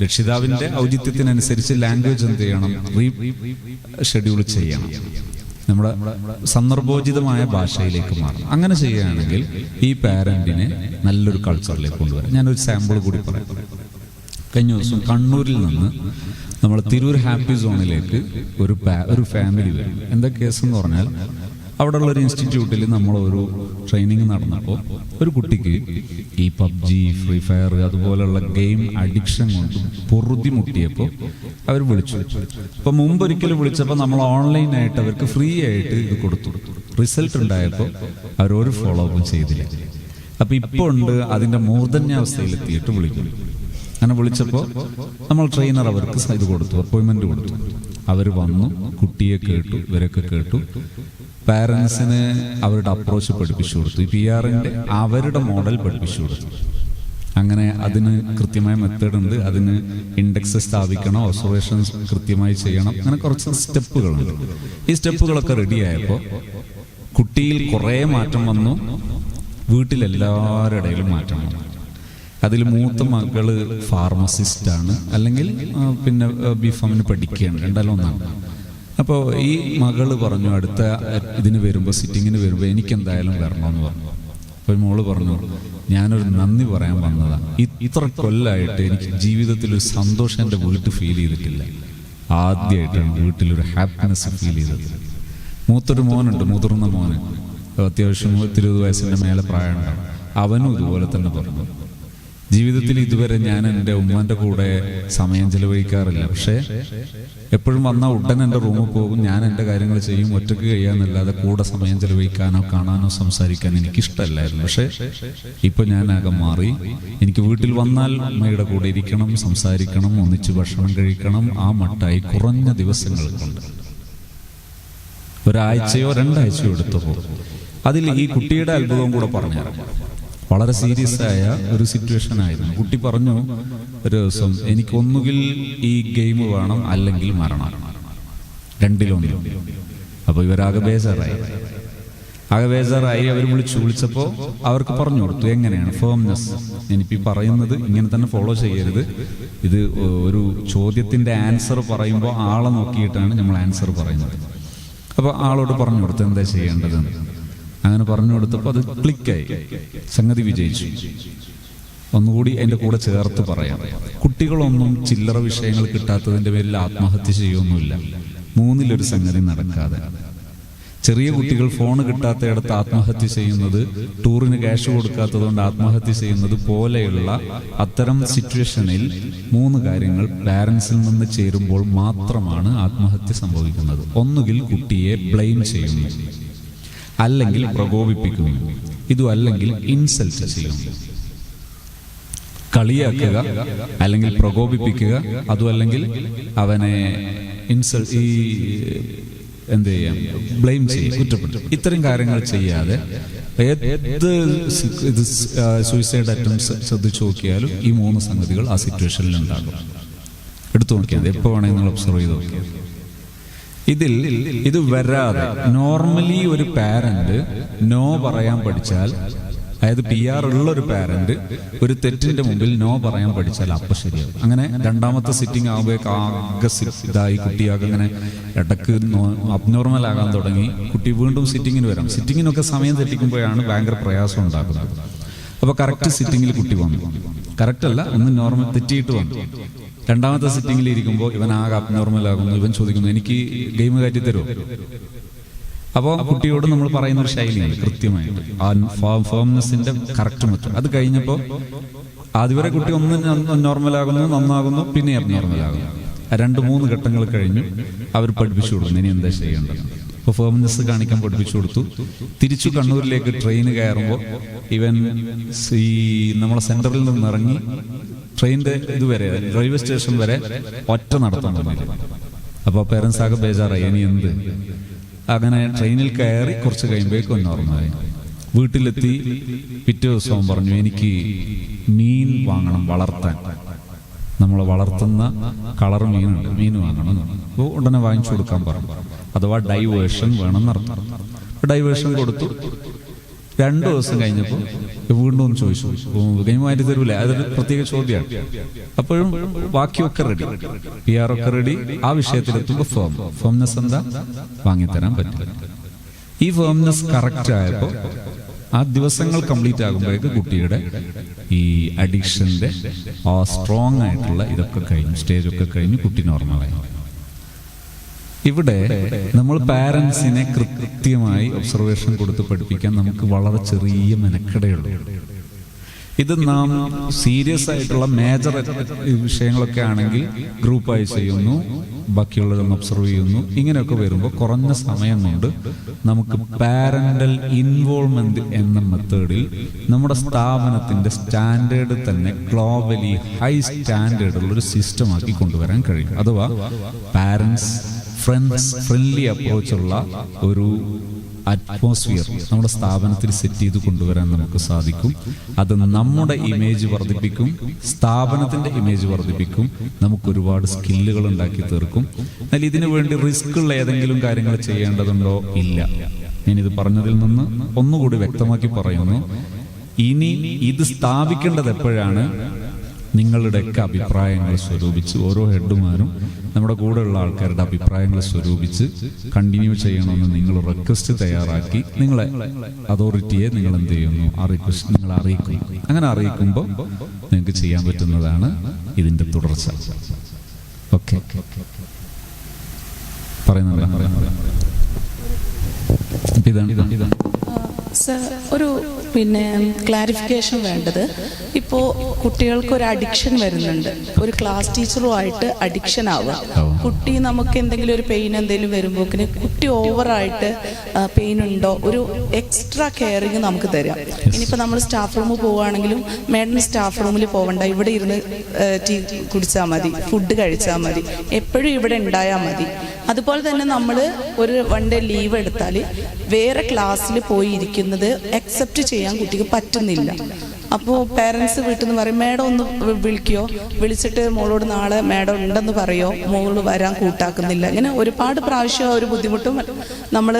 രക്ഷിതാവിന്റെ ഔചിത്യത്തിനനുസരിച്ച് ലാംഗ്വേജ് എന്ത് ചെയ്യണം? ഷെഡ്യൂൾ ചെയ്യണം. നമ്മുടെ സന്ദർഭോചിതമായ ഭാഷയിലേക്ക് മാറണം. അങ്ങനെ ചെയ്യുകയാണെങ്കിൽ ഈ പാരന്റിനെ നല്ലൊരു കൾച്ചറിലേക്ക് കൊണ്ടുവരാം. ഞാനൊരു സാമ്പിൾ കൂടി പറയാം. കഴിഞ്ഞ ദിവസം കണ്ണൂരിൽ നിന്ന് നമ്മൾ തിരൂർ ഹാപ്പി സോണിലേക്ക് ഒരു ഫാമിലി വരും. എന്താ കേസ് എന്ന് പറഞ്ഞാൽ, അവിടെയുള്ള ഒരു ഇൻസ്റ്റിറ്റ്യൂട്ടിൽ നമ്മളൊരു ട്രെയിനിങ് നടന്നപ്പോൾ ഒരു കുട്ടിക്ക് ഈ PUBG, ഫ്രീ ഫയർ അതുപോലുള്ള ഗെയിം അഡിക്ഷൻ കൊണ്ട് പൊറുതി മുട്ടിയപ്പോൾ അവർ വിളിച്ചു. അപ്പൊ മുമ്പൊരിക്കലും വിളിച്ചപ്പോൾ നമ്മൾ ഓൺലൈനായിട്ട് അവർക്ക് ഫ്രീ ആയിട്ട് ഇത് കൊടുത്തു. റിസൾട്ട് ഉണ്ടായപ്പോൾ അവരൊരു ഫോളോ അപ്പും ചെയ്തില്ല. അപ്പൊ ഇപ്പോൾ ഉണ്ട് അതിന്റെ മൂർധന്യാവസ്ഥയിലെത്തിയിട്ട് വിളിക്കുന്നു. അങ്ങനെ വിളിച്ചപ്പോൾ നമ്മൾ ട്രെയിനർ അവർക്ക് ഇത് കൊടുത്തു, അപ്പോയിന്റ്മെന്റ് കൊടുത്തു. അവർ വന്നു, കുട്ടിയെ കേട്ടു, ഇവരൊക്കെ കേട്ടു. പാരൻസിന് അവരുടെ അപ്രോച്ച് പഠിപ്പിച്ചു കൊടുത്തു. ഈ PR-ന്റെ അവരുടെ മോഡൽ പഠിപ്പിച്ചു കൊടുത്തു. അങ്ങനെ അതിന് കൃത്യമായ മെത്തേഡ് ഉണ്ട്. അതിന് ഇൻഡെക്സ് സ്ഥാപിക്കണം, ഒബ്സർവേഷൻസ് കൃത്യമായി ചെയ്യണം. അങ്ങനെ കുറച്ച് സ്റ്റെപ്പുകളുണ്ട്. ഈ സ്റ്റെപ്പുകളൊക്കെ റെഡിയായപ്പോൾ കുട്ടിയിൽ കുറേ മാറ്റം വന്നു. വീട്ടിലെല്ലാവരുടെ ഇടയിലും മാറ്റം വന്നു. അതിൽ മൂത്ത മകള് ഫാർമസിസ്റ്റാണ്, അല്ലെങ്കിൽ പിന്നെ B.Pharm പഠിക്കുകയാണ്, രണ്ടാലും ഒന്നാണ്. അപ്പോൾ ഈ മകള് പറഞ്ഞു, അടുത്ത ഇതിന് വരുമ്പോൾ, സിറ്റിങ്ങിന് വരുമ്പോൾ എനിക്ക് എന്തായാലും വരണമെന്ന് പറഞ്ഞു. അപ്പോൾ മോള് പറഞ്ഞു, ഞാനൊരു നന്ദി പറയാൻ വന്നതാണ്. ഇത്ര കൊല്ലമായിട്ട് എനിക്ക് ജീവിതത്തിൽ ഒരു സന്തോഷം എൻ്റെ വീട്ടിൽ ഫീൽ ചെയ്തിട്ടില്ല. ആദ്യമായിട്ടാണ് വീട്ടിലൊരു ഹാപ്പിനെസ് ഫീൽ ചെയ്തത്. മൂത്തൊരു മോനുണ്ട്, മുതിർന്ന മോന്, അത്യാവശ്യം 20 വയസ്സിൻ്റെ മേലെ പ്രായമുണ്ടാവും. അവനും ഇതുപോലെ തന്നെ പറഞ്ഞു, ജീവിതത്തിൽ ഇതുവരെ ഞാൻ എൻ്റെ ഉമ്മാൻ്റെ കൂടെ സമയം ചെലവഴിക്കാറില്ല. പക്ഷേ എപ്പോഴും വന്നാൽ ഉടൻ എൻ്റെ റൂമിൽ പോകും, ഞാൻ എൻ്റെ കാര്യങ്ങൾ ചെയ്യും, ഒറ്റയ്ക്ക് കഴിയാന്നല്ലാതെ കൂടെ സമയം ചെലവഴിക്കാനോ കാണാനോ സംസാരിക്കാനോ എനിക്കിഷ്ടമല്ലായിരുന്നു. പക്ഷേ ഇപ്പം ഞാനാകെ മാറി. എനിക്ക് വീട്ടിൽ വന്നാൽ ഉമ്മയുടെ കൂടെ ഇരിക്കണം, സംസാരിക്കണം, ഒന്നിച്ച് ഭക്ഷണം കഴിക്കണം. ആ മട്ടായി കുറഞ്ഞ ദിവസങ്ങൾ കൊണ്ട് ഒരാഴ്ചയോ 2 ആഴ്ചയോ എടുത്തപ്പോൾ അതിൽ ഈ കുട്ടിയുടെ അത്ഭുതവും കൂടെ പറഞ്ഞു. വളരെ സീരിയസ് ആയ ഒരു സിറ്റുവേഷൻ ആയിരുന്നു. കുട്ടി പറഞ്ഞു, ഒരു ദിവസം എനിക്കൊന്നുകിൽ ഈ ഗെയിം വേണം, അല്ലെങ്കിൽ മരണം, രണ്ടിലൊന്നും. അപ്പൊ ഇവരാകെ ബേജാറായി. അവർ വിളിച്ചപ്പോൾ അവർക്ക് പറഞ്ഞു കൊടുത്തു എങ്ങനെയാണ് ഫേംനെസ്. ഞാനിപ്പോൾ പറയുന്നത് ഇങ്ങനെ തന്നെ ഫോളോ ചെയ്യരുത്. ഇത് ഒരു ചോദ്യത്തിന്റെ ആൻസർ പറയുമ്പോൾ ആളെ നോക്കിയിട്ടാണ് നമ്മൾ ആൻസർ പറയുന്നത്. അപ്പോൾ ആളോട് പറഞ്ഞു കൊടുത്തു എന്താ ചെയ്യേണ്ടതെന്ന്. അങ്ങനെ പറഞ്ഞു കൊടുത്തപ്പോൾ അത് ക്ലിക്കായി, സംഗതി വിജയിച്ചു. ഒന്നുകൂടി അതിൻ്റെ കൂടെ ചേർത്ത് പറയാം, കുട്ടികളൊന്നും ചില്ലറ വിഷയങ്ങൾ കിട്ടാത്തതിൻ്റെ പേരിൽ ആത്മഹത്യ ചെയ്യൊന്നുമില്ല. 3-1 സംഗതി നടക്കാതെ. ചെറിയ കുട്ടികൾ ഫോൺ കിട്ടാത്തയിടത്ത് ആത്മഹത്യ ചെയ്യുന്നത്, ടൂറിന് ക്യാഷ് കൊടുക്കാത്തത് കൊണ്ട് ആത്മഹത്യ ചെയ്യുന്നത് പോലെയുള്ള അത്തരം സിറ്റുവേഷനിൽ 3 കാര്യങ്ങൾ പാരൻസിൽ നിന്ന് ചേരുമ്പോൾ മാത്രമാണ് ആത്മഹത്യ സംഭവിക്കുന്നത്. ഒന്നുകിൽ കുട്ടിയെ ബ്ലെയിം ചെയ്യുന്നു, അല്ലെങ്കിൽ പ്രകോപിപ്പിക്കുന്നു, ഇതും അല്ലെങ്കിൽ ഇൻസൾട്ട് ചെയ്യുന്നു. കളിയാക്കുക, അല്ലെങ്കിൽ പ്രകോപിപ്പിക്കുക, അതും അല്ലെങ്കിൽ അവനെ എന്ത് ചെയ്യാം, ബ്ലെയിം ചെയ്യുക, കുറ്റപ്പെടുത്തുക. ഇത്തരം കാര്യങ്ങൾ ചെയ്യാതെ ഏത് സൂയിസൈഡ് അറ്റംപ്റ്റ്സ് ശ്രദ്ധിച്ചു നോക്കിയാലും ഈ 3 സംഗതികൾ ആ സിറ്റുവേഷനിൽ ഉണ്ടാകും. എടുത്തു നോക്കിയാൽ എപ്പോൾ വേണമെങ്കിൽ നിങ്ങൾ ഒബ്സർവ് ചെയ്ത് നോക്കിയാൽ ഇത് വരാതെ നോർമലി ഒരു പാരന്റ് നോ പറയാൻ പഠിച്ചാൽ, അതായത് PR ഉള്ള ഒരു പാരന്റ് ഒരു തെറ്റിന്റെ മുമ്പിൽ നോ പറയാൻ പഠിച്ചാൽ അപ്പൊ ശരിയാവും. അങ്ങനെ 2ാമത്തെ സിറ്റിംഗ് ആകുമ്പോഴേക്ക് ആകെ ഇതായി കുട്ടിയാകെ അങ്ങനെ ഇടക്ക് അബ്നോർമൽ ആകാൻ തുടങ്ങി. കുട്ടി വീണ്ടും സിറ്റിങ്ങിന് വരാം. സിറ്റിങ്ങിനൊക്കെ സമയം തെറ്റിക്കുമ്പോഴാണ് ഭയങ്കര പ്രയാസം ഉണ്ടാക്കുന്നത്. അപ്പൊ കറക്റ്റ് സിറ്റിങ്ങിൽ കുട്ടി വന്നു, കറക്റ്റ് അല്ല, ഒന്ന് നോർമൽ തെറ്റിയിട്ട് വന്നു. 2ാമത്തെ സിറ്റിങ്ങിൽ ഇരിക്കുമ്പോൾ ഇവൻ ആകെ അബ്നോർമൽ ആകുന്നു. ഇവൻ ചോദിക്കുന്നു, എനിക്ക് ഗെയിം കയറ്റി തരുമോ? അപ്പോൾ കുട്ടിയോട് നമ്മൾ പറയുന്ന ഒരു ശൈലിയാണ് കൃത്യമായിട്ട് ആ ഫേംനെസിന്റെ കറക്റ്റ് മെത്തേഡ്. അത് കഴിഞ്ഞപ്പോൾ ആദ്യവരെ കുട്ടി ഒന്ന് നോർമലാകുന്നു, നന്നാകുന്നു, പിന്നെ അബ്നോർമലാകുന്നു. 2-3 ഘട്ടങ്ങൾ കഴിഞ്ഞു അവർ പഠിപ്പിച്ചു കൊടുക്കുന്നു ഇനി എന്താ ചെയ്യേണ്ടത്. അപ്പോൾ ഫേംനെസ് കാണിക്കാൻ പഠിപ്പിച്ചു കൊടുത്തു. തിരിച്ചു കണ്ണൂരിലേക്ക് ട്രെയിൻ കയറുമ്പോൾ ഇവൻ ഈ നമ്മളെ സെന്ററിൽ നിന്ന് ഇറങ്ങി ട്രെയിനിന്റെ ഇതുവരെ റെയിൽവേ സ്റ്റേഷൻ വരെ ഒറ്റ നടത്താൻ തുടങ്ങി. അപ്പോൾ പേരൻസ് ആകെ ബേജാറായി, ഇനി എന്ത്. അങ്ങനെ ട്രെയിനിൽ കയറി കുറച്ച് കഴിയുമ്പോഴേക്കും നോർമലായി. വീട്ടിലെത്തി പിറ്റേ ദിവസവും പറഞ്ഞു, എനിക്ക് മീൻ വാങ്ങണം വളർത്താൻ. നമ്മൾ വളർത്തുന്ന കളർ മീനുണ്ട്, മീൻ വാങ്ങണം. അപ്പോൾ ഉടനെ വാങ്ങിച്ചു കൊടുക്കാൻ പറഞ്ഞു. അഥവാ ഡൈവേർഷൻ വേണമെന്നർത്ഥം. ഡൈവേർഷൻ കൊടുത്തു. 2 ദിവസം കഴിഞ്ഞപ്പോൾ വീണ്ടും ഒന്ന് ചോദിച്ചു, ഗെയിമായിട്ട് തരൂലേ? അതൊരു പ്രത്യേക ചോദ്യമാണ്. അപ്പോഴും ബാക്കിയൊക്കെ റെഡി, PR ഒക്കെ റെഡി. ആ വിഷയത്തിലെത്തുമ്പോൾ ഫേംനെസ് എന്താ, വാങ്ങിത്തരാൻ പറ്റില്ല. ഈ ഫേംനെസ് കറക്റ്റ് ആയപ്പോൾ ആ ദിവസങ്ങൾ കംപ്ലീറ്റ് ആകുമ്പോഴേക്ക് കുട്ടിയുടെ ഈ അഡിക്ഷന്റെ ആ സ്ട്രോങ് ആയിട്ടുള്ള ഇതൊക്കെ കഴിഞ്ഞു, സ്റ്റേജൊക്കെ കഴിഞ്ഞു, കുട്ടി നോർമലായി. ഇവിടെ നമ്മൾ പാരൻസിനെ കൃത്യമായി ഒബ്സർവേഷൻ കൊടുത്ത് പഠിപ്പിക്കാൻ നമുക്ക് വളരെ ചെറിയ മെനക്കെടയുള്ളൂ. ഇത് നാം സീരിയസ് ആയിട്ടുള്ള മേജർ വിഷയങ്ങളൊക്കെ ആണെങ്കിൽ ഗ്രൂപ്പായി ചെയ്യുന്നു, ബാക്കിയുള്ളതൊന്ന് ഒബ്സർവ് ചെയ്യുന്നു. ഇങ്ങനെയൊക്കെ വരുമ്പോൾ കുറഞ്ഞ സമയം കൊണ്ട് നമുക്ക് പാരന്റൽ ഇൻവോൾവ്മെന്റ് എന്ന മെത്തേഡിൽ നമ്മുടെ സ്ഥാപനത്തിന്റെ സ്റ്റാൻഡേർഡ് തന്നെ ഗ്ലോബലി ഹൈ സ്റ്റാൻഡേർഡ് ഉള്ള ഒരു സിസ്റ്റം ആക്കി കൊണ്ടുവരാൻ കഴിയും. അഥവാ പാരന്റ്സ് ഫ്രണ്ട്ലി അപ്രോച്ചുള്ള ഒരു അറ്റ്മോസ്ഫിയർ നമ്മുടെ സ്ഥാപനത്തിൽ സെറ്റ് ചെയ്ത് കൊണ്ടുവരാൻ നമുക്ക് സാധിക്കും. അത് നമ്മുടെ ഇമേജ് വർദ്ധിപ്പിക്കും, സ്ഥാപനത്തിന്റെ ഇമേജ് വർദ്ധിപ്പിക്കും, നമുക്ക് ഒരുപാട് സ്കില്ലുകൾ ഉണ്ടാക്കി തീർക്കും. എന്നാൽ ഇതിനു വേണ്ടി റിസ്ക് ഉള്ള ഏതെങ്കിലും കാര്യങ്ങൾ ചെയ്യേണ്ടതുണ്ടോ? ഇല്ല. ഞാനിത് പറഞ്ഞതിൽ നിന്ന് ഒന്നുകൂടി വ്യക്തമാക്കി പറയുന്നു. ഇനി ഇത് സ്ഥാപിക്കേണ്ടത് എപ്പോഴാണ്? നിങ്ങളുടെയൊക്കെ അഭിപ്രായങ്ങൾ സ്വരൂപിച്ച് ഓരോ ഹെഡുമാരും നമ്മുടെ കൂടെയുള്ള ആൾക്കാരുടെ അഭിപ്രായങ്ങൾ സ്വരൂപിച്ച് കണ്ടിന്യൂ ചെയ്യണമെന്ന് നിങ്ങൾ റിക്വസ്റ്റ് തയ്യാറാക്കി നിങ്ങളെ അതോറിറ്റിയെ നിങ്ങൾ എന്ത് ചെയ്യുന്നു, ആ റിക്വസ്റ്റ് നിങ്ങൾ അറിയിക്കും. അങ്ങനെ അറിയിക്കുമ്പോൾ നിങ്ങൾക്ക് ചെയ്യാൻ പറ്റുന്നതാണ് ഇതിൻ്റെ തുടർച്ച. ഓക്കെ, പറയുന്നുണ്ട്. ഇതാണ് സർ, ഒരു ക്ലാരിഫിക്കേഷൻ വേണ്ടത്. ഇപ്പോൾ കുട്ടികൾക്ക് ഒരു അഡിക്ഷൻ വരുന്നുണ്ട്. ഒരു ക്ലാസ് ടീച്ചറുമായിട്ട് അഡിക്ഷൻ ആവുക. കുട്ടി നമുക്ക് എന്തെങ്കിലും ഒരു പെയിൻ എന്തെങ്കിലും വരുമ്പോക്കിന് കുട്ടി ഓവറായിട്ട് പെയിൻ ഉണ്ടോ, ഒരു എക്സ്ട്രാ കെയറിങ് നമുക്ക് തരാം. ഇനിയിപ്പോൾ നമ്മൾ സ്റ്റാഫ് റൂമിൽ പോവുകയാണെങ്കിലും മേഡം സ്റ്റാഫ് റൂമിൽ പോകണ്ട, ഇവിടെ ഇരുന്ന് ടീ കുടിച്ചാൽ മതി, ഫുഡ് കഴിച്ചാൽ മതി, എപ്പോഴും ഇവിടെ ഉണ്ടായാൽ മതി. അതുപോലെ തന്നെ നമ്മൾ ഒരു 1 ഡേ ലീവ് എടുത്താൽ വേറെ ക്ലാസ്സിൽ പോയി ഇരിക്കുന്നത് അക്സെപ്റ്റ് ചെയ്യാൻ കുട്ടിക്ക് പറ്റുന്നില്ല. അപ്പോൾ പേരൻസ് വീട്ടിൽ നിന്ന് പറയും, മേഡം ഒന്ന് വിളിക്കുകയോ, വിളിച്ചിട്ട് മോളോട് നാളെ മേഡം ഉണ്ടെന്ന് പറയോ, മോള് വരാൻ കൂട്ടാക്കുന്നില്ല. ഇങ്ങനെ ഒരുപാട് പ്രാവശ്യം ഒരു ബുദ്ധിമുട്ടും നമ്മൾ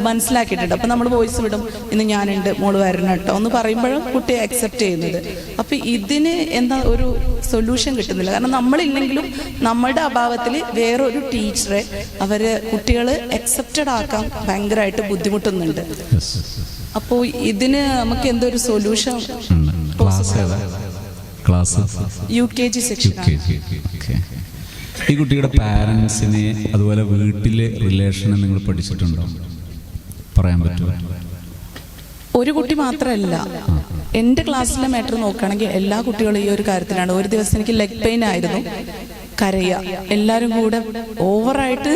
മനസ്സിലാക്കിയിട്ടുണ്ട്. അപ്പം നമ്മൾ വോയിസ് വിടും, ഇന്ന് ഞാനുണ്ട്, മോള് വരണം കേട്ടോ എന്ന് പറയുമ്പോഴും കുട്ടിയെ അക്സെപ്റ്റ് ചെയ്യുന്നത്. അപ്പം ഇതിന് എന്താ ഒരു സൊല്യൂഷൻ കിട്ടുന്നില്ല. കാരണം നമ്മളില്ലെങ്കിലും നമ്മളുടെ അഭാവത്തിൽ വേറൊരു ടീച്ചറെ കുട്ടികൾ അക്സെപ്റ്റഡ് ആക്കാൻ ഭയങ്കരമായിട്ട് ബുദ്ധിമുട്ടുന്നുണ്ട്. അപ്പോൾ ഇതിന് നമുക്ക് എന്തൊരു സൊല്യൂഷൻ? Class UKG section. ഈ കുട്ടിയുടെ പാരൻസിനെ അതുപോലെ വീട്ടിലെ റിലേഷനെ നിങ്ങൾ പഠിച്ചിട്ടുണ്ടോ? പറയാൻ പറ്റുമോ? ഒരു കുട്ടി മാത്രമല്ല, എൻ്റെ ക്ലാസ്സിലെ മാറ്റർ നോക്കുകയാണെങ്കിൽ എല്ലാ കുട്ടികളും ഈ ഒരു കാര്യത്തിലാണ്. ഒരു ദിവസം എനിക്ക് ലെഗ് പെയിൻ ആയിരുന്നു, കരയുക, എല്ലാവരും കൂടെ ഓവറായിട്ട്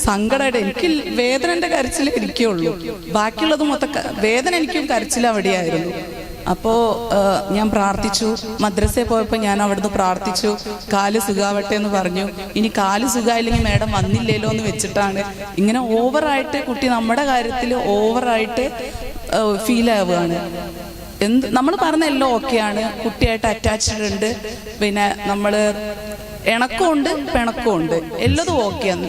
സങ്കടമായിട്ട്. എനിക്ക് വേദനൻ്റെ കരച്ചിൽ ഇരിക്കുകയുള്ളൂ, ബാക്കിയുള്ളത് മൊത്തം വേദന എനിക്കും കരച്ചിൽ അവിടെയായിരുന്നു. അപ്പോൾ ഞാൻ പ്രാർത്ഥിച്ചു. മദ്രസയിൽ പോയപ്പോൾ ഞാൻ അവിടുന്ന് പ്രാർത്ഥിച്ചു, കാല് സുഖാവട്ടെ എന്ന് പറഞ്ഞു. ഇനി കാല് സുഖമായില്ലെങ്കിൽ മേഡം വന്നില്ലല്ലോ എന്ന് വെച്ചിട്ടാണ് ഇങ്ങനെ ഓവറായിട്ട് കുട്ടി നമ്മുടെ കാര്യത്തിൽ ഓവറായിട്ട് ഫീൽ ആവുകയാണ്. നമ്മൾ പറഞ്ഞ എല്ലാം ഓക്കെയാണ്, കുട്ടിയായിട്ട് അറ്റാച്ച്ഡ് ഉണ്ട്, പിന്നെ നമ്മൾ ഇണക്കമുണ്ട് പിണക്കമുണ്ട്, എല്ലാതും ഓക്കെയാണ്.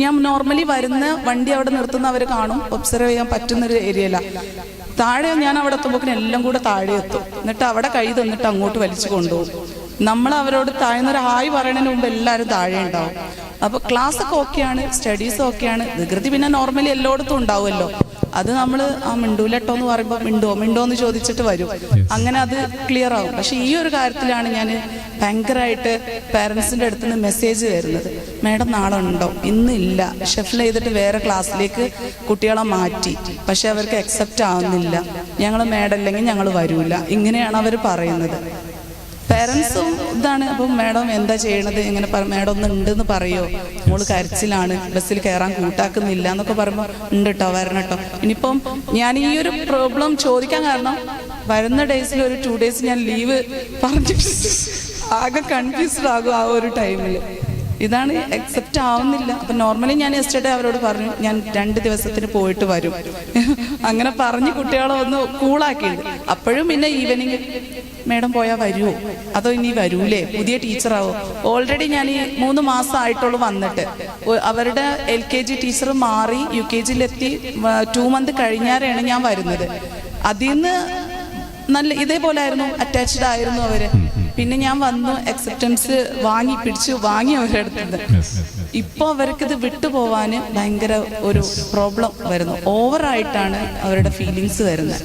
ഞാൻ നോർമലി വരുന്ന വണ്ടി അവിടെ നിർത്തുന്നവർ കാണും, ഒബ്സർവ് ചെയ്യാൻ പറ്റുന്നൊരു ഏരിയയിലാണ്. താഴെ ഞാൻ അവിടെ എത്തുമ്പോൾ എല്ലാം കൂടെ താഴെ എത്തും, എന്നിട്ട് അവിടെ കൈ തന്നിട്ട് അങ്ങോട്ട് വലിച്ചു കൊണ്ടുപോകും. നമ്മൾ അവരോട് താഴ്ന്നൊരു ഹായ് പറയുന്നതിന് മുമ്പ് എല്ലാവരും താഴെ ഉണ്ടാവും. അപ്പോൾ ക്ലാസ്സൊക്കെ ഓക്കെയാണ്, സ്റ്റഡീസ് ഓക്കെയാണ്, വികൃതി പിന്നെ നോർമലി എല്ലായിടത്തും ഉണ്ടാവുമല്ലോ. അത് നമ്മൾ ആ മിണ്ടൂലട്ടോ എന്ന് പറയുമ്പോൾ മിണ്ടോ എന്ന് ചോദിച്ചിട്ട് വരും, അങ്ങനെ അത് ക്ലിയർ ആവും. പക്ഷെ ഈ ഒരു കാര്യത്തിലാണ് ഞാൻ ഭയങ്കരമായിട്ട് പാരൻസിൻ്റെ അടുത്ത് നിന്ന് മെസ്സേജ് വരുന്നത്, മേഡം നാളെ ഉണ്ടോ? ഇന്നില്ല, ഷഫിൾ ചെയ്തിട്ട് വേറെ ക്ലാസ്സിലേക്ക് കുട്ടികളെ മാറ്റി, പക്ഷെ അവർക്ക് അക്സെപ്റ്റ് ആവുന്നില്ല, ഞങ്ങൾ മേഡം ഇല്ലെങ്കിൽ ഞങ്ങൾ വരൂല, ഇങ്ങനെയാണ് അവർ പറയുന്നത്. പേരൻസും ഇതാണ്. അപ്പം മേഡം എന്താ ചെയ്യണത്? ഇങ്ങനെ മേഡം ഒന്ന് ഉണ്ടെന്ന് പറയോ, മോള് കരച്ചിലാണ്, ബസ്സിൽ കയറാൻ കൂട്ടാക്കുന്നില്ല എന്നൊക്കെ പറയുമ്പോൾ ഉണ്ട് കേട്ടോ, വരണം കേട്ടോ. ഇനിയിപ്പം ഞാൻ ഈ ഒരു പ്രോബ്ലം ചോദിക്കാൻ കാരണം വരുന്ന ഡേയ്സിൽ ഒരു 2 ഡേയ്സ് ഞാൻ ലീവ് പറഞ്ഞിട്ട് ആകെ കൺഫ്യൂസ്ഡ് ആകും ആ ഒരു ടൈമിൽ. ഇതാണ് അക്സെപ്റ്റ് ആവുന്നില്ല. അപ്പം നോർമലി ഞാൻ യെസ്റ്റർഡേ അവരോട് പറഞ്ഞു ഞാൻ 2 ദിവസത്തിന് പോയിട്ട് വരും, അങ്ങനെ പറഞ്ഞ് കുട്ടികളെ ഒന്ന് കൂളാക്കിയിട്ടുണ്ട്. അപ്പോഴും പിന്നെ ഈവനിങ് മേഡം പോയാൽ വരുമോ, അതോ ഇനി വരൂലേ, പുതിയ ടീച്ചറാവോ? ഓൾറെഡി ഞാൻ ഈ 3 മാസം ആയിട്ടുള്ളൂ വന്നിട്ട്. അവരുടെ LKG ടീച്ചർ മാറി UKGയിലെത്തി 2 മന്ത് കഴിഞ്ഞാലാണ് ഞാൻ വരുന്നത്. അതിൽ നിന്ന് നല്ല ഇതേപോലെ ആയിരുന്നു, അറ്റാച്ച്ഡ് ആയിരുന്നു അവര്. പിന്നെ ഞാൻ വന്നു, അക്സെപ്റ്റൻസ് വാങ്ങി അവരുടെ അടുത്തത്. ഇപ്പോൾ അവർക്കിത് വിട്ടുപോവാൻ ഭയങ്കര ഒരു പ്രോബ്ലം വരുന്നു, ഓവറായിട്ടാണ് അവരുടെ ഫീലിങ്സ് വരുന്നത്.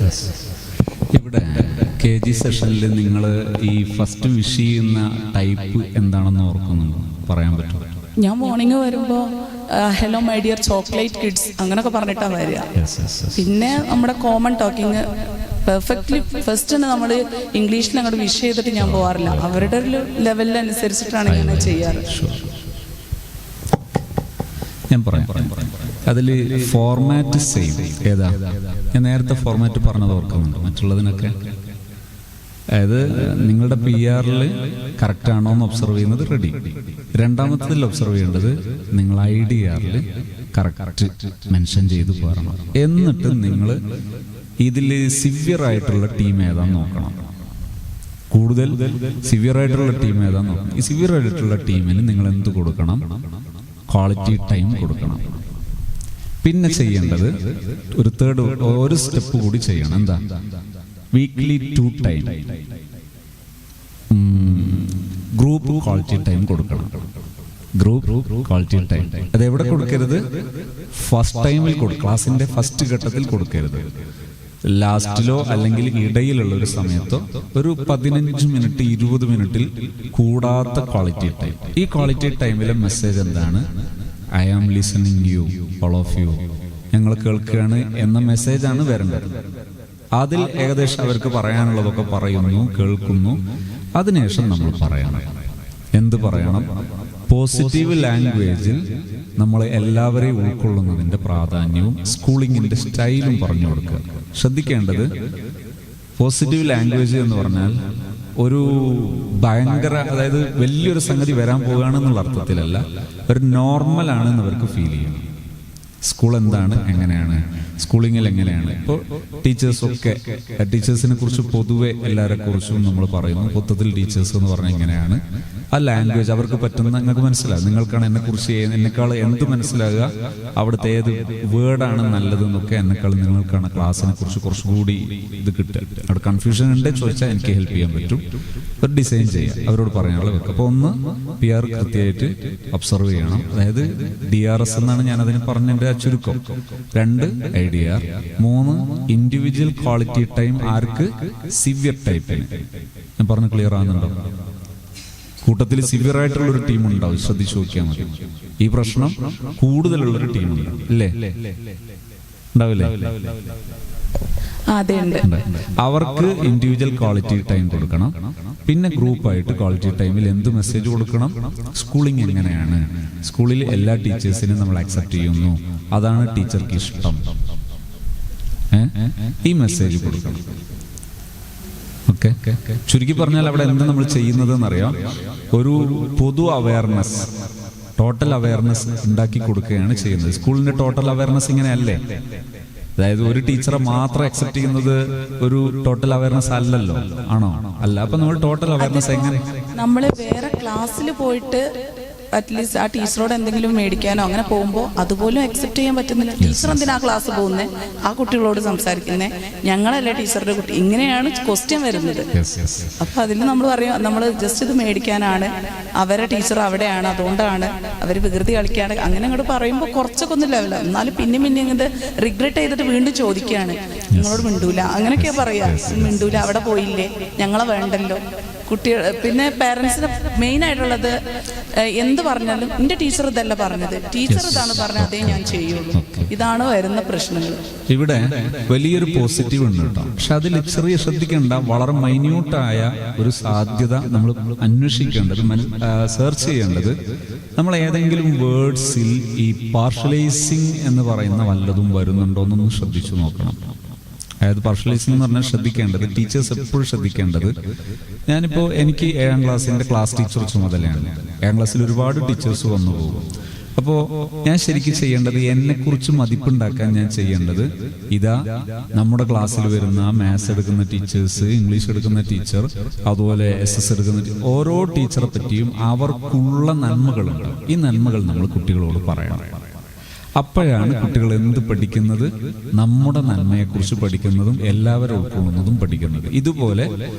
ഇവിടെ KG സെഷനിൽ നിങ്ങൾ ഈ ഫസ്റ്റ് വിഷ് ചെയ്യുന്ന ടൈപ്പ് എന്താണെന്ന് ഓർക്കുന്നുണ്ടോ? പറയാൻ പറ്റുമോ? ഞാൻ മോർണിംഗ് വരുമ്പോൾ hello my dear chocolate kids അങ്ങനെയൊക്കെ പറഞ്ഞിട്ടാണ് വരിക. പിന്നെ നമ്മുടെ കോമൺ ടോക്കിങ് പെർഫെക്റ്റ്ലി ഫസ്റ്റ് തന്നെ നമ്മൾ ഇംഗ്ലീഷിൽ അങ്ങോട്ട് വിഷ് ചെയ്തിട്ട് ഞാൻ പോകാറില്ല, അവരുടെ ഒരു ലെവലിനനുസരിച്ചിട്ടാണ് ഞാൻ ചെയ്യാറ്. ഞാൻ പറയാം, അതിൽ ഫോർമാറ്റ് സെയിം ഏതാ? ഞാൻ നേരത്തെ ഫോർമാറ്റ് പറഞ്ഞത് ഓർക്കുന്നുണ്ട് മറ്റുള്ളതിനൊക്കെ. അതായത് നിങ്ങളുടെ PR കറക്റ്റ് ആണോ എന്ന് ഒബ്സർവ് ചെയ്യുന്നത് റെഡി. രണ്ടാമത്തതിൽ ഒബ്സർവ് ചെയ്യേണ്ടത് നിങ്ങൾ IDR കറക്റ്റ് മെൻഷൻ ചെയ്ത് പോകണം. എന്നിട്ട് നിങ്ങൾ ഇതിൽ സിവിയർ ആയിട്ടുള്ള ടീം ഏതാന്ന് നോക്കണം. കൂടുതൽ സിവിയർ ആയിട്ടുള്ള ടീം ഏതാന്ന് നോക്കണം. ഈ സിവിയർ ആയിട്ടുള്ള ടീമിന് നിങ്ങൾ എന്ത് കൊടുക്കണം? ക്വാളിറ്റി ടൈം കൊടുക്കണം. പിന്നെ ചെയ്യേണ്ടത് ഒരു സ്റ്റെപ്പ് കൂടി ചെയ്യണം. എന്താ? Weekly 2 time group quality time കൊടുക്കണം. ഗ്രൂപ്പ് ക്വാളിറ്റി ടൈം അത് എവിടെ കൊടുക്കരുത്? ഫസ്റ്റ് ടൈമിൽ ക്ലാസിന്റെ ഫസ്റ്റ് ഘട്ടത്തിൽ കൊടുക്കരുത്. ലാസ്റ്റിലോ അല്ലെങ്കിൽ ഇടയിലുള്ള ഒരു സമയത്തോ ഒരു 15 മിനിറ്റ് 20 മിനിറ്റിൽ കൂടാത്ത ക്വാളിറ്റി ടൈം. ഈ ക്വാളിറ്റി ടൈമിലെ മെസ്സേജ് എന്താണ്? I am listening you, all of you, ഞങ്ങൾ കേൾക്കുകയാണ് എന്ന മെസ്സേജാണ് വരേണ്ടത്. അതിൽ ഏകദേശം അവർക്ക് പറയാനുള്ളതൊക്കെ പറയുന്നു, കേൾക്കുന്നു. അതിനുശേഷം നമ്മൾ പറയണം. എന്ത് പറയണം? പോസിറ്റീവ് ലാംഗ്വേജിൽ നമ്മൾ എല്ലാവരെയും ഉൾക്കൊള്ളുന്നതിന്റെ പ്രാധാന്യവും സ്കൂളിങ്ങിന്റെ സ്റ്റൈലും പറഞ്ഞു കൊടുക്കുക. ശ്രദ്ധിക്കേണ്ടത് പോസിറ്റീവ് ലാംഗ്വേജ് എന്ന് പറഞ്ഞാൽ ഒരു ഭയങ്കര, അതായത് വലിയൊരു സംഗതി വരാൻ പോകുകയാണെന്നുള്ള അർത്ഥത്തിലല്ല, ഒരു നോർമൽ ആണെന്ന് അവർക്ക് ഫീൽ ചെയ്യണം. സ്കൂൾ എന്താണ്, എങ്ങനെയാണ്, സ്കൂളിങ്ങിൽ എങ്ങനെയാണ്. ഇപ്പോൾ ടീച്ചേഴ്സിനെ കുറിച്ച് പൊതുവെ എല്ലാവരെ കുറിച്ചും നമ്മൾ പറയുന്നു. മൊത്തത്തിൽ ടീച്ചേഴ്സ് എന്ന് പറഞ്ഞാൽ എങ്ങനെയാണ്, ആ ലാംഗ്വേജ് അവർക്ക് പറ്റുന്ന നിങ്ങൾക്ക് മനസ്സിലാകും. നിങ്ങൾക്കാണ് എന്നെക്കുറിച്ച് എന്നെക്കാൾ എന്ത് മനസ്സിലാകുക, അവിടുത്തെ ഏത് വേർഡാണ് നല്ലതെന്നൊക്കെ എന്നെക്കാൾ നിങ്ങൾക്കാണ് ക്ലാസ്സിനെ കുറിച്ച് കുറച്ചുകൂടി ഇത് കിട്ടുക. അവിടെ കൺഫ്യൂഷൻ ഉണ്ട് ചോദിച്ചാൽ എനിക്ക് ഹെൽപ്പ് ചെയ്യാൻ പറ്റും. ഒരു ഡിസൈൻ ചെയ്യാം, അവരോട് പറയാനുള്ള വെക്കുക. അപ്പോൾ ഒന്ന് PR കൃത്യമായിട്ട് ഒബ്സർവ് ചെയ്യണം. അതായത് DRS എന്നാണ് ഞാൻ അതിന് പറഞ്ഞതിന്റെ ചുരുക്കം. 2 IDR, 3 ഇൻഡിവിജ്വൽ ക്വാളിറ്റി ടൈം. ആർക്ക്? സിവിയർ ടൈപ്പിന്. ഞാൻ പറഞ്ഞ് ക്ലിയർ ആകുന്നുണ്ടോ? കൂട്ടത്തിൽ സിവിയർ ആയിട്ടുള്ള ഒരു ടീം ഉണ്ടാവും, ശ്രദ്ധിച്ചു നോക്കിയാൽ മതി. ഈ പ്രശ്നം കൂടുതലുള്ളൊരു ടീമുണ്ട്, ഇല്ലേ? ഉണ്ടാവില്ലേ? അവർക്ക് ഇൻഡിവിജ്വൽ ക്വാളിറ്റി ടൈം കൊടുക്കണം. പിന്നെ ഗ്രൂപ്പായിട്ട് ക്വാളിറ്റി ടൈമിൽ എന്ത് മെസ്സേജ് കൊടുക്കണം? സ്കൂളിംഗ് എങ്ങനെയാണ്, സ്കൂളിൽ എല്ലാ ടീച്ചേഴ്സിനും നമ്മൾ അക്സെപ്റ്റ് ചെയ്യുന്നു, അതാണ് ടീച്ചർക്ക് ഇഷ്ടം, ഈ മെസ്സേജ് കൊടുക്കണം. ഓക്കെ, ചുരുക്കി പറഞ്ഞാൽ അവിടെ എന്താ നമ്മൾ ചെയ്യുന്നത് എന്നറിയാം? ഒരു പൊതു അവയർനെസ്, ടോട്ടൽ അവയർനെസ് ഉണ്ടാക്കി കൊടുക്കുകയാണ് ചെയ്യുന്നത്. സ്കൂളിന്റെ ടോട്ടൽ അവയർനെസ് ഇങ്ങനെയല്ലേ? അതായത് ഒരു ടീച്ചറെ മാത്രം അക്സെപ്റ്റ് ചെയ്യുന്നത് ഒരു ടോട്ടൽ അവയർനെസ് അല്ലല്ലോ, ആണോ? അല്ല. അപ്പൊ നമ്മൾ ടോട്ടൽ അവയർനെസ് എങ്ങനെ? നമ്മൾ വേറെ ക്ലാസ്സിൽ പോയിട്ട് അറ്റ്ലീസ്റ്റ് ആ ടീച്ചറോട് എന്തെങ്കിലും മേടിക്കാനോ അങ്ങനെ പോകുമ്പോൾ അതുപോലും അക്സെപ്റ്റ് ചെയ്യാൻ പറ്റുന്നില്ല. ടീച്ചർ എന്തിനാ ക്ലാസ് പോകുന്നത്, ആ കുട്ടികളോട് സംസാരിക്കുന്നത്, ഞങ്ങളല്ലേ ടീച്ചറുടെ കുട്ടി, ഇങ്ങനെയാണ് ക്വസ്റ്റ്യൻ വരുന്നത്. അപ്പൊ അതിൽ നമ്മൾ പറയും, നമ്മൾ ജസ്റ്റ് ഇത് മേടിക്കാനാണ്, അവരെ ടീച്ചർ അവിടെയാണ്, അതുകൊണ്ടാണ് അവർ വികൃതി കളിക്കാണ്, അങ്ങനെ അങ്ങോട്ട് പറയുമ്പോൾ കുറച്ചൊക്കെ ഒന്നും ലെവല. എന്നാലും പിന്നെ ഇങ്ങോട്ട് റിഗ്രറ്റ് ചെയ്തിട്ട് വീണ്ടും ചോദിക്കുകയാണ്, നിങ്ങളോട് മിണ്ടൂല, അങ്ങനെയൊക്കെയാ പറയാ. മിണ്ടൂല, അവിടെ പോയില്ലേ, ഞങ്ങളെ വേണ്ടല്ലോ. കുട്ടികൾ പിന്നെ പേരൻസിന് മെയിൻ ആയിട്ടുള്ളത് എന്ത് പറഞ്ഞാലും എൻ്റെ ടീച്ചർ ഇതല്ല പറഞ്ഞത്, ടീച്ചർ ഇതാണ് പറഞ്ഞത്, അതേ ഞാൻ ചെയ്യുള്ളൂ. ഇതാണ് വരുന്ന പ്രശ്നങ്ങൾ. ഇവിടെ വലിയൊരു പോസിറ്റീവ് ഉണ്ട് കേട്ടോ. പക്ഷെ അതിൽ ചെറിയ ശ്രദ്ധിക്കേണ്ട വളരെ മൈന്യൂട്ടായ ഒരു സാധ്യത നമ്മൾ അന്വേഷിക്കേണ്ടത്, സെർച്ച് ചെയ്യേണ്ടത്, നമ്മൾ ഏതെങ്കിലും വേർഡ്സിൽ ഈ പാർഷ്യലൈസിങ് എന്ന് പറയുന്ന വല്ലതും വരുന്നുണ്ടോ എന്നൊന്ന് ശ്രദ്ധിച്ചു നോക്കണം. അതായത് പാർഷ്യലൈസിംഗ് എന്ന് പറഞ്ഞാൽ ശ്രദ്ധിക്കേണ്ടത്, ടീച്ചേഴ്സ് എപ്പോഴും ശ്രദ്ധിക്കേണ്ടത്, ഞാനിപ്പോൾ എനിക്ക് 7ാം ക്ലാസ്സിന്റെ ക്ലാസ് ടീച്ചർ ചുമതലയാണ്. 7ാം ക്ലാസ്സിൽ ഒരുപാട് ടീച്ചേഴ്സ് വന്നു പോകും. അപ്പോൾ ഞാൻ ശരിക്കും ചെയ്യേണ്ടത്, എന്നെക്കുറിച്ച് മതിപ്പുണ്ടാക്കാൻ ഞാൻ ചെയ്യേണ്ടത് ഇതാ, നമ്മുടെ ക്ലാസ്സിൽ വരുന്ന മാത്സ് എടുക്കുന്ന ടീച്ചേഴ്സ്, ഇംഗ്ലീഷ് എടുക്കുന്ന ടീച്ചർ, അതുപോലെ SS എടുക്കുന്ന ഓരോ ടീച്ചറെ പറ്റിയും അവർക്കുള്ള നന്മകളുണ്ട്. ഈ നന്മകൾ നമ്മൾ കുട്ടികളോട് പറയണം. അപ്പോഴാണ് കുട്ടികൾ എന്ത് പഠിക്കുന്നത്? നമ്മുടെ നന്മയെക്കുറിച്ച് പഠിക്കുന്നതും എല്ലാവരും ഉൾക്കൊള്ളുന്നതും പഠിക്കുന്നത്. ഇതുപോലെ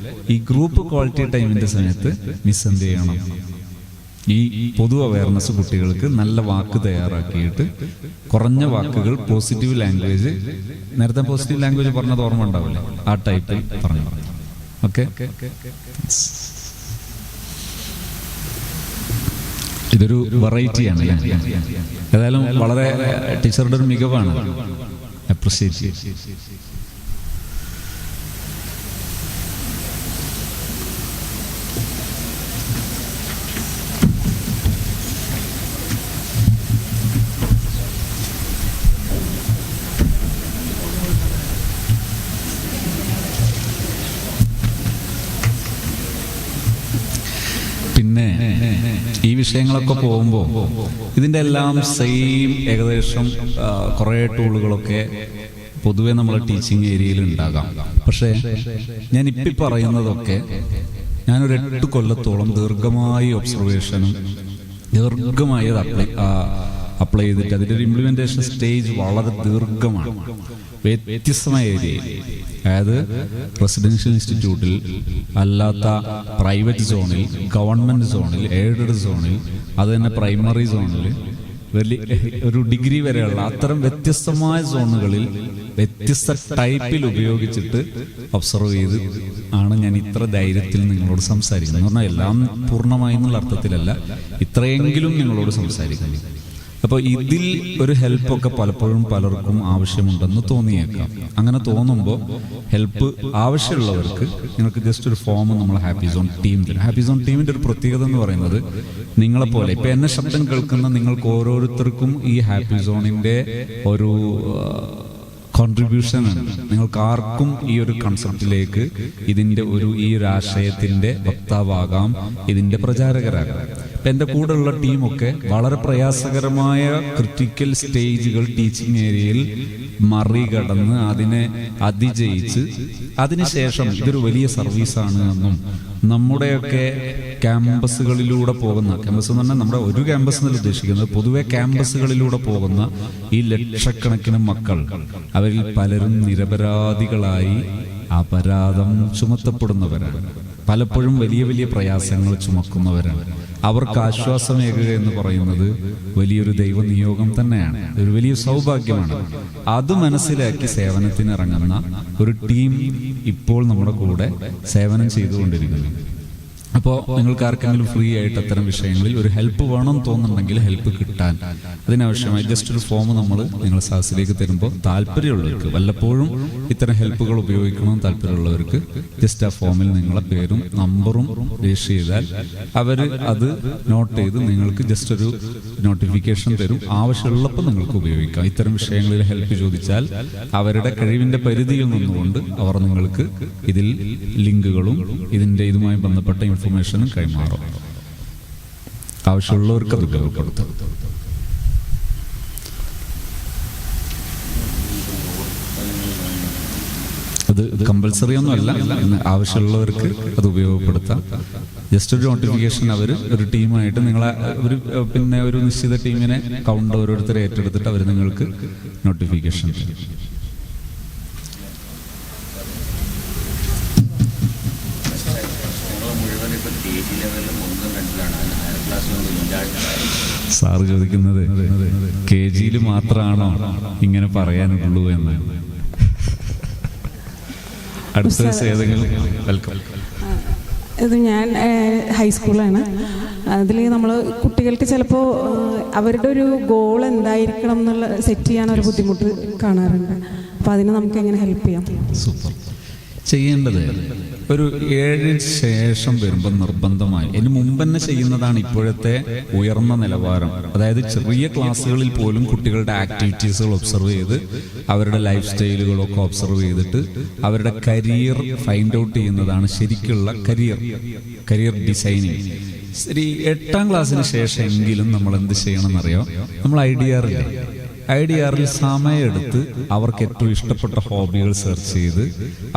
ഈ ഗ്രൂപ്പ് ക്വാളിറ്റി ടൈമിന്റെ സമയത്ത് മിസ് എന്ത് ചെയ്യണം? ഈ പൊതു അവയർനെസ് കുട്ടികൾക്ക് നല്ല വാക്ക് തയ്യാറാക്കിയിട്ട് കുറഞ്ഞ വാക്കുകൾ, പോസിറ്റീവ് ലാംഗ്വേജ്, നേരത്തെ പോസിറ്റീവ് ലാംഗ്വേജ് പറഞ്ഞത് ഓർമ്മ ഉണ്ടാവില്ലേ, ആ ടൈപ്പിൽ പറഞ്ഞു. ഓക്കെ, ഇതൊരു വെറൈറ്റിയാണ്. ഏതായാലും വളരെ ടീച്ചറുടെ ഒരു മികവാണ്, അപ്രിഷിയേറ്റ് ചെയ്യും. പിന്നെ ഈ വിഷയങ്ങളൊക്കെ പോകുമ്പോൾ ഇതിൻ്റെ എല്ലാം സെയിം ഏകദേശം കുറേ ടൂളുകളൊക്കെ പൊതുവെ നമ്മളെ ടീച്ചിങ് ഏരിയയിൽ ഉണ്ടാകാം. പക്ഷേ ഞാൻ ഇപ്പം പറയുന്നതൊക്കെ ഞാനൊരു 8 കൊല്ലത്തോളം ദീർഘമായ ഒബ്സർവേഷനും ദീർഘമായ അപ്ലൈ ചെയ്തിട്ട് അതിൻ്റെ ഒരു ഇംപ്ലിമെൻറ്റേഷൻ സ്റ്റേജ് വളരെ ദീർഘമാണ്. വ്യത്യസ്തമായ ഏരിയയിൽ, അതായത് റെസിഡൻഷ്യൽ ഇൻസ്റ്റിറ്റ്യൂട്ടിൽ അല്ലാത്ത പ്രൈവറ്റ് സോണിൽ, ഗവൺമെൻറ് സോണിൽ, എയ്ഡഡ് സോണിൽ, അത് തന്നെ പ്രൈമറി സോണിൽ, വലിയ ഒരു ഡിഗ്രി വരെയുള്ള അത്തരം വ്യത്യസ്തമായ സോണുകളിൽ വ്യത്യസ്ത ടൈപ്പിൽ ഉപയോഗിച്ചിട്ട് ഒബ്സർവ് ചെയ്ത് ആണ് ഞാൻ ഇത്ര ധൈര്യത്തിൽ നിങ്ങളോട് സംസാരിക്കുന്നത്. എന്ന് പറഞ്ഞാൽ എല്ലാം പൂർണ്ണമായി എന്നുള്ള അർത്ഥത്തിലല്ല, ഇത്രയെങ്കിലും നിങ്ങളോട് സംസാരിക്കുന്നത്. അപ്പോൾ ഇതിൽ ഒരു ഹെൽപ്പൊക്കെ പലപ്പോഴും പലർക്കും ആവശ്യമുണ്ടെന്ന് തോന്നിയേക്കാം. അങ്ങനെ തോന്നുമ്പോൾ ഹെൽപ്പ് ആവശ്യമുള്ളവർക്ക് നിങ്ങൾക്ക് ജസ്റ്റ് ഒരു ഫോം നമ്മൾ ഹാപ്പി സോൺ ടീം തരും. ഹാപ്പി സോൺ ടീമിൻ്റെ ഒരു പ്രത്യേകത എന്ന് പറയുന്നത്, നിങ്ങളെപ്പോലെ ഇപ്പം എന്നെ ശബ്ദം കേൾക്കുന്ന നിങ്ങൾക്ക് ഓരോരുത്തർക്കും ഈ ഹാപ്പി സോണിൻ്റെ ഒരു കോൺട്രിബ്യൂഷൻ ആണ്. നിങ്ങൾക്ക് ആർക്കും ഈ ഒരു കൺസെപ്റ്റിലേക്ക് ഈ ഒരു ആശയത്തിന്റെ വക്താവാകാം, ഇതിന്റെ പ്രചാരകരാകാം. എൻ്റെ കൂടെയുള്ള ടീമൊക്കെ വളരെ പ്രയാസകരമായ ക്രിട്ടിക്കൽ സ്റ്റേജുകൾ ടീച്ചിങ് ഏരിയയിൽ മറികടന്ന് അതിനെ അതിജയിച്ച് അതിനുശേഷം ഇതൊരു വലിയ സർവീസാണ് എന്നും നമ്മുടെയൊക്കെ ക്യാമ്പസുകളിലൂടെ പോകുന്ന, ക്യാമ്പസ് എന്ന് പറഞ്ഞാൽ നമ്മുടെ ഒരു ക്യാമ്പസ് എന്നല്ല ഉദ്ദേശിക്കുന്നത്, പൊതുവെ ക്യാമ്പസുകളിലൂടെ പോകുന്ന ഈ ലക്ഷക്കണക്കിന് മക്കൾ, അവരിൽ പലരും നിരപരാധികളായി അപരാധം ചുമത്തപ്പെടുന്നവരാണ്. പലപ്പോഴും വലിയ വലിയ പ്രയാസങ്ങൾ ചുമക്കുന്നവരാണ്. അവർക്ക് ആശ്വാസമേകുക എന്ന് പറയുന്നത് വലിയൊരു ദൈവനിയോഗം തന്നെയാണ്, ഒരു വലിയ സൗഭാഗ്യമാണ്. അത് മനസ്സിലാക്കി സേവനത്തിന് ഇറങ്ങുന്ന ഒരു ടീം ഇപ്പോൾ നമ്മുടെ കൂടെ സേവനം ചെയ്തുകൊണ്ടിരിക്കുന്നു. അപ്പോൾ നിങ്ങൾക്ക് ആർക്കെങ്കിലും ഫ്രീ ആയിട്ട് അത്തരം വിഷയങ്ങളിൽ ഒരു ഹെൽപ്പ് വേണം തോന്നുന്നുണ്ടെങ്കിൽ ഹെൽപ്പ് കിട്ടാൻ അതിനാവശ്യമായി ജസ്റ്റ് ഒരു ഫോം നമ്മൾ നിങ്ങൾ സാസിലേക്ക് തരുമ്പോൾ താല്പര്യമുള്ളവർക്ക്, വല്ലപ്പോഴും ഇത്തരം ഹെൽപ്പുകൾ ഉപയോഗിക്കണമെന്ന് താല്പര്യമുള്ളവർക്ക് ജസ്റ്റ് ആ ഫോമിൽ നിങ്ങളെ പേരും നമ്പറും രജിസ്റ്റർ ചെയ്താൽ അവർ അത് നോട്ട് ചെയ്ത് നിങ്ങൾക്ക് ജസ്റ്റ് ഒരു നോട്ടിഫിക്കേഷൻ തരും. ആവശ്യമുള്ളപ്പോൾ നിങ്ങൾക്ക് ഉപയോഗിക്കാം. ഇത്തരം വിഷയങ്ങളിൽ ഹെൽപ്പ് ചോദിച്ചാൽ അവരുടെ കഴിവിൻ്റെ പരിധിയിൽ നിന്നുകൊണ്ട് അവർ നിങ്ങൾക്ക് ഇതിൽ ലിങ്കുകളും ഇതുമായി ബന്ധപ്പെട്ട ഇൻഫർമേഷനും കൈമാറും. ആവശ്യമുള്ളവർക്ക് അത് ഉപയോഗപ്പെടുത്തും. അത് കമ്പൽസറി ഒന്നുമല്ല, ആവശ്യമുള്ളവർക്ക് അത് ഉപയോഗപ്പെടുത്താം. ജസ്റ്റ് ഒരു നോട്ടിഫിക്കേഷൻ അവർ ഒരു ടീമായിട്ട് നിങ്ങളെ ഒരു നിശ്ചിത ടീമിനെ കൗണ്ട് ഓരോരുത്തരെ ഏറ്റെടുത്തിട്ട് അവർ നിങ്ങൾക്ക് നോട്ടിഫിക്കേഷൻ തരും. സാറ് ചോദിക്കുന്നത് KG മാത്രമാണോ ഇങ്ങനെ പറയാനുള്ളൂ എന്ന്. അടുത്ത ദിവസം ഏതെങ്കിലും വെൽക്കം. ഇത് ഞാൻ ഹൈസ്കൂളാണ്. അതിൽ നമ്മൾ കുട്ടികൾക്ക് ചിലപ്പോൾ അവരുടെ ഒരു ഗോൾ എന്തായിരിക്കണം എന്നുള്ള സെറ്റ് ചെയ്യാൻ ഒരു ബുദ്ധിമുട്ട് കാണാറുണ്ട്. അപ്പോൾ അതിന് നമുക്ക് എങ്ങനെ ഹെൽപ്പ് ചെയ്യാം? സൂപ്പർ. ചെയ്യേണ്ടത് ഒരു 7 ശേഷം വരുമ്പോൾ നിർബന്ധമായി, ഇതിന് മുമ്പ് തന്നെ ചെയ്യുന്നതാണ് ഇപ്പോഴത്തെ ഉയർന്ന നിലവാരം. അതായത് ചെറിയ ക്ലാസ്സുകളിൽ പോലും കുട്ടികളുടെ ആക്ടിവിറ്റീസുകൾ ഒബ്സർവ് ചെയ്ത് അവരുടെ ലൈഫ് സ്റ്റൈലുകളൊക്കെ ഒബ്സർവ് ചെയ്തിട്ട് അവരുടെ കരിയർ ഫൈൻഡ് ഔട്ട് ചെയ്യുന്നതാണ് ശരിക്കുള്ള കരിയർ ഡിസൈനിങ്. ശരി, 8ാം ക്ലാസ്സിന് ശേഷം എങ്കിലും നമ്മൾ എന്ത് ചെയ്യണമെന്നറിയോ? നമ്മൾ IDRൽ സമയമെടുത്ത് അവർക്ക് ഏറ്റവും ഇഷ്ടപ്പെട്ട ഹോബികൾ സെർച്ച് ചെയ്ത്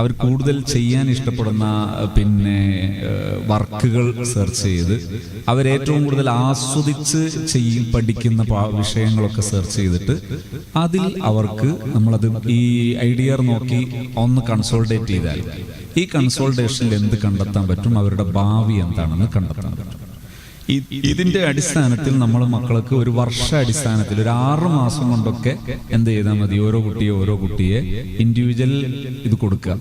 അവർ കൂടുതൽ ചെയ്യാൻ ഇഷ്ടപ്പെടുന്ന വർക്കുകൾ സെർച്ച് ചെയ്ത് അവരേറ്റവും കൂടുതൽ ആസ്വദിച്ച് പഠിക്കുന്ന വിഷയങ്ങളൊക്കെ സെർച്ച് ചെയ്തിട്ട് അതിൽ അവർക്ക് നമ്മളത് ഈ IDR നോക്കി ഒന്ന് കൺസോൾട്ടേറ്റ് ചെയ്താൽ ഈ കൺസോൾട്ടേഷനിൽ എന്ത് കണ്ടെത്താൻ പറ്റും, അവരുടെ ഭാവി എന്താണെന്ന് കണ്ടെത്താൻ പറ്റും. ഇതിന്റെ അടിസ്ഥാനത്തിൽ നമ്മൾ മക്കൾക്ക് ഒരു വർഷ അടിസ്ഥാനത്തിൽ ഒരു 6 മാസം കൊണ്ടൊക്കെ എന്ത് ചെയ്താൽ മതി, ഓരോ കുട്ടിയെ ഇൻഡിവിജ്വൽ ഇത് കൊടുക്കുക,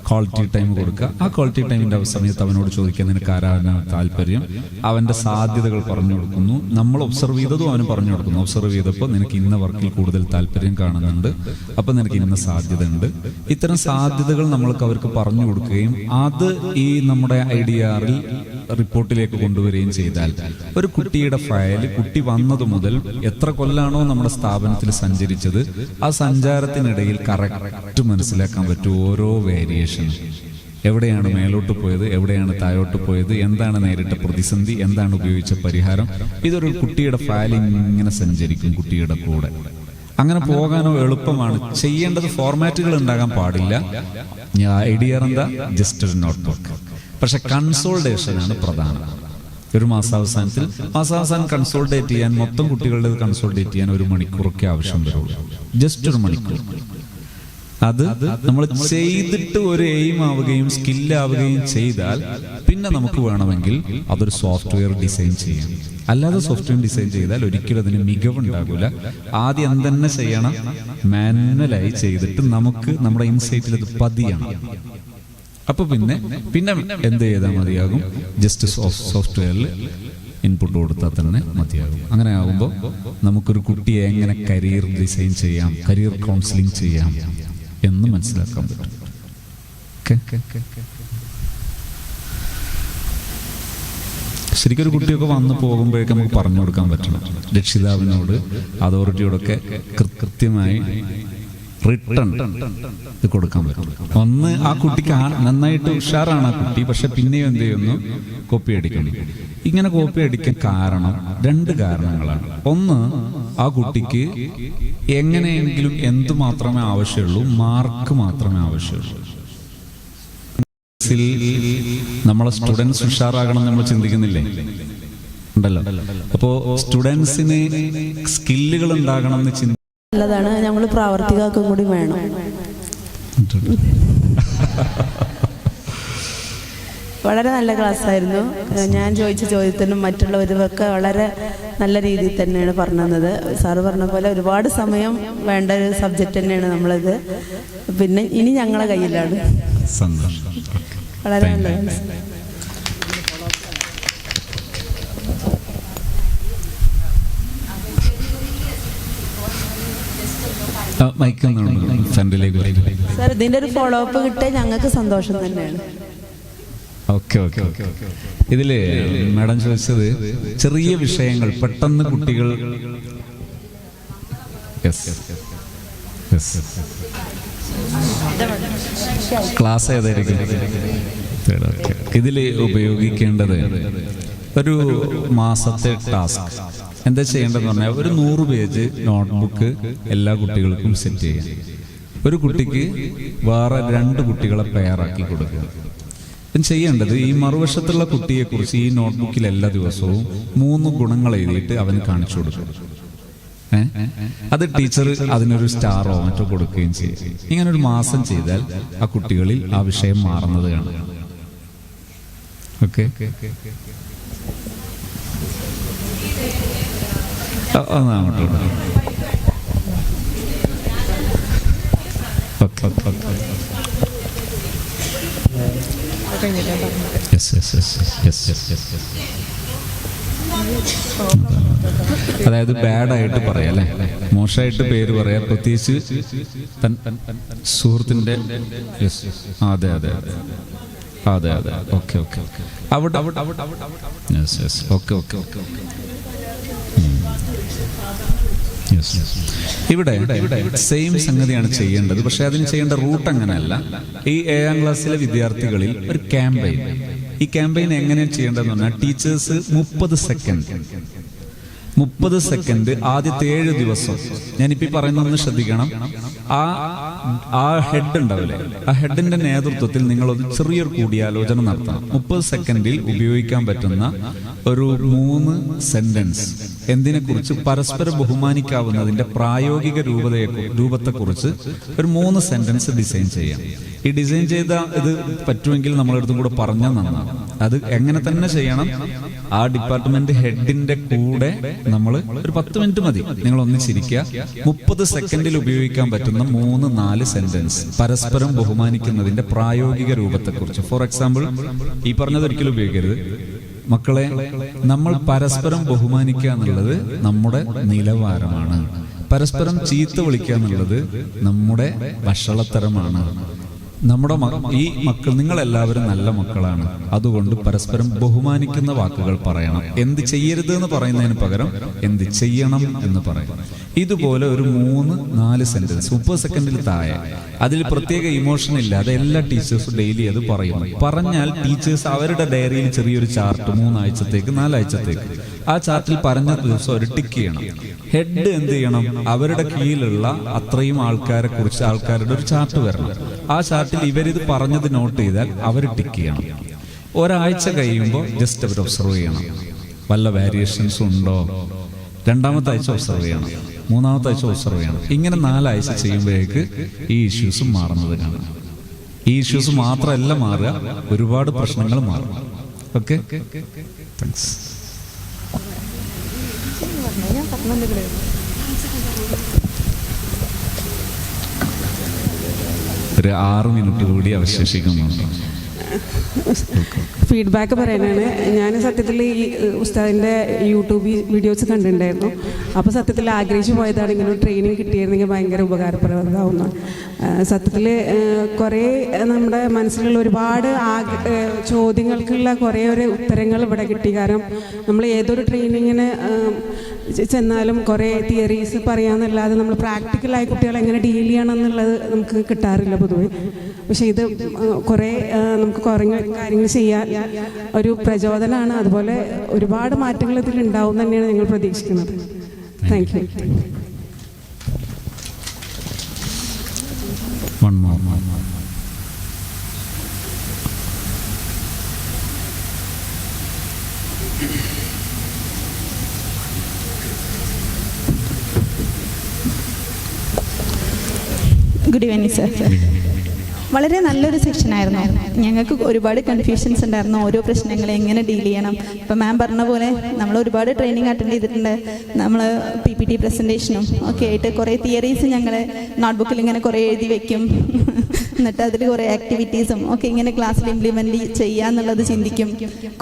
ക്വാളിറ്റി ടൈം കൊടുക്കുക. ആ ക്വാളിറ്റി ടൈമിന്റെ സമയത്ത് അവനോട് ചോദിക്കാൻ നിനക്ക് ആരാണ് താല്പര്യം, അവന്റെ സാധ്യതകൾ പറഞ്ഞു കൊടുക്കുന്നു. നമ്മൾ ഒബ്സർവ് ചെയ്തതും അവന് പറഞ്ഞു കൊടുക്കുന്നു. ഒബ്സർവ് ചെയ്തപ്പോൾ നിനക്ക് ഇന്ന വർക്കിൽ കൂടുതൽ താല്പര്യം കാണുന്നുണ്ട്, അപ്പൊ നിനക്ക് ഇന്ന സാധ്യത ഉണ്ട്. ഇത്തരം സാധ്യതകൾ നമ്മൾക്ക് അവർക്ക് പറഞ്ഞു കൊടുക്കുകയും അത് ഈ നമ്മുടെ IDRൽ റിപ്പോർട്ടിലേക്ക് കൊണ്ടുവരികയും ചെയ്താൽ ഒരു കുട്ടിയുടെ ഫയൽ കുട്ടി വന്നതു മുതൽ എത്ര കൊല്ലാണോ നമ്മുടെ സ്ഥാപനത്തിൽ സഞ്ചരിച്ചത് ആ സഞ്ചാരത്തിനിടയിൽ കറക്റ്റ് മനസ്സിലാക്കാൻ പറ്റും. ഓരോ വേരിയേഷൻ, എവിടെയാണ് മേലോട്ട് പോയത്, എവിടെയാണ് താഴോട്ട് പോയത്, എന്താണ് നേരിട്ട പ്രതിസന്ധി, എന്താണ് ഉപയോഗിച്ച പരിഹാരം. ഇതൊരു കുട്ടിയുടെ ഫയൽ ഇങ്ങനെ സഞ്ചരിക്കും കുട്ടിയുടെ കൂടെ. അങ്ങനെ പോകാനോ എളുപ്പമാണ്. ചെയ്യേണ്ടത് ഫോർമാറ്റുകൾ ഉണ്ടാകാൻ പാടില്ല. IDR എന്താ, ജസ്റ്റ് ഒരു നോട്ട്ബുക്ക്. പക്ഷെ കൺസോൾട്ടേഷൻ ആണ് പ്രധാനം. ഒരു മാസാവസാനം കൺസോൾട്ടേറ്റ് ചെയ്യാൻ, മൊത്തം കുട്ടികളുടെ കൺസോൾട്ടേറ്റ് ചെയ്യാൻ 1 മണിക്കൂറൊക്കെ ആവശ്യം വരുള്ളൂ. ജസ്റ്റ് 1 മണിക്കൂർ. അത് നമ്മൾ ചെയ്തിട്ട് ഒരു എയിം ആവുകയും സ്കില്ലാവുകയും ചെയ്താൽ പിന്നെ നമുക്ക് വേണമെങ്കിൽ അതൊരു സോഫ്റ്റ്വെയർ ഡിസൈൻ ചെയ്യാം. അല്ലാതെ സോഫ്റ്റ്വെയർ ഡിസൈൻ ചെയ്താൽ ഒരിക്കലും അതിന് മികവുണ്ടാകില്ല. ആദ്യം എന്തെന്നെ ചെയ്യണം? മാനുവലായി ചെയ്തിട്ട് നമുക്ക് നമ്മുടെ ഇൻസൈറ്റിൽ അത് പതിയണം. അപ്പൊ പിന്നെ എന്ത് ചെയ്താൽ മതിയാകും? ജസ്റ്റ് സോഫ്റ്റ്വെയറിൽ ഇൻപുട്ട് കൊടുത്താൽ തന്നെ മതിയാകും. അങ്ങനെ ആകുമ്പോൾ നമുക്കൊരു കുട്ടിയെ എങ്ങനെ കരിയർ ഡിസൈൻ ചെയ്യാം, കരിയർ കൗൺസിലിംഗ് ചെയ്യാം എന്ന് മനസ്സിലാക്കാൻ പറ്റും. ശരിക്കും ഒരു കുട്ടിയൊക്കെ വന്ന് പോകുമ്പോഴേക്ക് നമുക്ക് പറഞ്ഞു കൊടുക്കാൻ പറ്റണം. രക്ഷിതാവിനോട്, അതോറിറ്റിയോടൊക്കെ കൃത്യമായി റിട്ടേൺ ഇത് കൊടുക്കാൻ പറ്റും. ഒന്ന്, ആ കുട്ടിക്ക് നന്നായിട്ട് ഉഷാറാണ് ആ കുട്ടി, പക്ഷെ പിന്നെയും എന്ത് ചെയ്യുന്നു? കോപ്പി അടിക്കണം. ഇങ്ങനെ കോപ്പി അടിക്കാൻ 2 കാരണങ്ങളാണ്. ഒന്ന്, ആ കുട്ടിക്ക് എങ്ങനെയെങ്കിലും എന്ത് മാത്രമേ ആവശ്യമുള്ളൂ? മാർക്ക് മാത്രമേ ആവശ്യമുള്ളൂ. നമ്മളെ സ്റ്റുഡൻസ് ഉഷാറാകണം നമ്മൾ ചിന്തിക്കുന്നില്ലേ? ഉണ്ടല്ലോ. അപ്പോ സ്റ്റുഡൻസിന് സ്കില്ലുകൾ ഉണ്ടാകണം എന്ന് ചിന്തി നല്ലതാണ്. നമ്മൾ പ്രാവർത്തികമാക്കും കൂടി വേണം. വളരെ നല്ല ക്ലാസ്സായിരുന്നു. ഞാൻ ചോദിച്ച ചോദ്യത്തിനും മറ്റുള്ളവരുമൊക്കെ വളരെ നല്ല രീതിയിൽ തന്നെയാണ് പറഞ്ഞു തന്നത്. സാറ് പറഞ്ഞ പോലെ ഒരുപാട് സമയം വേണ്ട ഒരു സബ്ജക്റ്റ് തന്നെയാണ് നമ്മളിത്. പിന്നെ ഇനി ഞങ്ങളെ കയ്യിലാണ്. സന്തോഷം. വളരെ നല്ലതാണ്. സാർ, ഇതിന്റെ ഒരു ഫോളോ അപ്പ് കിട്ടിയ ഞങ്ങൾക്ക് സന്തോഷം തന്നെയാണ്. ഓക്കെ. ഇതില് മാഡം ചോദിച്ചത് ചെറിയ വിഷയങ്ങൾ പെട്ടെന്ന് കുട്ടികൾ ക്ലാസ് ഏതായിരിക്കും ഇതില് ഉപയോഗിക്കേണ്ടത്? ഒരു മാസത്തെ ടാസ്ക് എന്താ ചെയ്യേണ്ടതെന്ന് പറഞ്ഞാൽ, ഒരു 100 പേജ് നോട്ട്ബുക്ക് എല്ലാ കുട്ടികൾക്കും സെറ്റ് ചെയ്യാം. ഒരു കുട്ടിക്ക് വേറെ 2 കുട്ടികളെ പെയറാക്കി കൊടുക്കുക. ചെയ്യേണ്ടത്, ഈ മറുവശത്തുള്ള കുട്ടിയെക്കുറിച്ച് ഈ നോട്ട്ബുക്കിൽ എല്ലാ ദിവസവും 3 ഗുണങ്ങൾ എഴുതിയിട്ട് അവന് കാണിച്ചു കൊടുക്കും. അത് ടീച്ചർ അതിനൊരു സ്റ്റാറോ മറ്റോ കൊടുക്കുകയും ചെയ്യും. ഇങ്ങനെ ഒരു മാസം ചെയ്താൽ ആ കുട്ടികളിൽ ആ വിഷയം മാറുന്നത് കാണാം. ഓക്കെ. അതായത് ബാഡായിട്ട് പറയാം അല്ലെ, മോശമായിട്ട് പേര് പറയാ, പ്രത്യേകിച്ച് സുഹൃത്തിന്റെ. അതെ. ഓക്കെ. അവിടെ ഓക്കെ. ഇവിടെ സെയിം സംഗതിയാണ് ചെയ്യേണ്ടത്. പക്ഷെ അതിന് ചെയ്യേണ്ട റൂട്ട് അങ്ങനെയല്ല. ഈ 7ാം ക്ലാസ്സിലെ വിദ്യാർത്ഥികളിൽ ഒരു ക്യാമ്പയിൻ, ഈ ക്യാമ്പയിൻ എങ്ങനെയാണ് ചെയ്യേണ്ടതെന്ന് പറഞ്ഞാൽ, ടീച്ചേഴ്സ് 30 സെക്കൻഡ് ആദ്യത്തെ 7 ദിവസം, ഞാനിപ്പോ പറയുന്നൊന്ന് ശ്രദ്ധിക്കണം. ആ ഹെഡ് ഉണ്ടാവില്ലേ, ആ ഹെഡിന്റെ നേതൃത്വത്തിൽ നിങ്ങളൊരു ചെറിയൊരു കൂടിയാലോചന നടത്തണം. 30 സെക്കൻഡിൽ ഉപയോഗിക്കാൻ പറ്റുന്ന ഒരു 3 സെന്റൻസ് എന്തിനെ കുറിച്ച്? പരസ്പരം ബഹുമാനിക്കാവുന്നതിന്റെ പ്രായോഗിക രൂപത്തെക്കുറിച്ച് ഒരു 3 സെന്റൻസ് ഡിസൈൻ ചെയ്യാം. ഈ ഡിസൈൻ ചെയ്ത ഇത് പറ്റുമെങ്കിൽ നമ്മളെടുത്തും കൂടെ പറഞ്ഞാൽ നന്നാണ്. അത് എങ്ങനെ തന്നെ ചെയ്യണം. ആ ഡിപ്പാർട്ട്മെന്റ് ഹെഡിന്റെ കൂടെ നമ്മൾ ഒരു 10 മിനിറ്റ് മതി, നിങ്ങൾ ഒന്നിച്ചിരിക്കുക. 30 സെക്കൻഡിൽ ഉപയോഗിക്കാൻ പറ്റുന്ന 3-4 സെന്റൻസ് പരസ്പരം ബഹുമാനിക്കുന്നതിന്റെ പ്രായോഗിക രൂപത്തെക്കുറിച്ച്. ഫോർ എക്സാമ്പിൾ, ഈ പറഞ്ഞത് ഒരിക്കലും ഉപയോഗിക്കരുത്. മക്കളെ, നമ്മൾ പരസ്പരം ബഹുമാനിക്കുക എന്നുള്ളത് നമ്മുടെ നിലവാരമാണ്. പരസ്പരം ചീത്ത വിളിക്കുക എന്നുള്ളത് നമ്മുടെ വഷളത്തരമാണ്. നമ്മുടെ ഈ മക്കൾ, നിങ്ങളെല്ലാവരും നല്ല മക്കളാണ്. അതുകൊണ്ട് പരസ്പരം ബഹുമാനിക്കുന്ന വാക്കുകൾ പറയണം. എന്ത് ചെയ്യരുത് എന്ന് പറയുന്നതിന് പകരം എന്ത് ചെയ്യണം എന്ന് പറയണം. ഇതുപോലെ ഒരു 3-4 സെന്റൻസ് 30 സെക്കൻഡിൽ താഴെ, അതിൽ പ്രത്യേക ഇമോഷൻ ഇല്ലാതെ എല്ലാ ടീച്ചേഴ്സും ഡെയിലി അത് പറയുന്നു. പറഞ്ഞാൽ ടീച്ചേഴ്സ് അവരുടെ ഡയറിയിൽ ചെറിയൊരു ചാർട്ട് 3 ആഴ്ചത്തേക്ക് 4 ആഴ്ചത്തേക്ക് ആ ചാർട്ടിൽ പറഞ്ഞ ദിവസം അവർ ടിക്ക് ചെയ്യണം. ഹെഡ് എന്ത് ചെയ്യണം? അവരുടെ കീഴിലുള്ള അത്രയും ആൾക്കാരെ കുറിച്ച് ആൾക്കാരുടെ ഒരു ചാർട്ട് വരണം. ആ ചാർട്ടിൽ ഇവരിത് പറഞ്ഞത് നോട്ട് ചെയ്താൽ അവർ ടിക്ക് ചെയ്യണം. ഒരാഴ്ച കഴിയുമ്പോൾ ജസ്റ്റ് അവർ ഒബ്സർവ് ചെയ്യണം, വല്ല വേരിയേഷൻസ് ഉണ്ടോ. രണ്ടാമത്തെ ആഴ്ച ഒബ്സർവ് ചെയ്യണം, മൂന്നാമത്തെ ആഴ്ച ഒബ്സർവ് ചെയ്യണം. ഇങ്ങനെ 4 ആഴ്ച ചെയ്യുമ്പോഴേക്ക് ഈ ഇഷ്യൂസ് മാറുന്നത് കാണാം. ഈ ഇഷ്യൂസ് മാത്രമല്ല മാറുക, ഒരുപാട് പ്രശ്നങ്ങൾ മാറും. Okay, thanks. ഒരു 6 മിനിറ്റ് കൂടി അവശേഷിക്കുന്നുണ്ട്. ഫീഡ്ബാക്ക് പറയാനാണ്. ഞാൻ സത്യത്തിൽ ഈ ഉസ്താദിൻ്റെ യൂട്യൂബ് വീഡിയോസ് കണ്ടിട്ടുണ്ടായിരുന്നു. അപ്പോൾ സത്യത്തിൽ ആഗ്രഹിച്ചു പോയതാണ് ഇങ്ങനെ ഒരു ട്രെയിനിങ് കിട്ടിയിരുന്നെങ്കിൽ ഭയങ്കര ഉപകാരപ്രദമാവുന്ന. സത്യത്തിൽ കുറേ നമ്മുടെ മനസ്സിലുള്ള ഒരുപാട് ചോദ്യങ്ങൾക്കുള്ള കുറേ ഒരു ഉത്തരങ്ങൾ ഇവിടെ കിട്ടി. കാരണം നമ്മൾ ഏതൊരു ട്രെയിനിങ്ങിന് ചെന്നാലും കുറേ തിയറീസ് പറയാമെന്നല്ലാതെ നമ്മൾ പ്രാക്ടിക്കലായി കുട്ടികളെ എങ്ങനെ ഡീൽ ചെയ്യണം എന്നുള്ളത് നമുക്ക് കിട്ടാറില്ല പൊതുവെ. പക്ഷേ ഇത് കുറേ നമുക്ക് കുറേ കാര്യങ്ങൾ ചെയ്യാൻ ഒരു പ്രചോദനമാണ്. അതുപോലെ ഒരുപാട് മാറ്റങ്ങൾ ഇതിലുണ്ടാവും തന്നെയാണ് ഞങ്ങൾ പ്രതീക്ഷിക്കുന്നത്. Thank you. Good evening sir. വളരെ നല്ലൊരു സെക്ഷനായിരുന്നു. ഞങ്ങൾക്ക് ഒരുപാട് കൺഫ്യൂഷൻസ് ഉണ്ടായിരുന്നു, ഓരോ പ്രശ്നങ്ങളെ എങ്ങനെ ഡീൽ ചെയ്യണം. ഇപ്പം മാം പറഞ്ഞ പോലെ നമ്മൾ ഒരുപാട് ട്രെയിനിങ് അറ്റൻഡ് ചെയ്തിട്ടുണ്ട്. നമ്മൾ PPT പ്രസൻറ്റേഷനും ഒക്കെ ആയിട്ട് കുറേ തിയറീസ് ഞങ്ങൾ നോട്ട്ബുക്കിൽ ഇങ്ങനെ കുറേ എഴുതി വയ്ക്കും. എന്നിട്ട് അതിൽ കുറേ ആക്ടിവിറ്റീസും ഒക്കെ ഇങ്ങനെ ക്ലാസ്സിൽ ഇംപ്ലിമെൻറ്റ് ചെയ്യുക എന്നുള്ളത് ചിന്തിക്കും.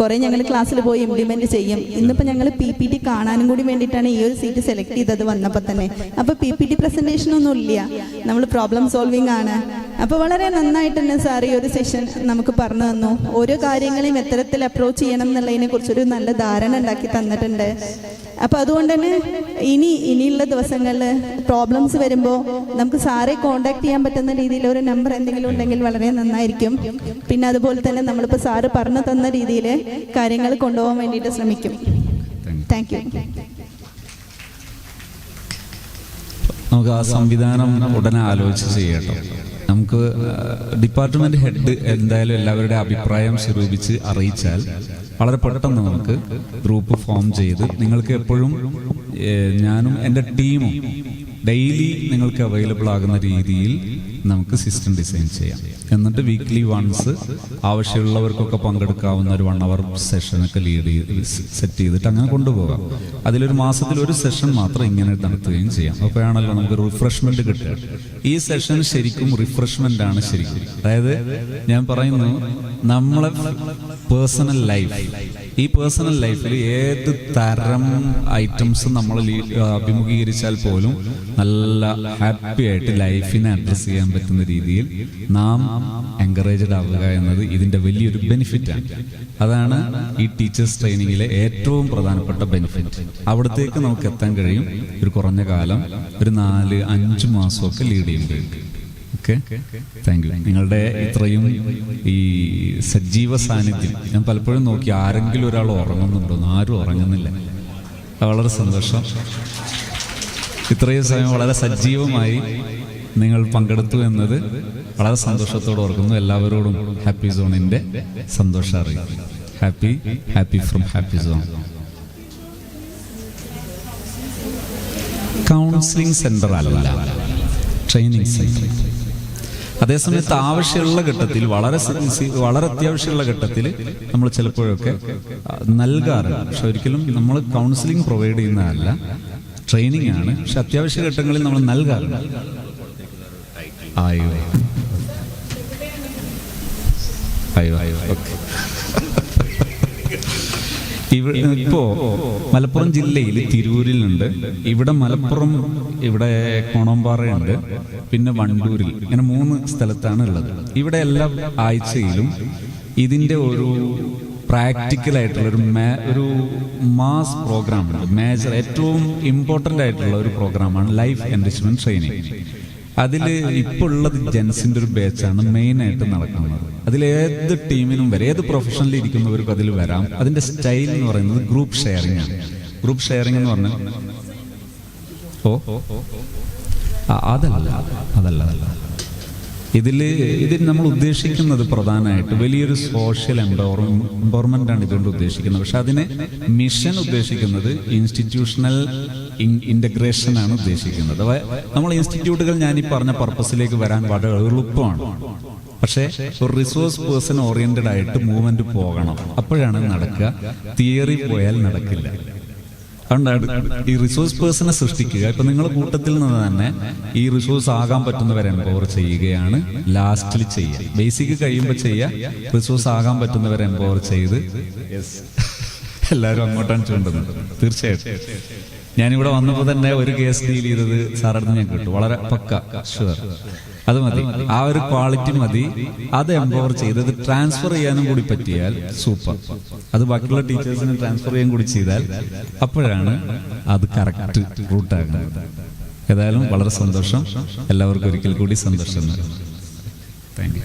കുറേ ഞങ്ങൾ ക്ലാസ്സിൽ പോയി ഇംപ്ലിമെൻറ്റ് ചെയ്യും. ഇന്നിപ്പോൾ ഞങ്ങൾ PPT കാണാനും കൂടി വേണ്ടിയിട്ടാണ് ഈ ഒരു സീറ്റ് സെലക്ട് ചെയ്തത് വന്നപ്പോൾ തന്നെ. അപ്പോൾ PPT പ്രസൻറ്റേഷനൊന്നും ഇല്ല, നമ്മൾ പ്രോബ്ലം സോൾവിങ് ആണ്. അപ്പോൾ വളരെ നന്നായിട്ട് തന്നെ സാർ ഈ ഒരു സെഷൻ നമുക്ക് പറഞ്ഞു തന്നു. ഓരോ കാര്യങ്ങളെയും എത്തരത്തിൽ അപ്രോച്ച് ചെയ്യണം എന്നുള്ളതിനെ കുറിച്ചൊരു നല്ല ധാരണ ഉണ്ടാക്കി തന്നിട്ടുണ്ട്. അപ്പോൾ അതുകൊണ്ട് തന്നെ ഇനിയുള്ള ദിവസങ്ങളിൽ പ്രോബ്ലംസ് വരുമ്പോൾ നമുക്ക് സാറെ കോൺടാക്ട് ചെയ്യാൻ പറ്റുന്ന രീതിയിൽ ഒരു നമ്പർ എന്തെങ്കിലും ഉണ്ടെങ്കിൽ വളരെ നന്നായിരിക്കും. പിന്നെ അതുപോലെ തന്നെ നമ്മളിപ്പോൾ സാറ് പറഞ്ഞു തന്ന രീതിയിൽ കാര്യങ്ങൾ കൊണ്ടുപോകാൻ വേണ്ടിയിട്ട് ശ്രമിക്കും. Thank you. നമുക്ക് ആ സംവിധാനം ഉടനെ ആലോചിച്ച് ചെയ്യട്ടോ. നമുക്ക് ഡിപ്പാർട്ട്മെന്റ് ഹെഡ് എന്തായാലും എല്ലാവരുടെ അഭിപ്രായം സ്വരൂപിച്ച് അറിയിച്ചാൽ വളരെ പെട്ടെന്ന് നമുക്ക് ഗ്രൂപ്പ് ഫോം ചെയ്ത് നിങ്ങൾക്ക് എപ്പോഴും ഞാനും എൻ്റെ ടീമും ഡെയിലി നിങ്ങൾക്ക് അവൈലബിൾ ആകുന്ന രീതിയിൽ നമുക്ക് സിസ്റ്റം ഡിസൈൻ ചെയ്യാം. എന്നിട്ട് വീക്ക്ലി വൺസ് ആവശ്യമുള്ളവർക്കൊക്കെ പങ്കെടുക്കാവുന്ന ഒരു 1 hour സെഷനൊക്കെ സെറ്റ് ചെയ്തിട്ട് അങ്ങനെ കൊണ്ടുപോകാം. അതിലൊരു മാസത്തിൽ ഒരു സെഷൻ മാത്രം ഇങ്ങനെ നടത്തുകയും ചെയ്യാം. അപ്പോഴാണല്ലോ നമുക്ക് റിഫ്രഷ്മെന്റ് കിട്ടുക. ഈ സെഷൻ ശരിക്കും റിഫ്രഷ്മെന്റ് ആണ് ശരിക്കും. അതായത് ഞാൻ പറയുന്നു, നമ്മളെ പേഴ്സണൽ ലൈഫ്, ഈ പേഴ്സണൽ ലൈഫിൽ ഏത് തരം ഐറ്റംസ് നമ്മൾ അഭിമുഖീകരിച്ചാൽ പോലും നല്ല ഹാപ്പി ആയിട്ട് ലൈഫിനെ അഡ്രസ് ചെയ്യാൻ പറ്റുന്ന രീതിയിൽ നാം എൻകറേജ്ഡ് ആവുക എന്നത് ഇതിന്റെ വലിയൊരു ബെനിഫിറ്റാണ്. അതാണ് ഈ ടീച്ചേഴ്സ് ട്രെയിനിങ്ങിലെ ഏറ്റവും പ്രധാനപ്പെട്ട ബെനിഫിറ്റ്. അവിടത്തേക്ക് നമുക്ക് എത്താൻ കഴിയും ഒരു കുറഞ്ഞ കാലം, ഒരു 4-5 മാസമൊക്കെ ലീഡ് ചെയ്യുമ്പോഴേക്ക്. Okay, thank you. നിങ്ങളുടെ ഇത്രയും ഈ സജീവ സാന്നിധ്യം ഞാൻ പലപ്പോഴും നോക്കി, ആരെങ്കിലും ഒരാൾ ഉറങ്ങുന്നുണ്ടോ? ആരും ഉറങ്ങുന്നില്ല. വളരെ സന്തോഷം. ഇത്രയും സമയം വളരെ സജീവമായി നിങ്ങൾ പങ്കെടുത്തു എന്നത് വളരെ സന്തോഷത്തോടെ ഓർക്കുന്നു. എല്ലാവരോടും ഹാപ്പി സോണിന്റെ സന്തോഷം അറിയിക്കും. Happy from happy zone. Counselling centre അല്ല, ട്രെയിനിങ് സെന്റർ. അതേസമയത്ത് ആവശ്യമുള്ള ഘട്ടത്തിൽ, വളരെ അത്യാവശ്യമുള്ള ഘട്ടത്തിൽ നമ്മൾ ചിലപ്പോഴൊക്കെ നൽകാറുണ്ട്. പക്ഷെ ഒരിക്കലും നമ്മൾ കൗൺസിലിംഗ് പ്രൊവൈഡ് ചെയ്യുന്നതല്ല, ട്രെയിനിങ് ആണ്. പക്ഷെ അത്യാവശ്യ ഘട്ടങ്ങളിൽ നമ്മൾ നൽകാറുണ്ട്. അയ്യോ ഓക്കെ. ഇപ്പോ മലപ്പുറം ജില്ലയിൽ തിരൂരിലുണ്ട്, ഇവിടെ മലപ്പുറം, ഇവിടെ കോണമ്പാറയുണ്ട്, പിന്നെ വണ്ടൂരിൽ, ഇങ്ങനെ 3 സ്ഥലത്താണ് ഉള്ളത്. ഇവിടെ എല്ലാ ആഴ്ചയിലും ഇതിന്റെ ഒരു പ്രാക്ടിക്കൽ ആയിട്ടുള്ള ഒരു മാസ് പ്രോഗ്രാം ഉണ്ട്. മേജർ ഏറ്റവും ഇമ്പോർട്ടൻ്റ് ആയിട്ടുള്ള ഒരു പ്രോഗ്രാമാണ് ലൈഫ് എൻറിച്ച്മെന്റ് ട്രെയിനിങ്. അതിൽ ഇപ്പോൾ ഉള്ളത് ജെൻസിന്റെ ഒരു ബാച്ചാണ് മെയിനായിട്ട് നടക്കുന്നത്. അതിൽ ഏത് ടീമിനും വരെ, ഏത് പ്രൊഫഷനിൽ ഇരിക്കുന്നവർക്കും അതിൽ വരാം. അതിന്റെ സ്റ്റൈൽ എന്ന് പറയുന്നത് ഗ്രൂപ്പ് ഷെയറിംഗ് ആണ്. ഗ്രൂപ്പ് ഷെയറിംഗ് എന്ന് പറഞ്ഞാൽ അതല്ല ഇതിൽ നമ്മൾ ഉദ്ദേശിക്കുന്നത് പ്രധാനമായിട്ട് വലിയൊരു സോഷ്യൽ എംപവർമെന്റ് ആണ് ഇതുകൊണ്ട് ഉദ്ദേശിക്കുന്നത്. പക്ഷെ അതിന് മിഷൻ ഉദ്ദേശിക്കുന്നത് ഇൻസ്റ്റിറ്റ്യൂഷണൽ ഇന്റഗ്രേഷൻ ആണ് ഉദ്ദേശിക്കുന്നത്. നമ്മൾ ഇൻസ്റ്റിറ്റ്യൂട്ടുകൾ ഞാൻ ഈ പറഞ്ഞ പർപ്പസിലേക്ക് വരാൻ വളരെ എളുപ്പമാണ്. പക്ഷേ ഒരു റിസോഴ്സ് പേഴ്സൺ ഓറിയന്റഡ് ആയിട്ട് മൂവ്മെന്റ് പോകണം, അപ്പോഴാണ് നടക്കുക. തിയറി പോയാൽ നടക്കില്ല. അതുകൊണ്ടാണ് ഈ റിസോഴ്സ് പേഴ്സണെ സൃഷ്ടിക്കുക. ഇപ്പൊ നിങ്ങളുടെ കൂട്ടത്തിൽ നിന്ന് തന്നെ ഈ റിസോഴ്സ് ആകാൻ പറ്റുന്നവരെ എംപവർ ചെയ്യുകയാണ് ലാസ്റ്റിൽ ചെയ്യുക. ബേസിക് കഴിയുമ്പോൾ ചെയ്യുക, റിസോഴ്സ് ആകാൻ പറ്റുന്നവരെ എംപവർ ചെയ്ത് എല്ലാവരും അങ്ങോട്ടാണ് ചൂണ്ടുന്നത്. തീർച്ചയായിട്ടും ഞാനിവിടെ വന്നപ്പോൾ തന്നെ ഒരു കേസ് ഡീൽ ചെയ്തത് സാറടുത്ത് ഞാൻ കേട്ടു. വളരെ പക്ക ഷുവർ, അത് മതി. ആ ഒരു ക്വാളിറ്റി മതി. അത് എംപവർ ചെയ്തത് ട്രാൻസ്ഫർ ചെയ്യാനും കൂടി പറ്റിയാൽ സൂപ്പർ. അത് ബാക്കിയുള്ള ടീച്ചേഴ്സിന് ട്രാൻസ്ഫർ ചെയ്യാൻ കൂടി ചെയ്താൽ അപ്പോഴാണ് അത് കറക്റ്റ് റൂട്ടാകുന്നത്. ഏതായാലും വളരെ സന്തോഷം. എല്ലാവർക്കും ഒരിക്കൽ കൂടി സന്തോഷം. Thank you.